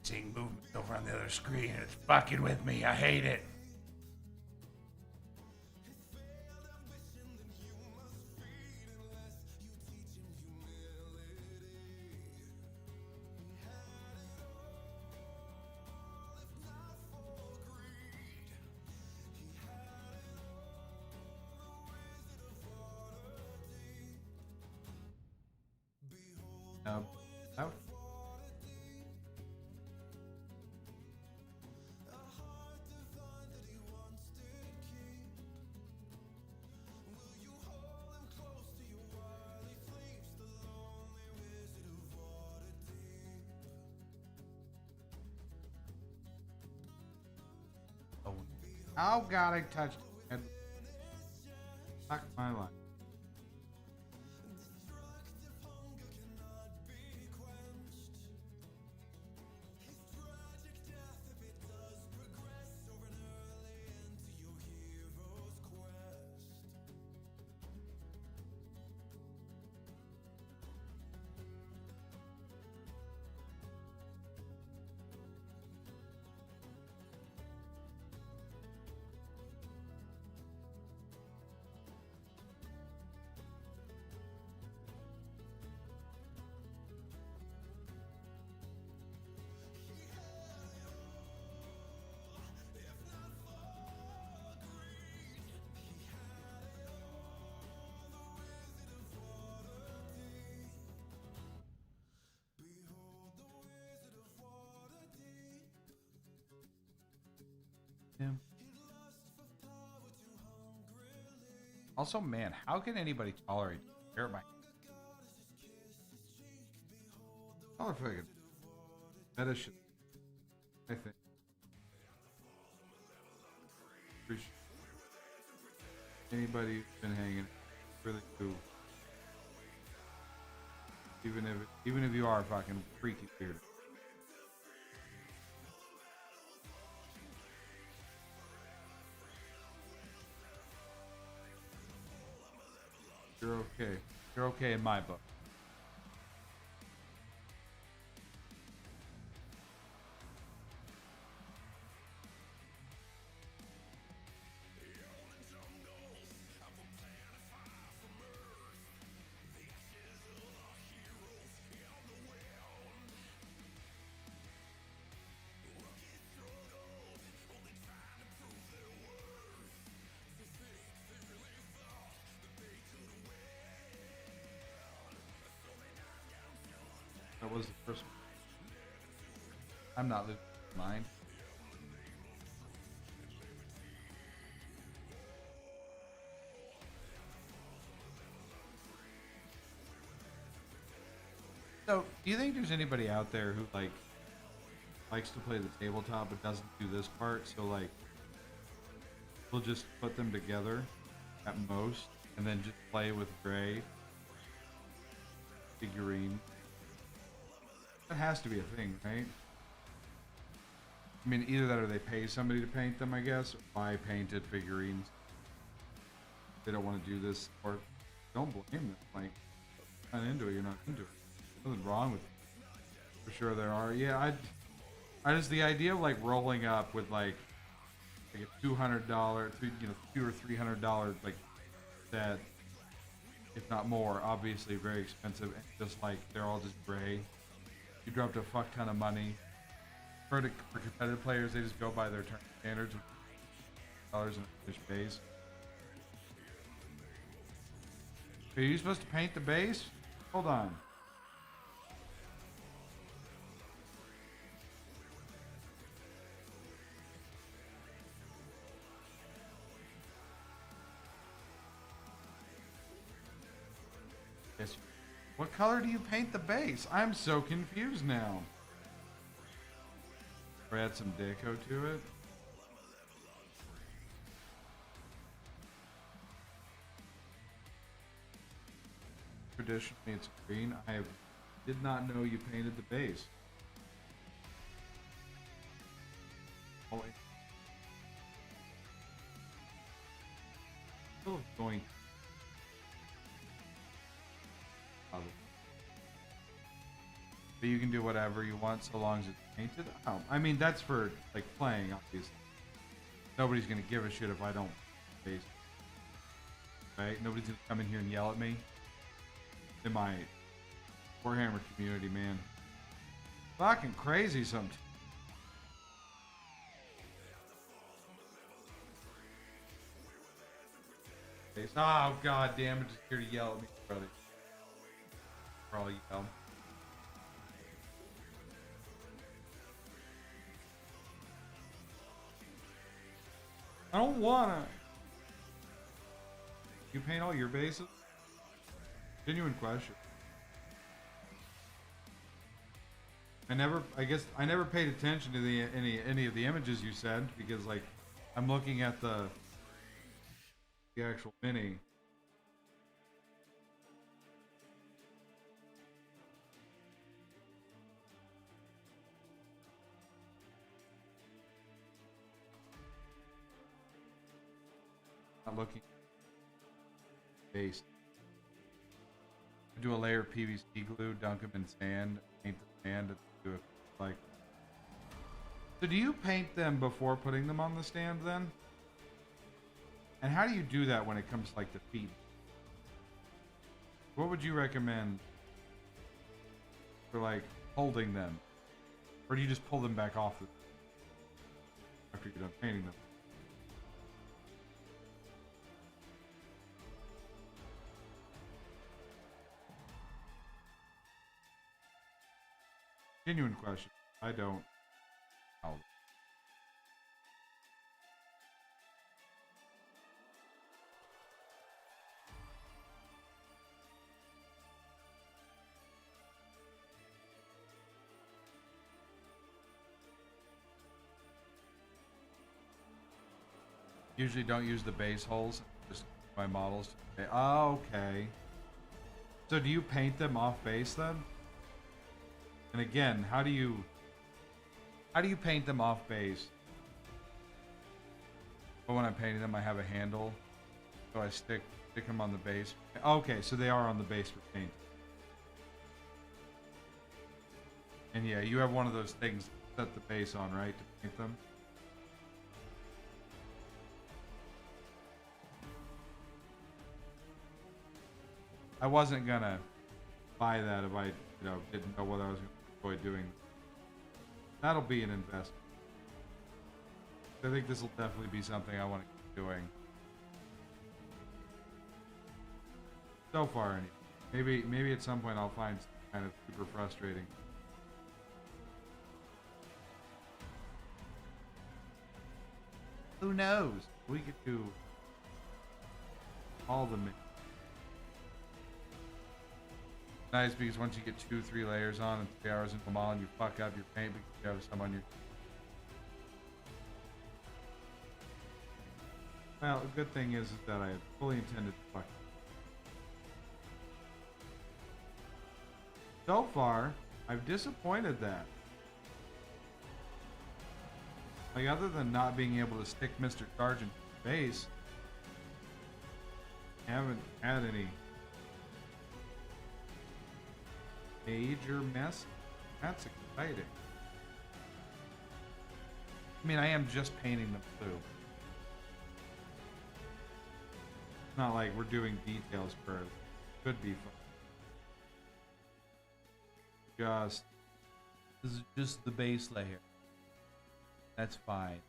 Seeing movement over on the other screen. It's fucking with me. I hate it. Out. Oh God, I touched it. Fuck my life. Yeah. Also, man, how can anybody tolerate my color figure? Meta shit. I think. Appreciate anybody who's been hanging, really cool. Even if you are fucking freaky weird. You're okay. You're okay in my book. That was the first one. I'm not losing my mind. So, do you think there's anybody out there who likes to play the tabletop but doesn't do this part? So like we'll just put them together at most, and then just play with gray figurine. That has to be a thing, right? I mean, either that or they pay somebody to paint them, I guess, or buy painted figurines. They don't want to do this, or don't blame them. Like, you're not into it, you're not into it. There's nothing wrong with it. For sure there are. Yeah, I just, the idea of like rolling up with like a $200, $200 or $300 like set, if not more, obviously very expensive, and just like they're all just gray. You dropped a fuck ton of money. For competitive players, they just go by their tournament standards, dollars and a fish base. Are you supposed to paint the base? Hold on. Yes. What color do you paint the base? I'm so confused now. Or add some deco to it. Traditionally it's green. Did not know you painted the base. Oh, wait. Still going. But you can do whatever you want so long as it's painted. Oh, I mean, that's for like playing, obviously. Nobody's gonna give a shit if I don't base. Right? Nobody's gonna come in here and yell at me. In my Warhammer community, man. Fucking crazy sometimes. Oh god damn it, just here to yell at me, brother. Probably yell. I don't wanna. You paint all your bases? Genuine question. I guess I never paid attention to any of the images you sent because like I'm looking at the actual mini. Not looking base. Do a layer of PVC glue, dunk them in sand, paint the sand, and do it like. So do you paint them before putting them on the stand then? And how do you do that when it comes to like the feet? What would you recommend for like holding them? Or do you just pull them back off after you're done painting them? Genuine question. I don't. I'll... Usually don't use the base holes. Just my models. Okay. So do you paint them off base then? And again, how do you paint them off base? But when I'm painting them, I have a handle, so I stick them on the base. Okay, so they are on the base for paint. And yeah, you have one of those things to set the base on, right, to paint them? I wasn't gonna buy that if I, didn't know what I was gonna enjoy doing. That'll be an investment. I think this will definitely be something I want to keep doing. So far, anyway. Maybe at some point I'll find something kind of super frustrating. Who knows? We could do all the mix. Nice because once you get 2-3 layers on in 3 hours into a mall and you fuck up your paint because you have some on your. Well, the good thing is that I fully intended to fuck. So far, I've disappointed that. Like, other than not being able to stick Mr. Charge into the face, I haven't had any major mess. That's exciting. I mean, I am just painting them blue. It's not like we're doing details for it. Could be fun. This is just the base layer. That's fine.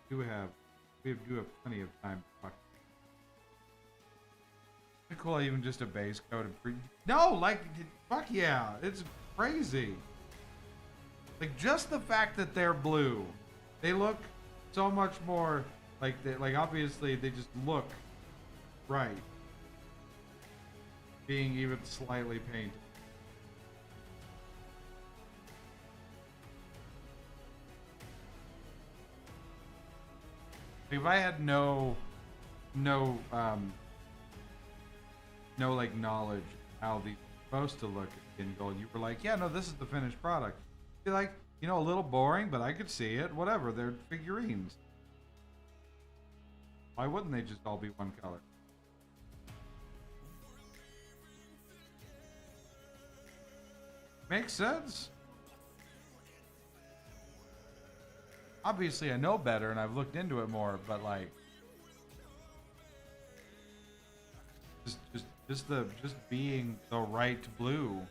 We do have plenty of time to fuck. Pretty cool, even just a base coat and free. No, like, fuck yeah, it's crazy. Like, just the fact that they're blue, they look so much more like obviously they just look right. Being even slightly painted. If I had no like knowledge how these are supposed to look in gold, you were like, yeah, no, this is the finished product. Be like, you know, a little boring, but I could see it. Whatever, they're figurines. Why wouldn't they just all be one color? Makes sense. Obviously, I know better and I've looked into it more, but like, just being the right blue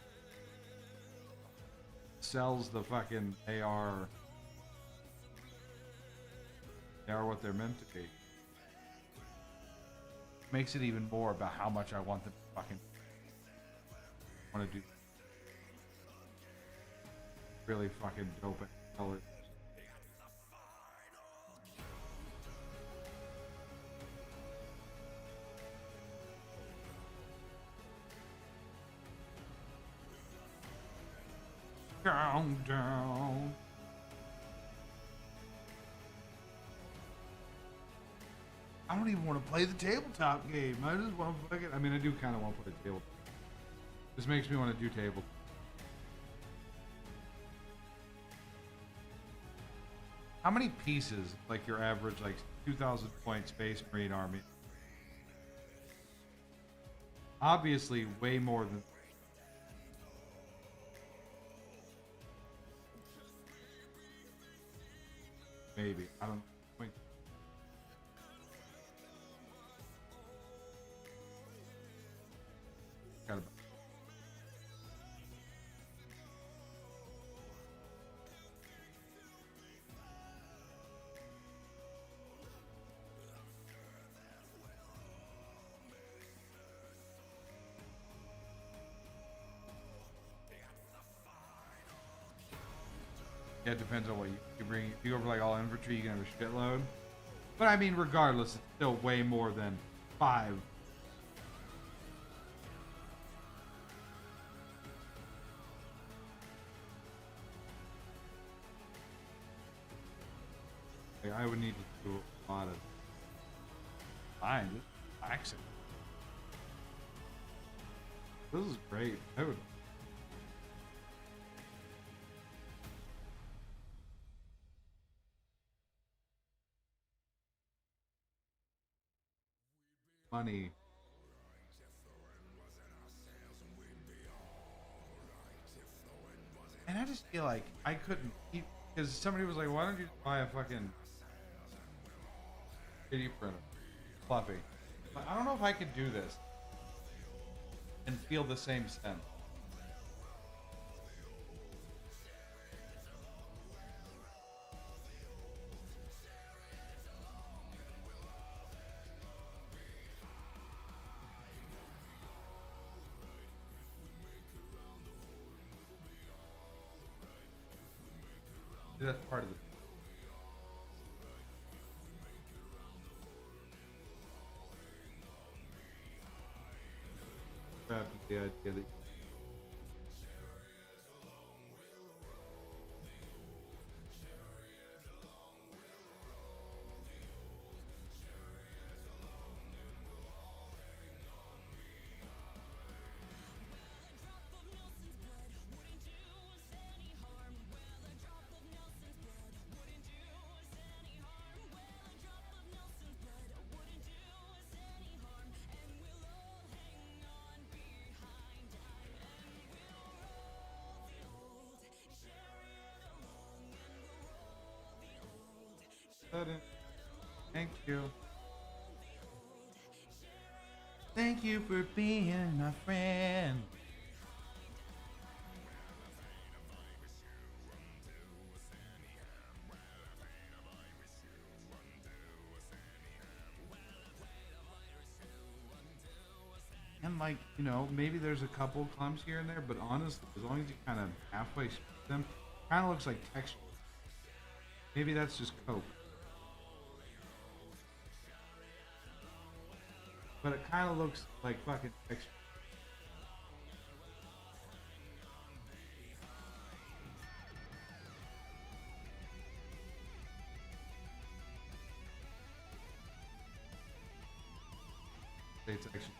sells the fucking AR. They are what they're meant to be. Makes it even more about how much I want them to fucking want to do really fucking dope colors. Down. I don't even want to play the tabletop game. I just want to fucking. I mean, I do kind of want to play the tabletop. This makes me want to do table. How many pieces, like your average, like 2,000 point Space Marine army? Obviously, way more than. Maybe. I don't think. Got about. Yeah, it depends on what you bring. If you go for like all infantry, you can have a shitload. But I mean, regardless, it's still way more than 5. Like, I would need to do a lot of. Fine, just relaxing. This is great. I would. Money. And I just feel like I couldn't keep, because somebody was like, why don't you just buy a fucking 3D printer? Fluffy. But I don't know if I could do this and feel the same sense. That's part of the. the idea that that in. Thank you. Thank you for being my friend. And like, you know, maybe there's a couple clumps here and there, but honestly, as long as you kind of halfway split them, kind of looks like texture. Maybe that's just coke. But it kind of looks like fucking texture. It's actually,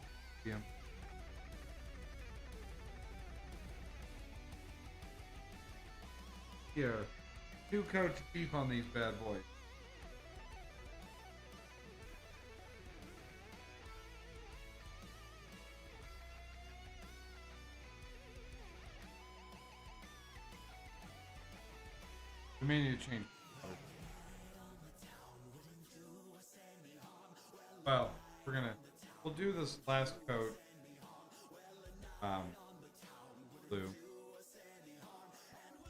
yeah. Here, 2 coats of beef on these bad boys. We may need to change. Well, we'll do this last coat. Blue.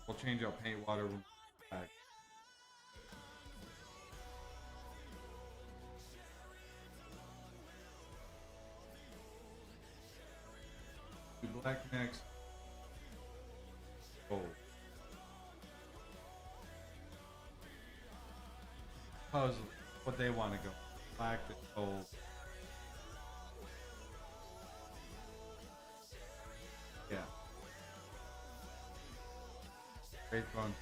We'll change out paint water when we get back. Do black next. Gold. Suppose what they want to go. Black to gold. Yeah. Great fun.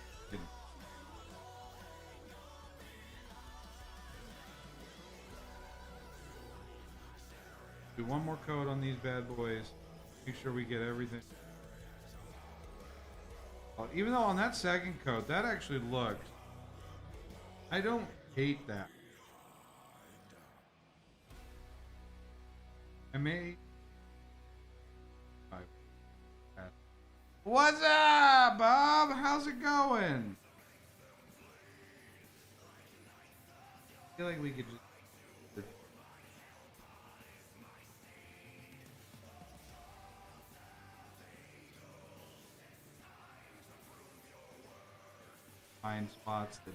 Do one more coat on these bad boys. Make sure we get everything. Even though on that second coat, that actually looked. I don't hate that. I may. What's up, Bob? How's it going? I feel like we could just. Find spots that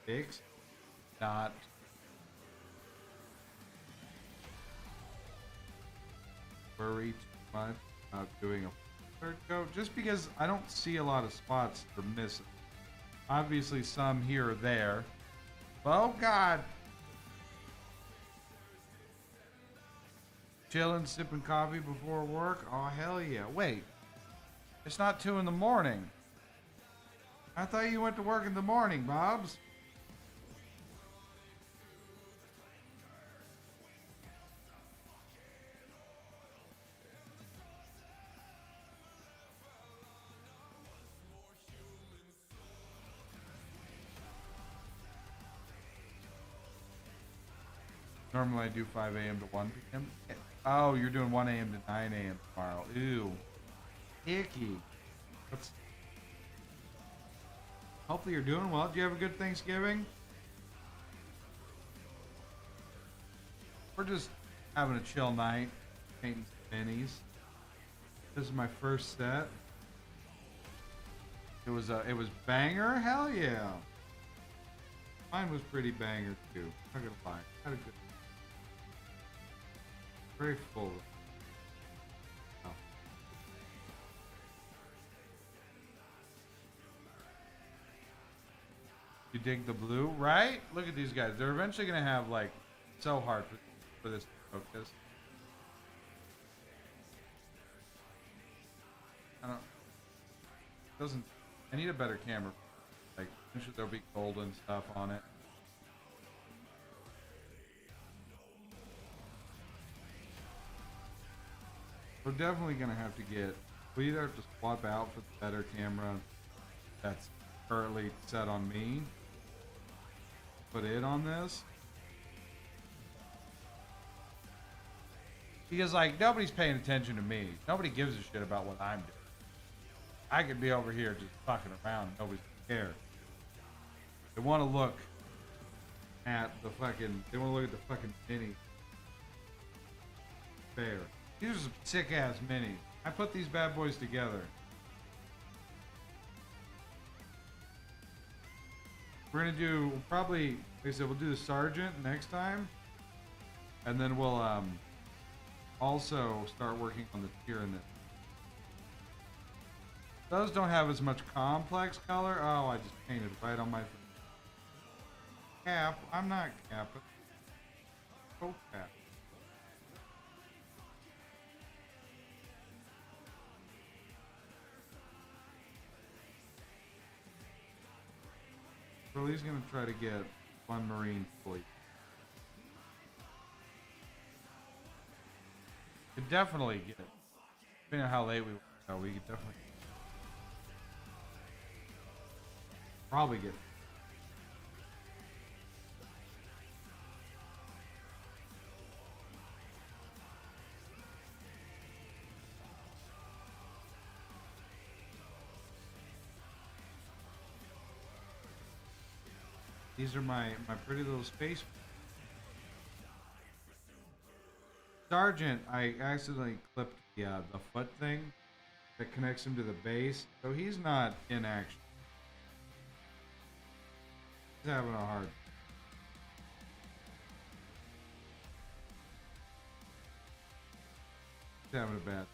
fix, not worry too much about doing a third coat, just because I don't see a lot of spots for missing. Obviously some here or there. Oh God. Chilling, sipping coffee before work? Oh hell yeah. Wait. It's not 2 in the morning. I thought you went to work in the morning, Bobs. Normally I do 5 a.m. to 1 p.m. Oh, you're doing 1 a.m. to 9 a.m. tomorrow. Ew. Icky. That's... Hopefully you're doing well. Did you have a good Thanksgiving? We're just having a chill night, painting some minis. This is my first set. It was banger. Hell yeah. Mine was pretty banger too. Not gonna lie. Had a good. Very full. Oh. You dig the blue, right? Look at these guys. They're eventually gonna have like so hard for this to focus. doesn't. I need a better camera. Like, eventually there'll be golden stuff on it. We're definitely gonna have to get. We either have to swap out for the better camera that's currently set on me. Put it on this. Because, like, nobody's paying attention to me. Nobody gives a shit about what I'm doing. I could be over here just fucking around. Nobody's gonna care. They want to look at the fucking. They want to look at the fucking mini. Fair. These are some sick ass minis. I put these bad boys together. We're gonna do probably. Like I said, we'll do the Sergeant next time, and then we'll also start working on the Tyranid. Those don't have as much complex color. Oh, I just painted right on my cap. I'm not capping. Oh, cap. Curly's gonna try to get one Marine fleet. Could definitely get it. Depending on how late we go, we could definitely probably get it. These are my pretty little space. Sergeant, I accidentally clipped the foot thing that connects him to the base, so he's not in action. He's having a hard. He's having a bad.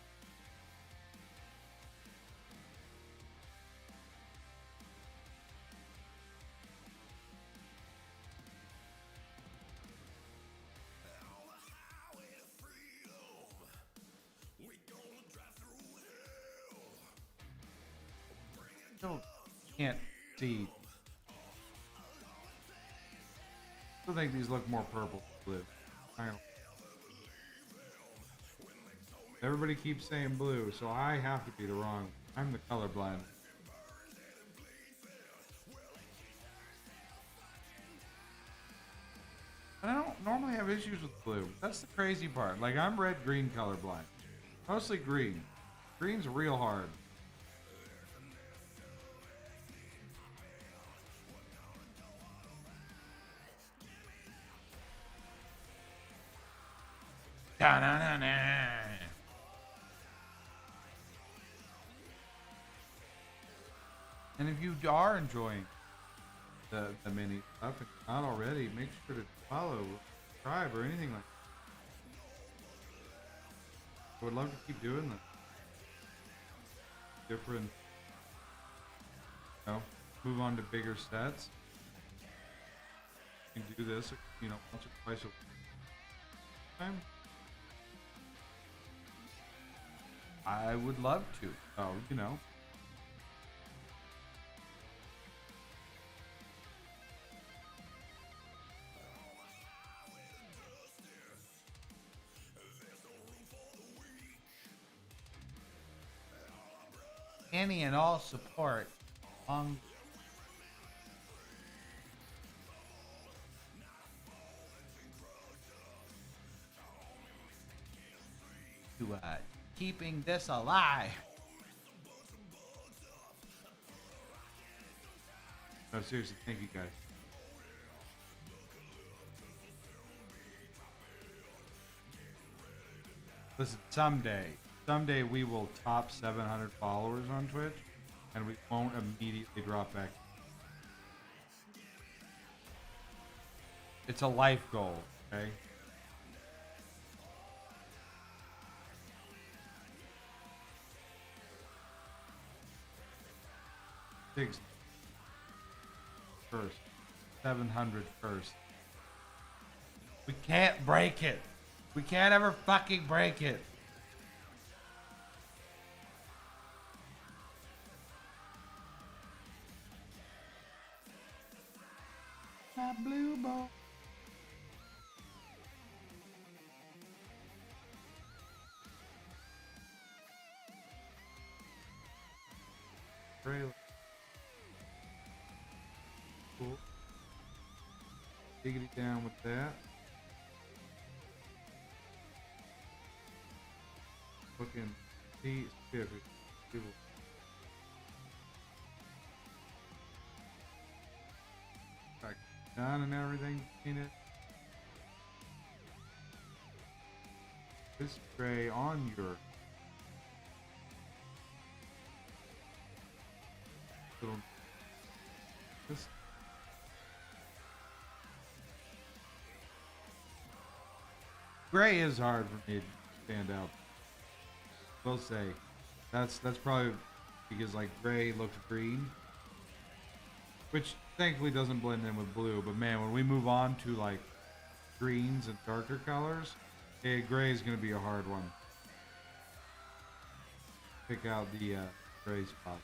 Still can't see. I think these look more purple than blue. I don't. Everybody keeps saying blue, so I have to be the wrong. I'm the colorblind. I don't normally have issues with blue. That's the crazy part. Like, I'm red-green colorblind. Mostly green. Green's real hard. And if you are enjoying the mini stuff, if you're not already, make sure to follow, subscribe, or anything like that. I would love to keep doing this. Different, you know, move on to bigger sets. You can do this, you know, once or twice a time. I would love to. Oh, you know. Any and all support on to keeping this alive. No, seriously, thank you guys. Listen, someday we will top 700 followers on Twitch, and we won't immediately drop back. It's a life goal, okay? Six first, 700 first. We can't break it. We can't ever fucking break it. my blue boy. Gray. Cool. Diggity down with that. Looking neat. Back done and everything painted. This gray on your little this gray is hard for me to stand out. Will say that's probably because like gray looks green, which thankfully doesn't blend in with blue. But man, when we move on to like greens and darker colors, gray is going to be a hard one. Pick out the gray spot.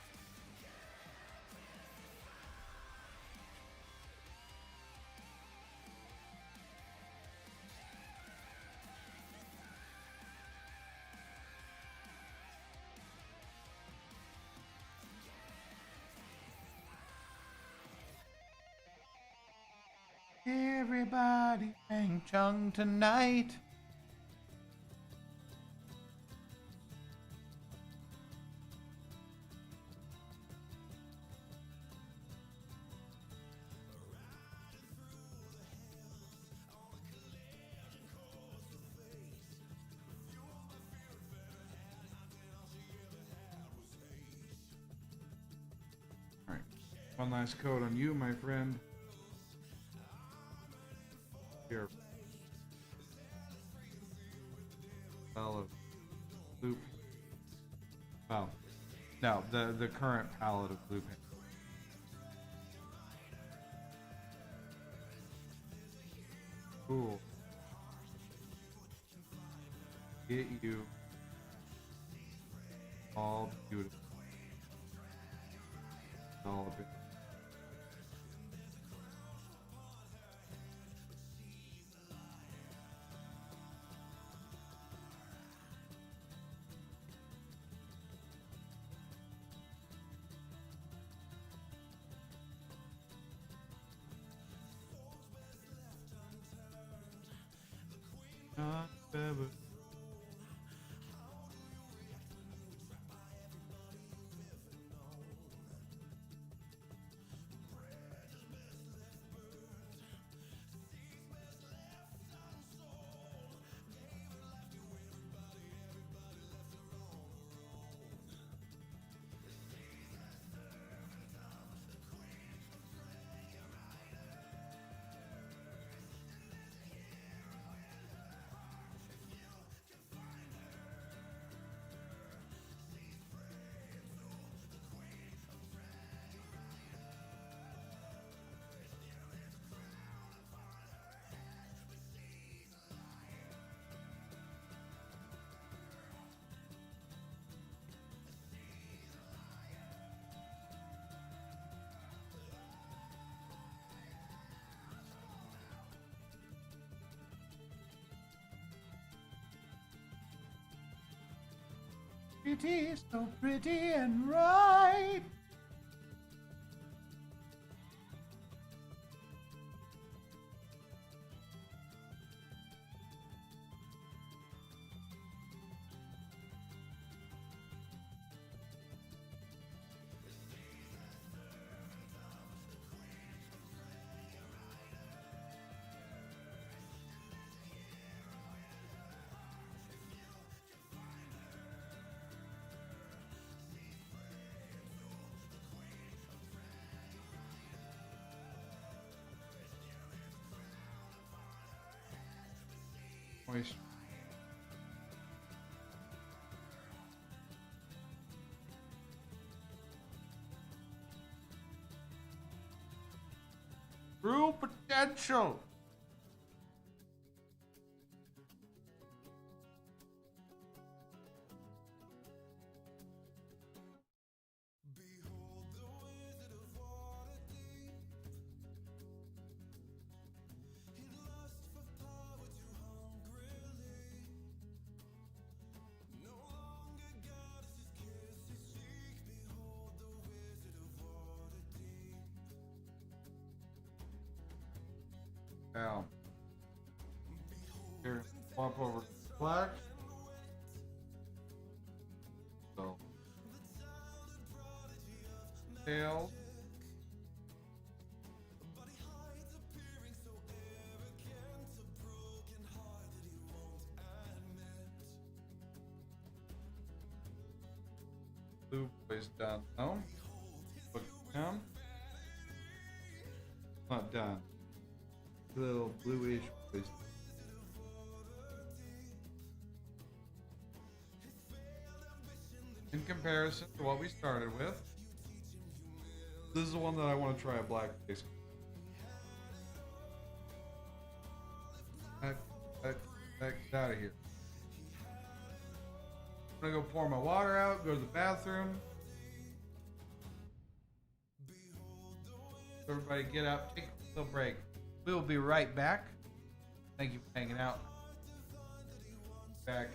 Everybody bang chung tonight. All right, one last coat on you, my friend. Here. Palette blue. Oh, no, the current palette of blue paint. Cool. Get you all beautiful. All of it. Not ever. Pretty, so pretty and right. Moist. True potential. Now, here, swap over to black. So, tail. Blue boys down. No. Look down. Not done. Little bluish boys. In comparison to what we started with, this is the one that I want to try a black face. Get out of here. I'm gonna go pour my water out, go to the bathroom. Everybody get up, take a little break. We'll be right back. Thank you for hanging out. Back.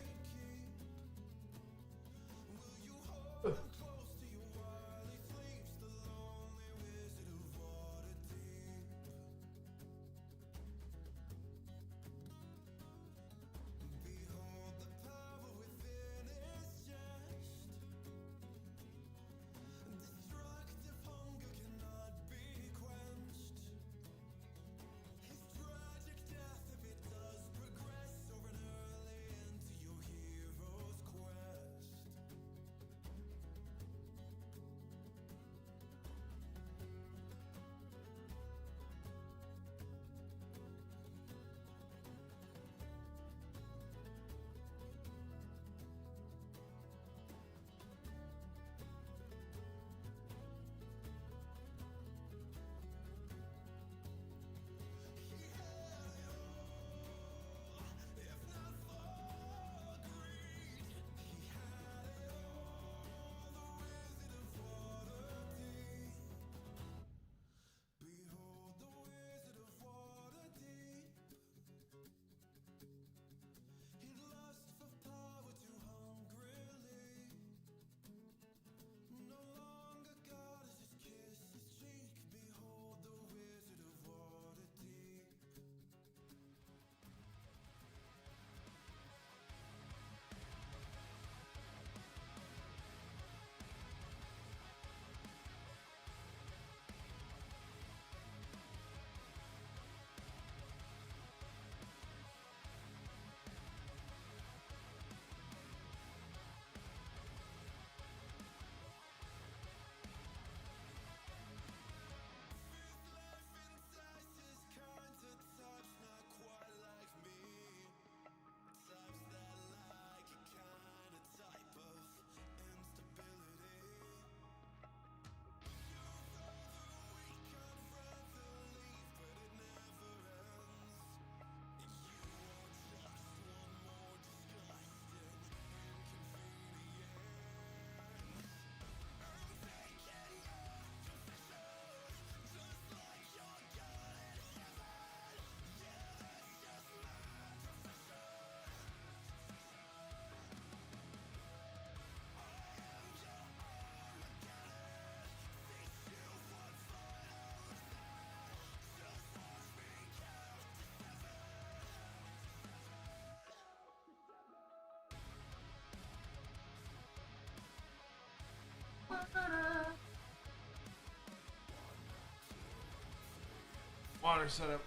Water setup.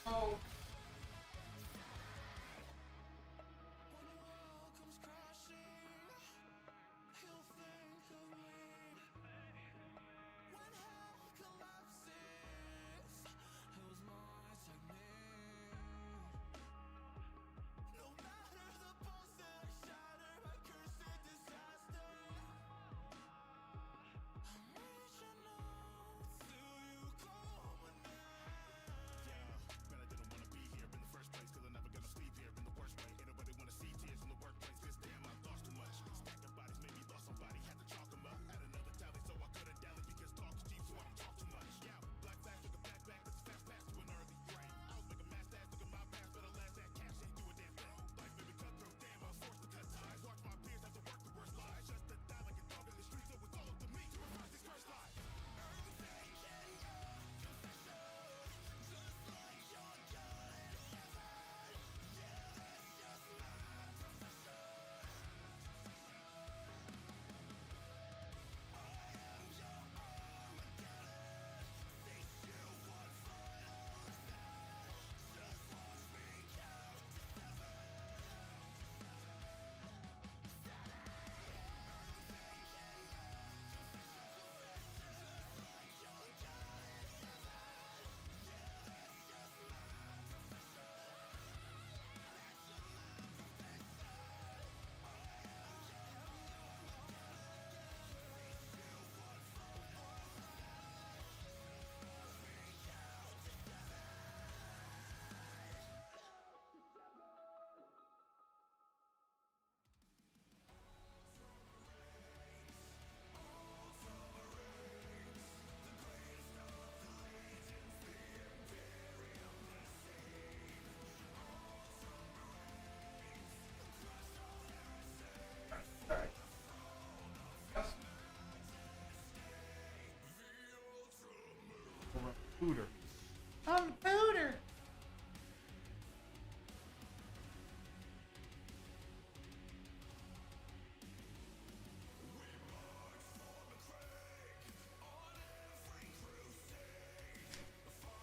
Oh. Pooter. I'm the pooter.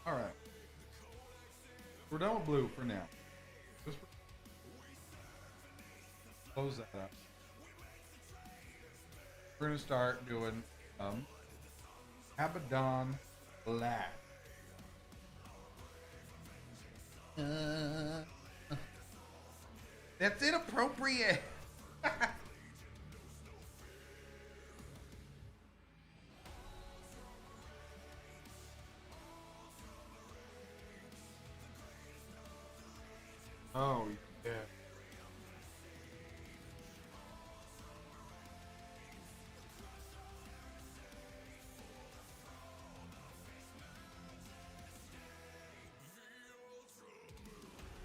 All right. We're done with blue for now. Just close that up. We're gonna start doing Abaddon Black. That's inappropriate. Oh yeah.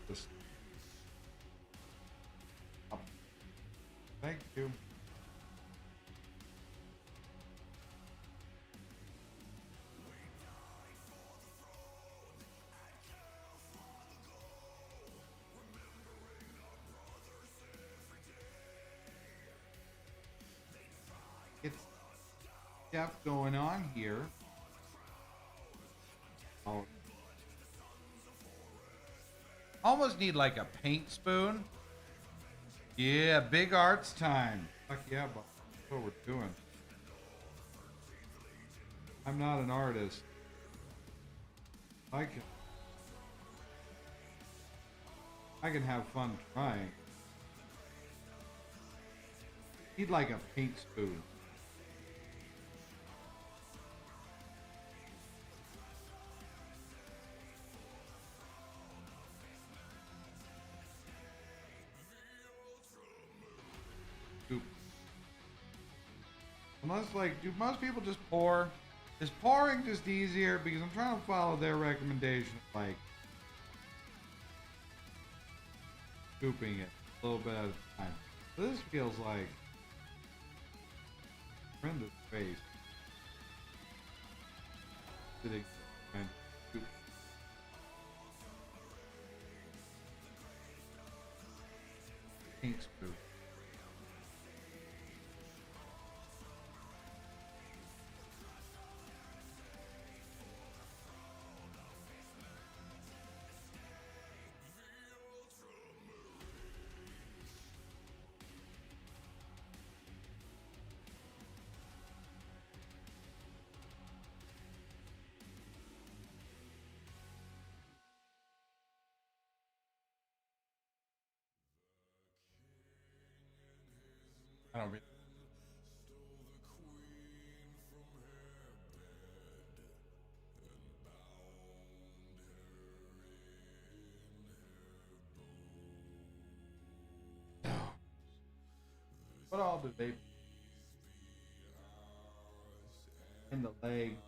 Just up. Thank you. It's stuff going on here. Oh. Almost need like a paint spoon. Yeah, big arts time. Fuck yeah, but that's what we're doing. I'm not an artist. I can have fun trying. Need like a paint spoon. Scoop. Unless like, do most people just pour? Is pouring just easier? Because I'm trying to follow their recommendation, like scooping it a little bit at a time. This feels like horrendous space. Sitting and scoop. Paint spoon. I don't mean. What all do they in the leg?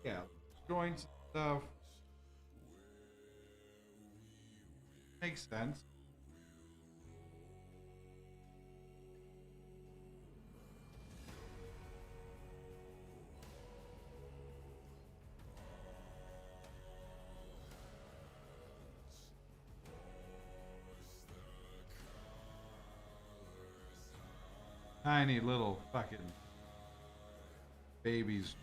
Yeah, joints and stuff. Makes sense. Tiny little fucking babies.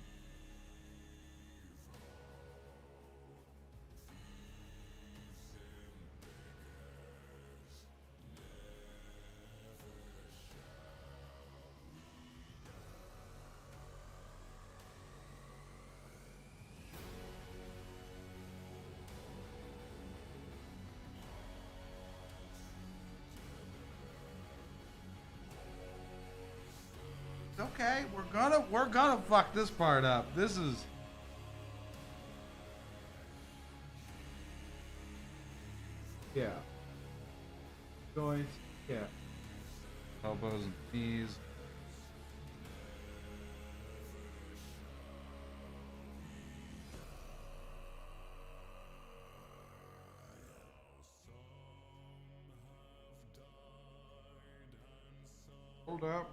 Okay, we're gonna fuck this part up. This is yeah. Joints, yeah. Elbows and knees. Hold up.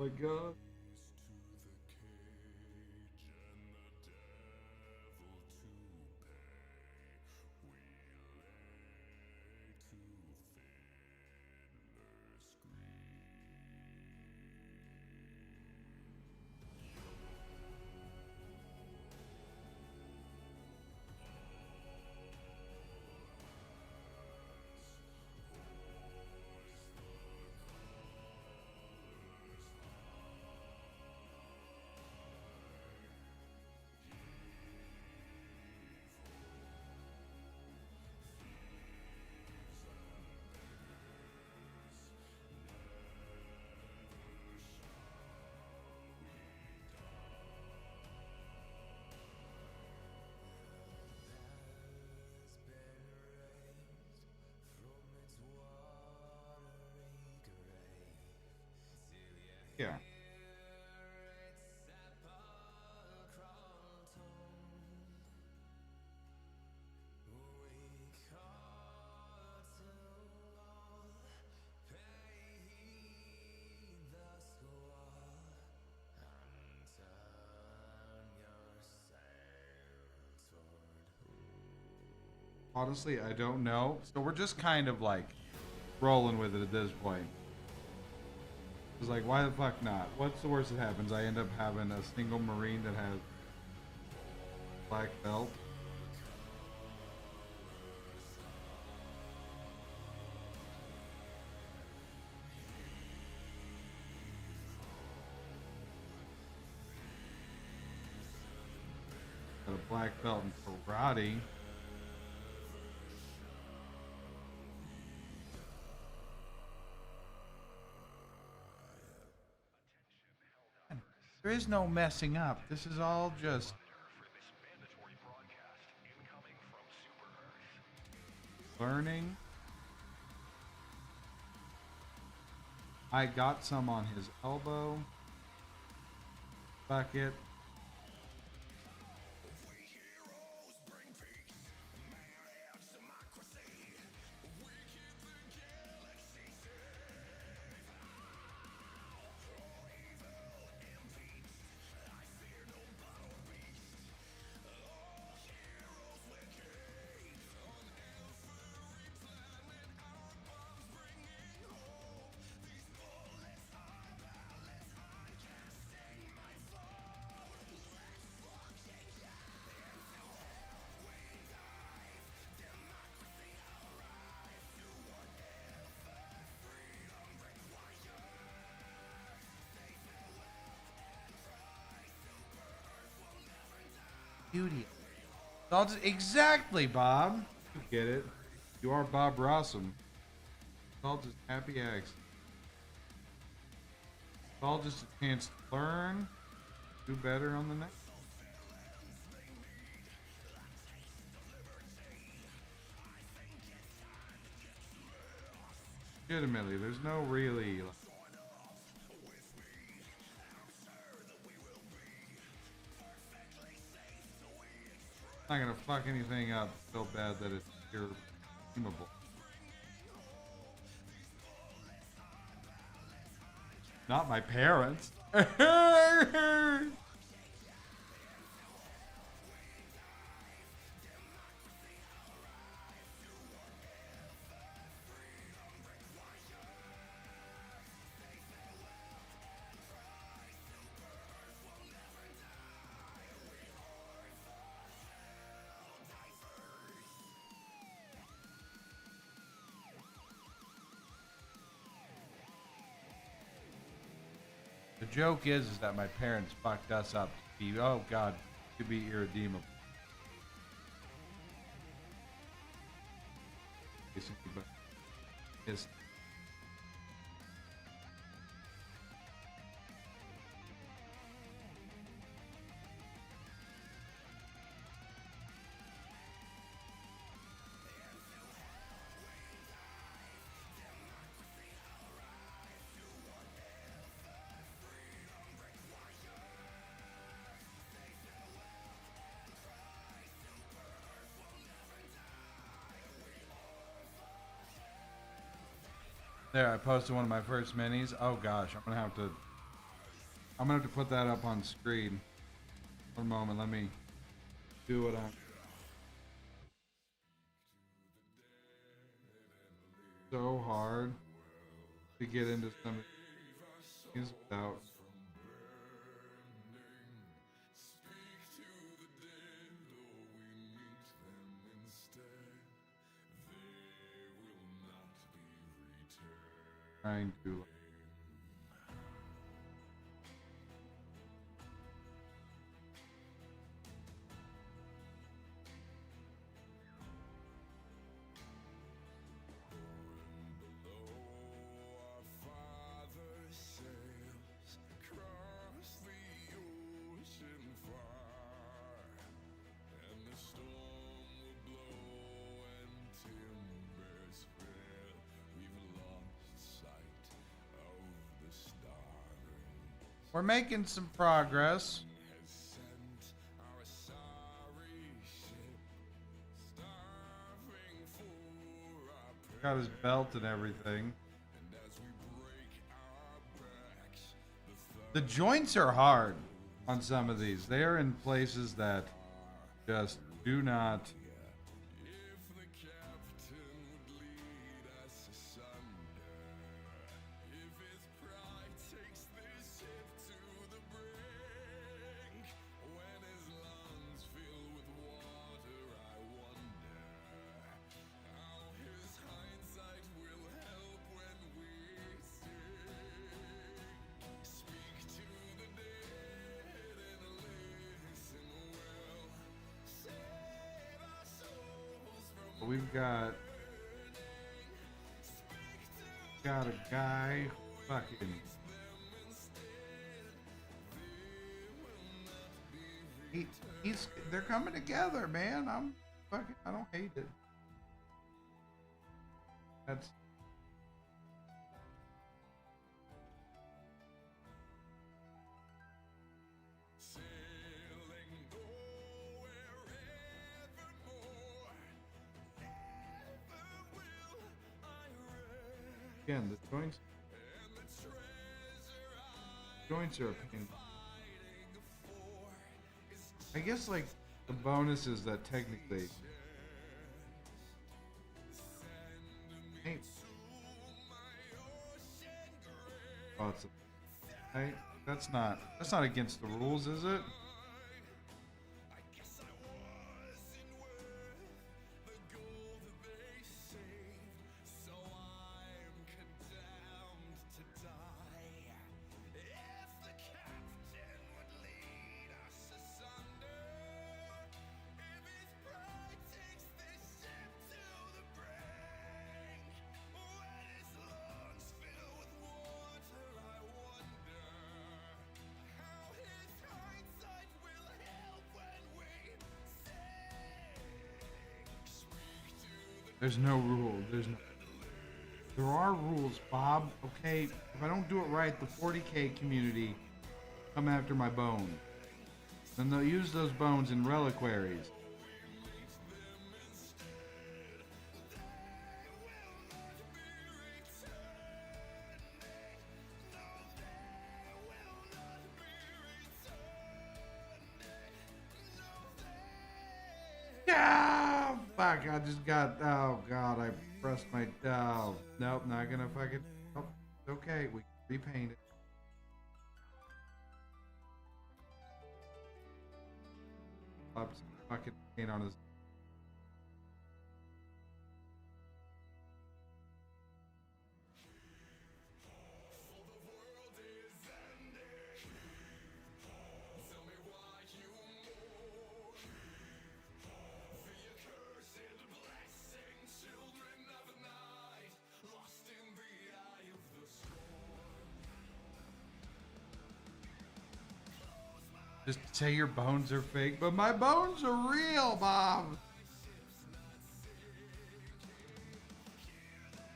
my god. Yeah. Honestly, I don't know. So we're just kind of like rolling with it at this point. It's like, why the fuck not? What's the worst that happens? I end up having a single Marine that has black belt. Got a black belt in karate. There is no messing up. This is all just learning. I got some on his elbow. Bucket. Beauty. I'll just, exactly, Bob. You get it. You are Bob Rossum. It's all just happy acts. It's all just a chance to learn, do better on the next. Legitimately, there's no really. Not gonna fuck anything up so bad that it's irredeemable. Not my parents. The joke is that my parents fucked us up to be, oh god, to be irredeemable. Basically, but it's there, I posted one of my first minis. Oh gosh, I'm gonna have to I'm gonna have to put that up on screen. One moment, let me do what I'm. So hard to get into some things without. Trying to. We're making some progress. Got his belt and everything. The joints are hard on some of these. They are in places that just do not. We've got a guy fucking they're coming together, man. I don't hate it. That's again, the joints are a pain. I guess like the bonus is that technically hey, that's not against the rules, is it? There's no rule. There are rules, Bob. Okay, if I don't do it right, the 40K community come after my bones. Then they'll use those bones in reliquaries. Ah, fuck, I just got, oh god, I pressed my, oh, nope, not gonna fucking, oh, okay, we can repaint it. Pop some fucking paint on his. Just say your bones are fake, but my bones are real, Bob.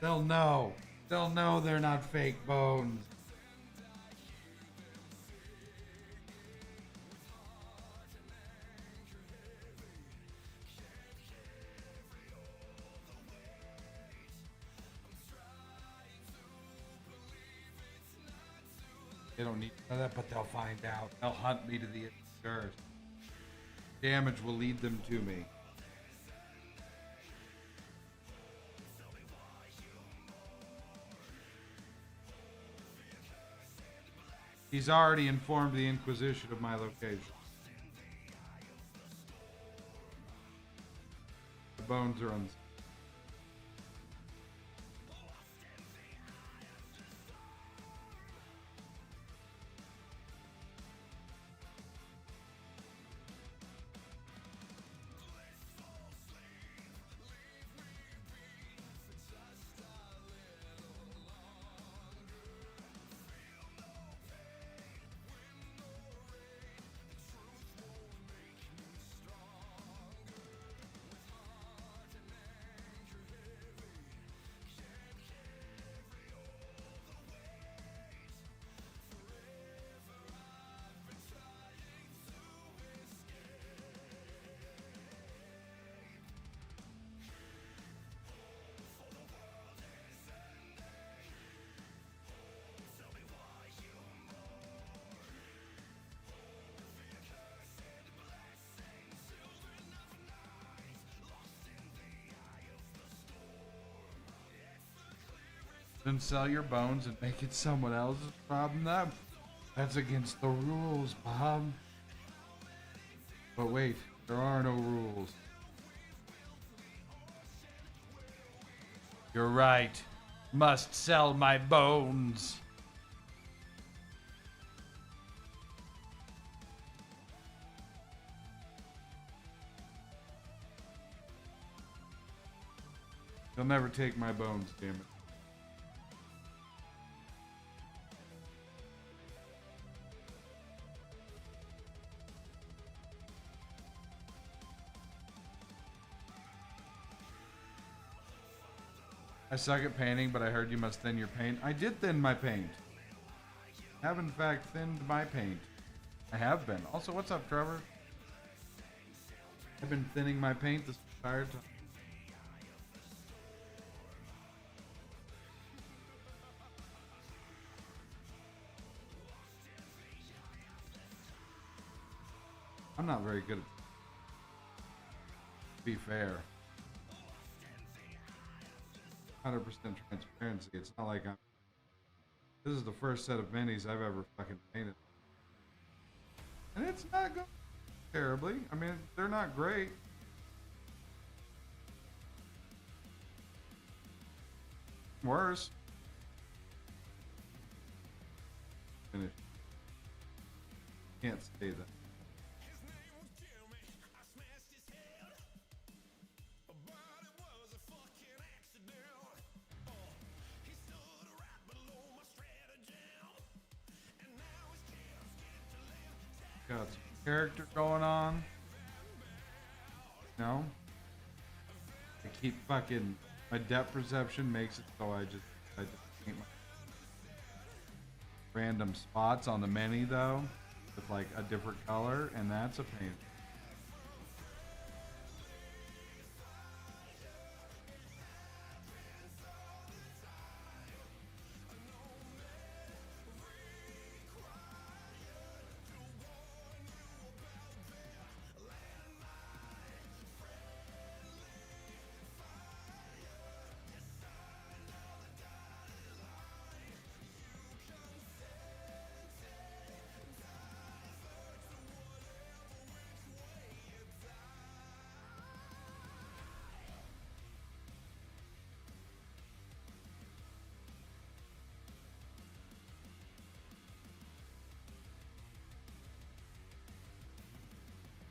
They'll know. They'll know they're not fake bones. They don't need to know that, but they'll find out. They'll hunt me to the earth. Damage will lead them to me. He's already informed the Inquisition of my location. The bones are unsafe. Then sell your bones and make it someone else's problem. That's against the rules, Bob. But wait, there are no rules. You're right. Must sell my bones. You'll never take my bones, damn it. I suck at painting, but I heard you must thin your paint. I did thin my paint. I have in fact thinned my paint. I have been. Also, what's up, Trevor? I've been thinning my paint this entire time. I'm not very good at to be fair. 100% transparency. It's not like I'm. This is the first set of minis I've ever fucking painted. And it's not going terribly. I mean, they're not great. Worse. Finish. Can't say that. Got some character going on. No? I keep fucking. My depth perception makes it so I just paint my random spots on the mini though, with like a different color, and that's a pain.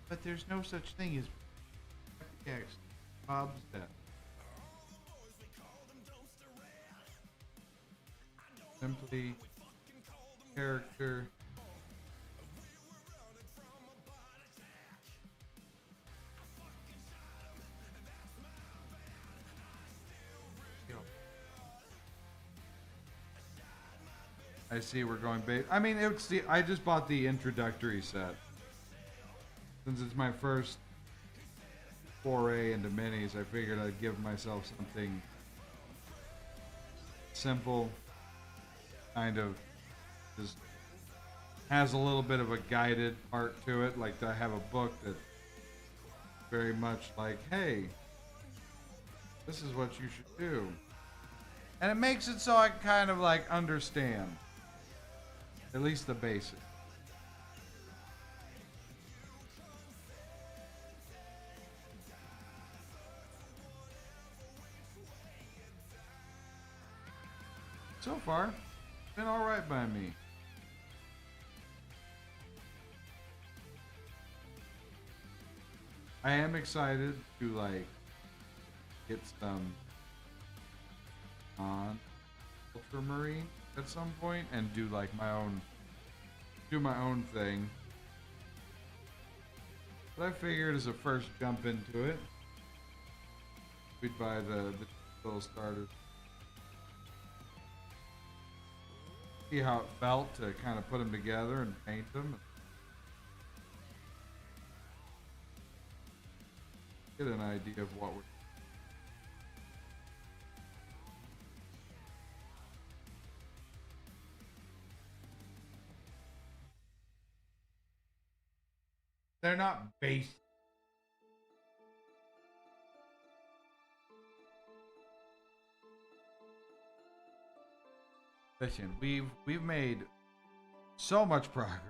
But there's no such thing as X. Bob's death. Simply character. I see we're going bait. I mean, it's the. I just bought the introductory set. Since it's my first foray into minis, I figured I'd give myself something simple, kind of just has a little bit of a guided part to it. Like I have a book that very much like, hey, this is what you should do. And it makes it so I can kind of like understand at least the basics. So far, been all right by me. I am excited to like get some on ultramarine at some point and do like my own thing. But I figured as a first jump into it, we'd buy the little starters. See how it felt to kind of put them together and paint them. Get an idea of what we're. They're not basic. Listen, we've made so much progress.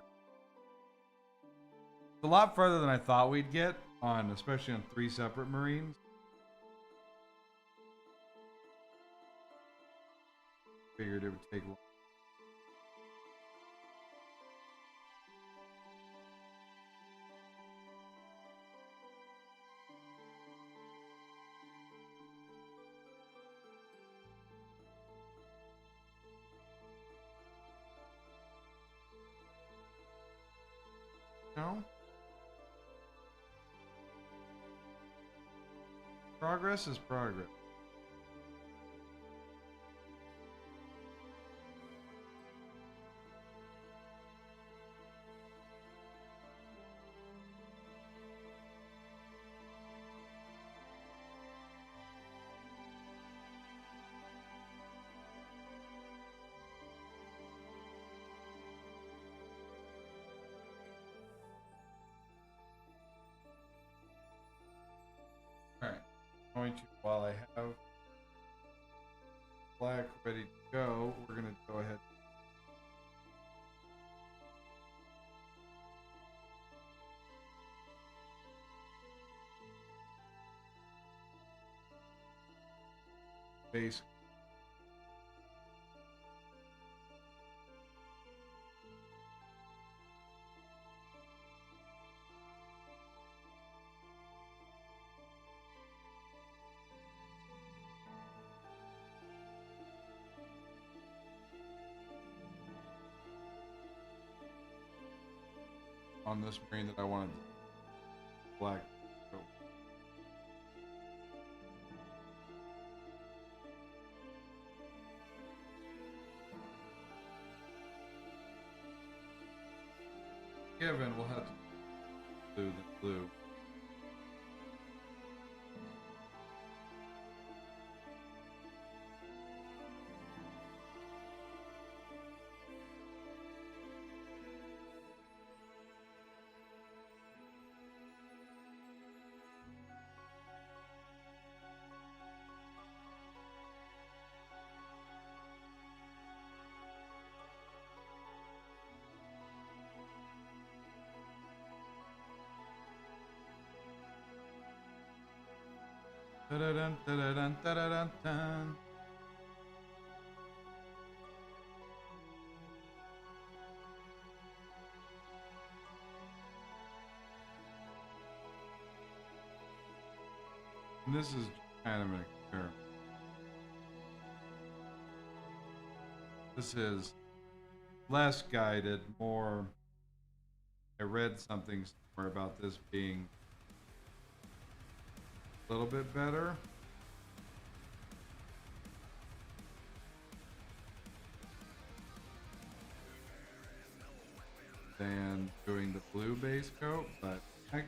It's a lot further than I thought we'd get on, especially on 3 separate Marines. Figured it would take long. No? Progress is progress. Alright, going to, while I have black ready to go, we're going to go ahead. Base. On this Marine that I wanted black. So. Given, we'll have to do the blue. Da-da-dun, da-da-dun, da-da-dun, dun. And this is kind of an experiment. This is less guided, more. I read something somewhere about this being a little bit better. Than doing the blue base coat, but I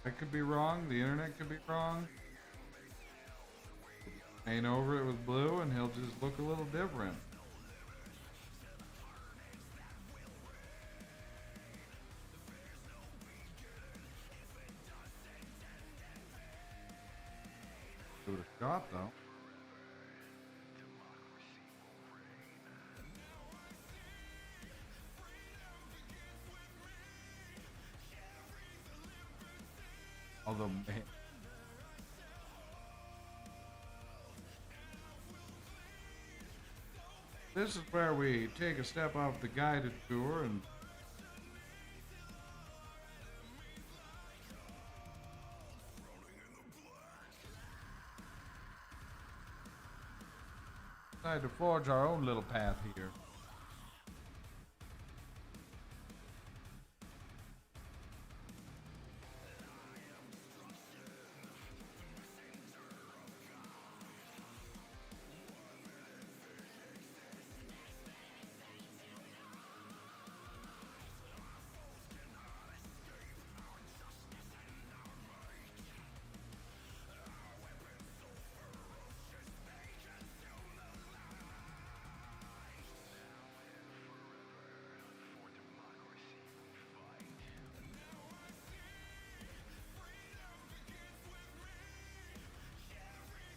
could be wrong. The internet could be wrong. Paint over it with blue and he'll just look a little different. Give it a shot, though. Although, man, this is where we take a step off the guided tour and decide to forge our own little path here.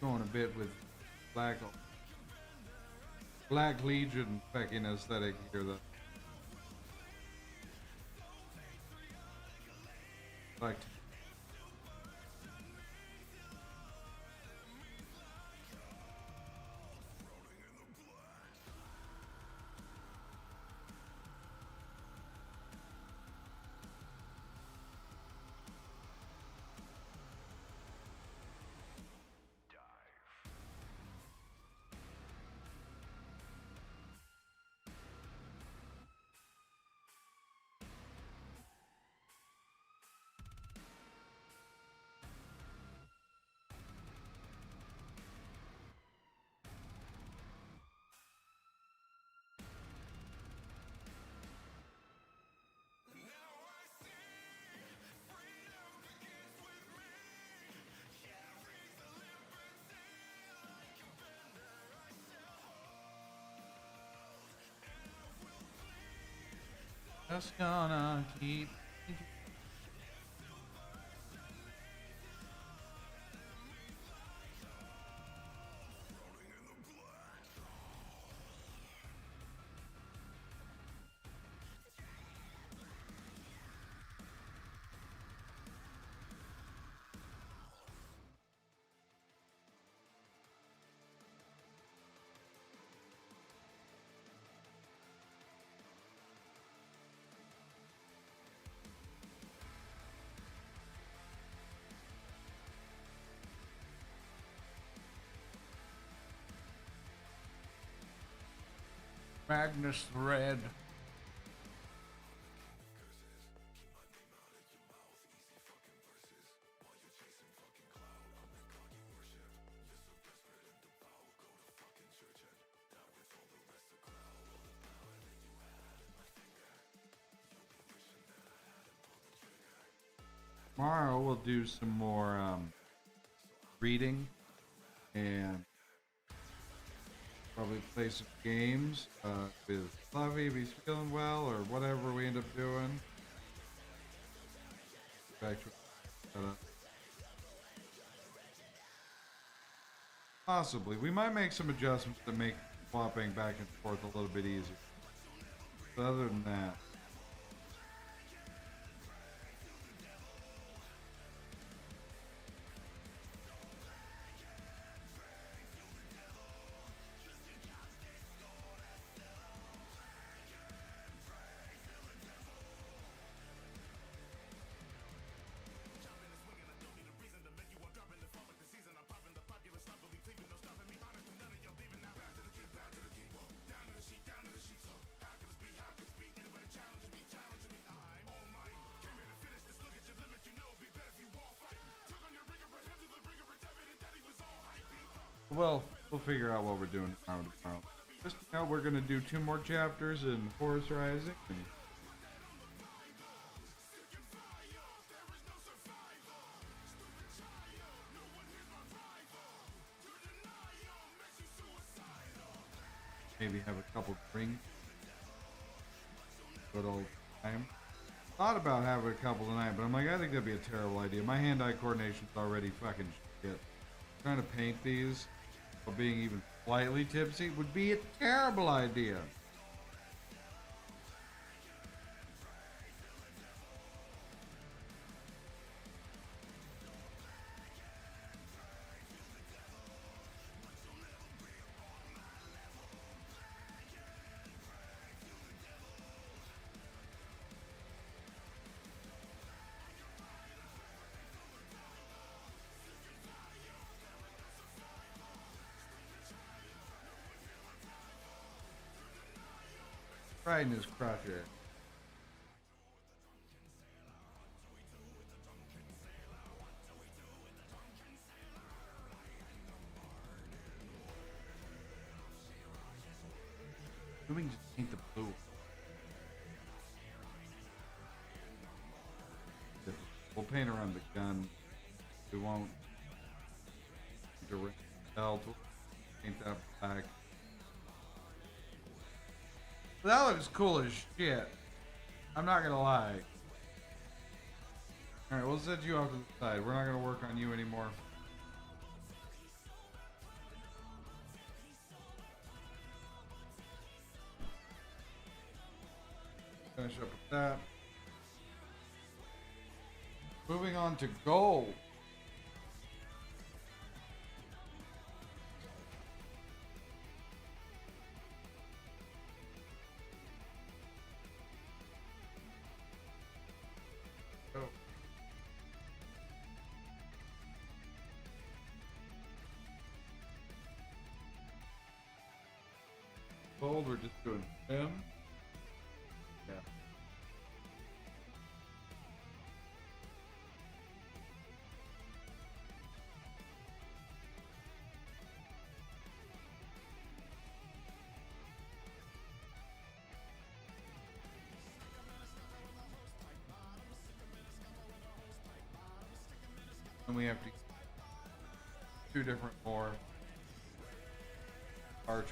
Going a bit with Black Legion fucking aesthetic here, though. Like, just gonna keep. Magnus Thread. Tomorrow we'll do some more reading and probably play some games with Fluffy if he's feeling well or whatever we end up doing. Back to possibly. We might make some adjustments to make swapping back and forth a little bit easier. But other than that, well, we'll figure out what we're doing tomorrow. Just now, we're gonna do 2 more chapters in Horus Rising. And maybe have a couple drinks. Good old time. Thought about having a couple tonight, but I'm like, I think that'd be a terrible idea. My hand-eye coordination's already fucking shit. trying to paint these while being even slightly tipsy would be a terrible idea. Right in his crotcher. We can just paint the blue. We'll paint around the gun. We won't direct belt. We'll paint that black. But that looks cool as shit. I'm not gonna lie. Alright, we'll set you off to the side. We're not gonna work on you anymore. Finish up with that. Moving on to gold. Go. Gold, we're just doing him. Yeah. And we have to two different more archers.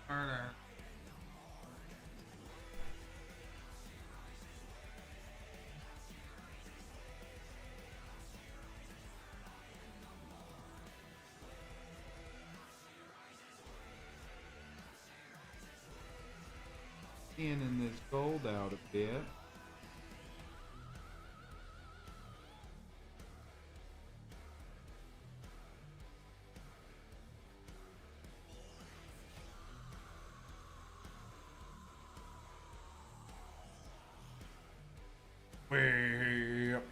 Murder. In this gold out a bit. Way up.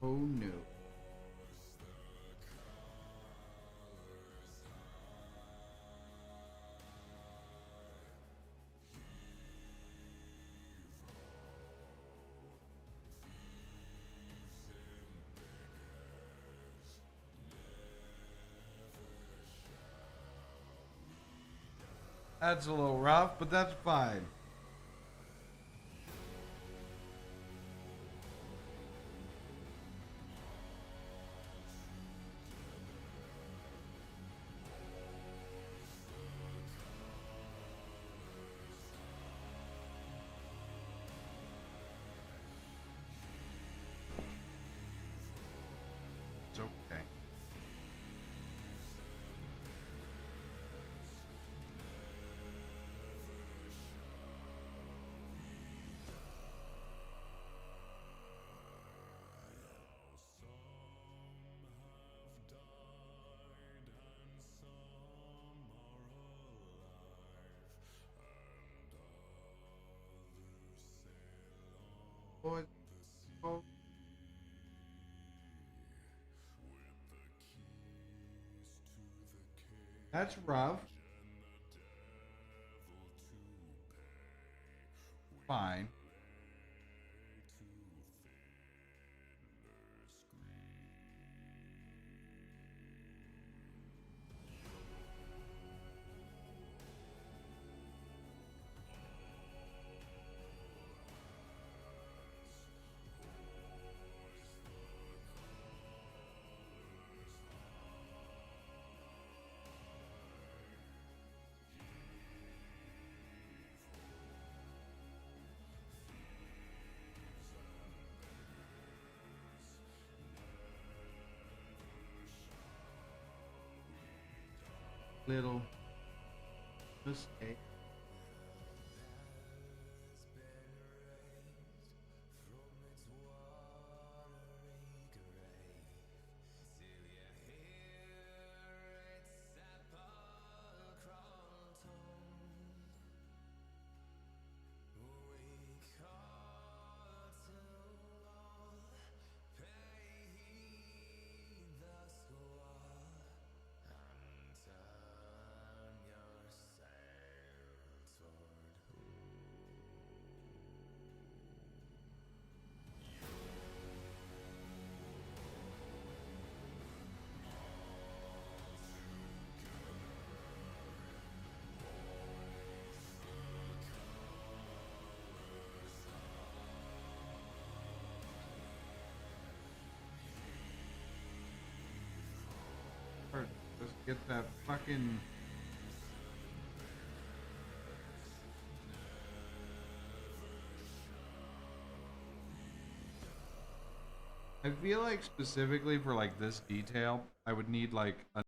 Oh no. That's a little rough, but that's fine. It's okay. That's rough. Fine. Little mistake. Or just get that fucking. I feel like specifically for like this detail, I would need like a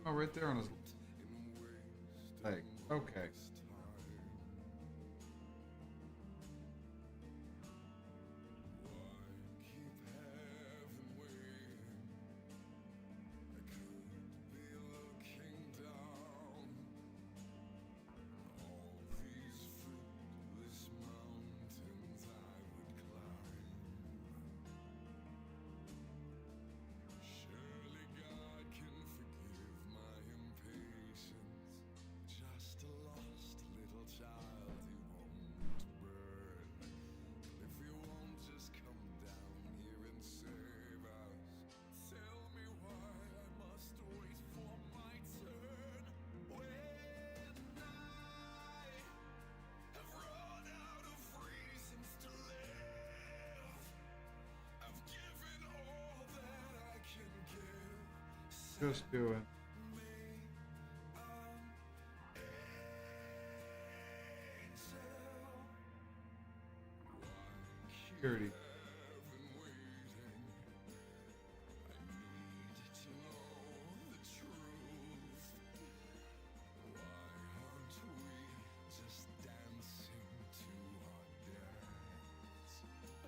Oh, right there on his leg. Okay. Just do it. Security.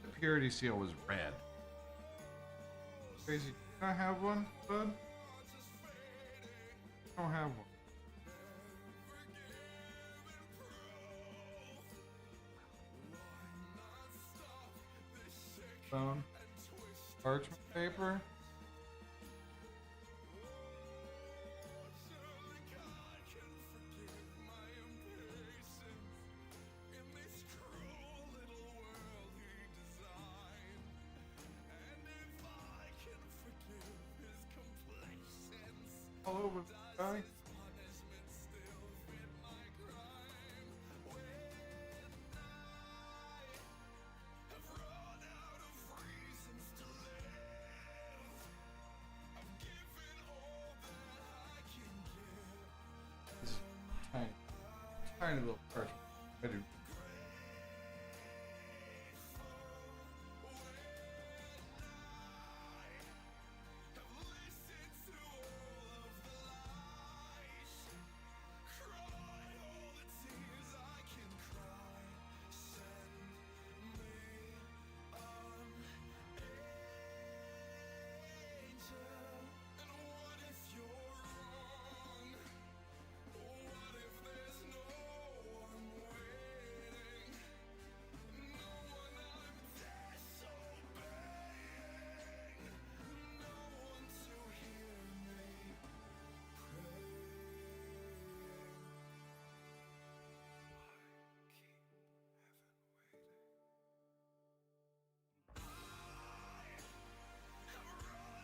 The purity seal was red. Crazy. Can I have one, bud? I don't have one. Phone. Parchment paper. All over the guy. This is tiny, tiny little parchment. I do.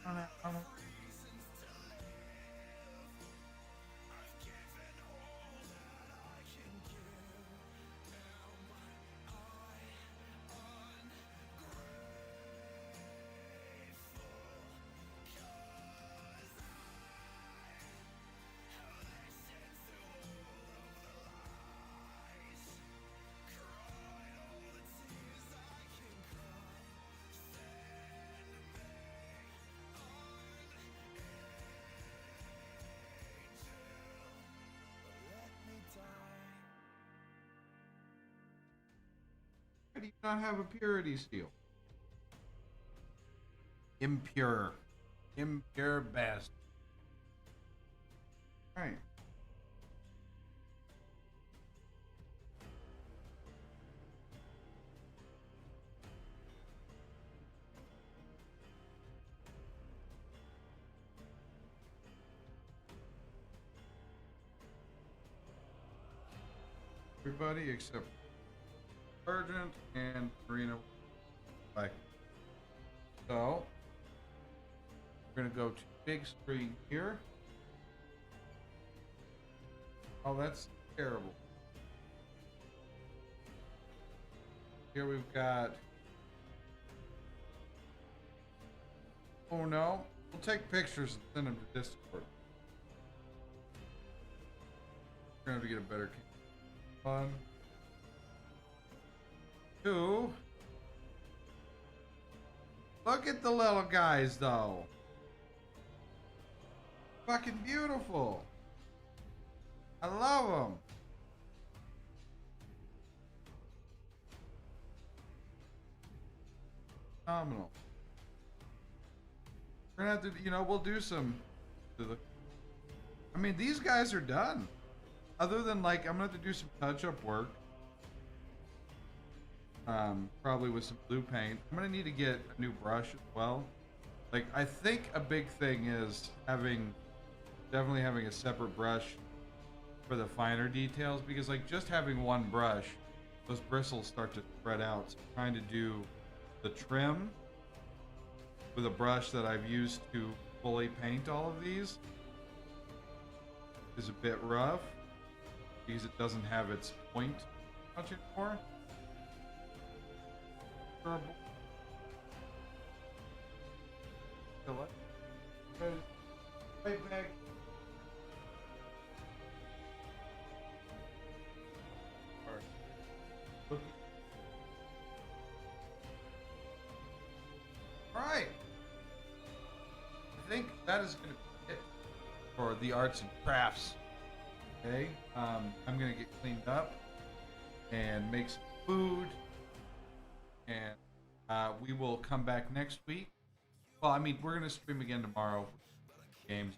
On it. Why do you not have a purity seal? Impure. Impure bastard. Right. Everybody except Sergeant and Marina. Like, so we're gonna go to big screen here. Oh, that's terrible. Here we've got. Oh no! We'll take pictures and send them to Discord. We're gonna have to get a better camera. 1, 2. Look at the little guys, though. Fucking beautiful. I love them. Phenomenal. We're gonna have to, we'll do some. I mean, these guys are done. Other than like, I'm gonna have to do some touch-up work. Probably with some blue paint. I'm gonna need to get a new brush as well. Like, I think a big thing is definitely having a separate brush for the finer details, because like just having one brush, those bristles start to spread out. So trying to do the trim with a brush that I've used to fully paint all of these is a bit rough because it doesn't have its point much anymore. Right back. Right. I think that is going to be it for the arts and crafts. Okay. I'm going to get cleaned up and make some food, and we will come back next week. Well, I mean, we're going to stream again tomorrow. Games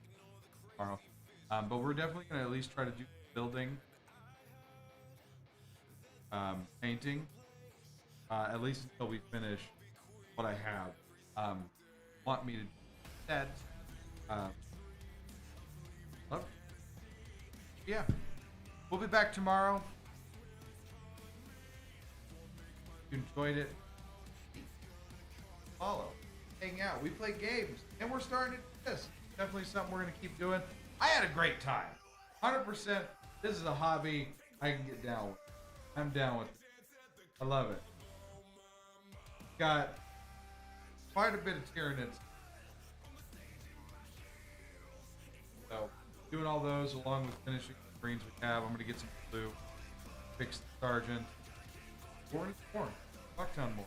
tomorrow. But we're definitely going to at least try to do building, painting, at least until we finish what I have. Want me to do that? Yeah, we'll be back tomorrow. If you enjoyed it, follow, hang out. We play games, and we're starting to do this. Definitely something we're gonna keep doing. I had a great time. 100%. This is a hobby I can get down with. I'm down with it. I love it. Got quite a bit of Tyranids. So, doing all those along with finishing the greens we have. I'm going to get some blue, fix the Sergeant. More. Fuck ton more.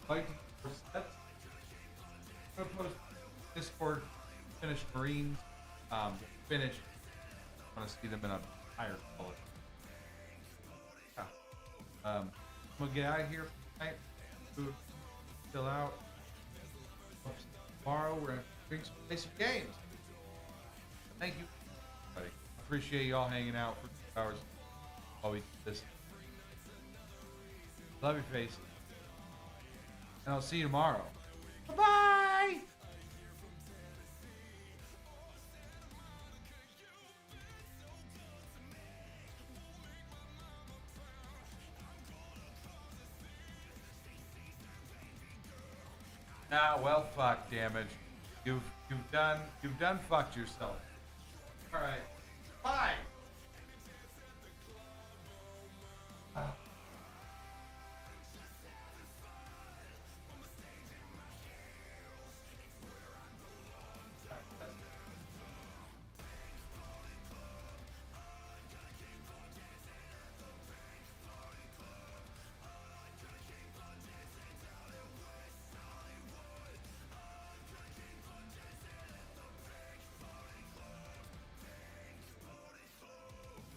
Fight for sets. I'm going to post Discord, finished Marines. Finished. I want to see them in a higher color. Yeah. I'm going to get out of here for tonight. Food. Chill out. Tomorrow we're going to play some games. Thank you, everybody. Appreciate y'all hanging out for 2 hours while we do this. Love your face. And I'll see you tomorrow. Bye-bye! Ah, well, fuck, damage. You've done fucked yourself. All right, bye.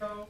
Go.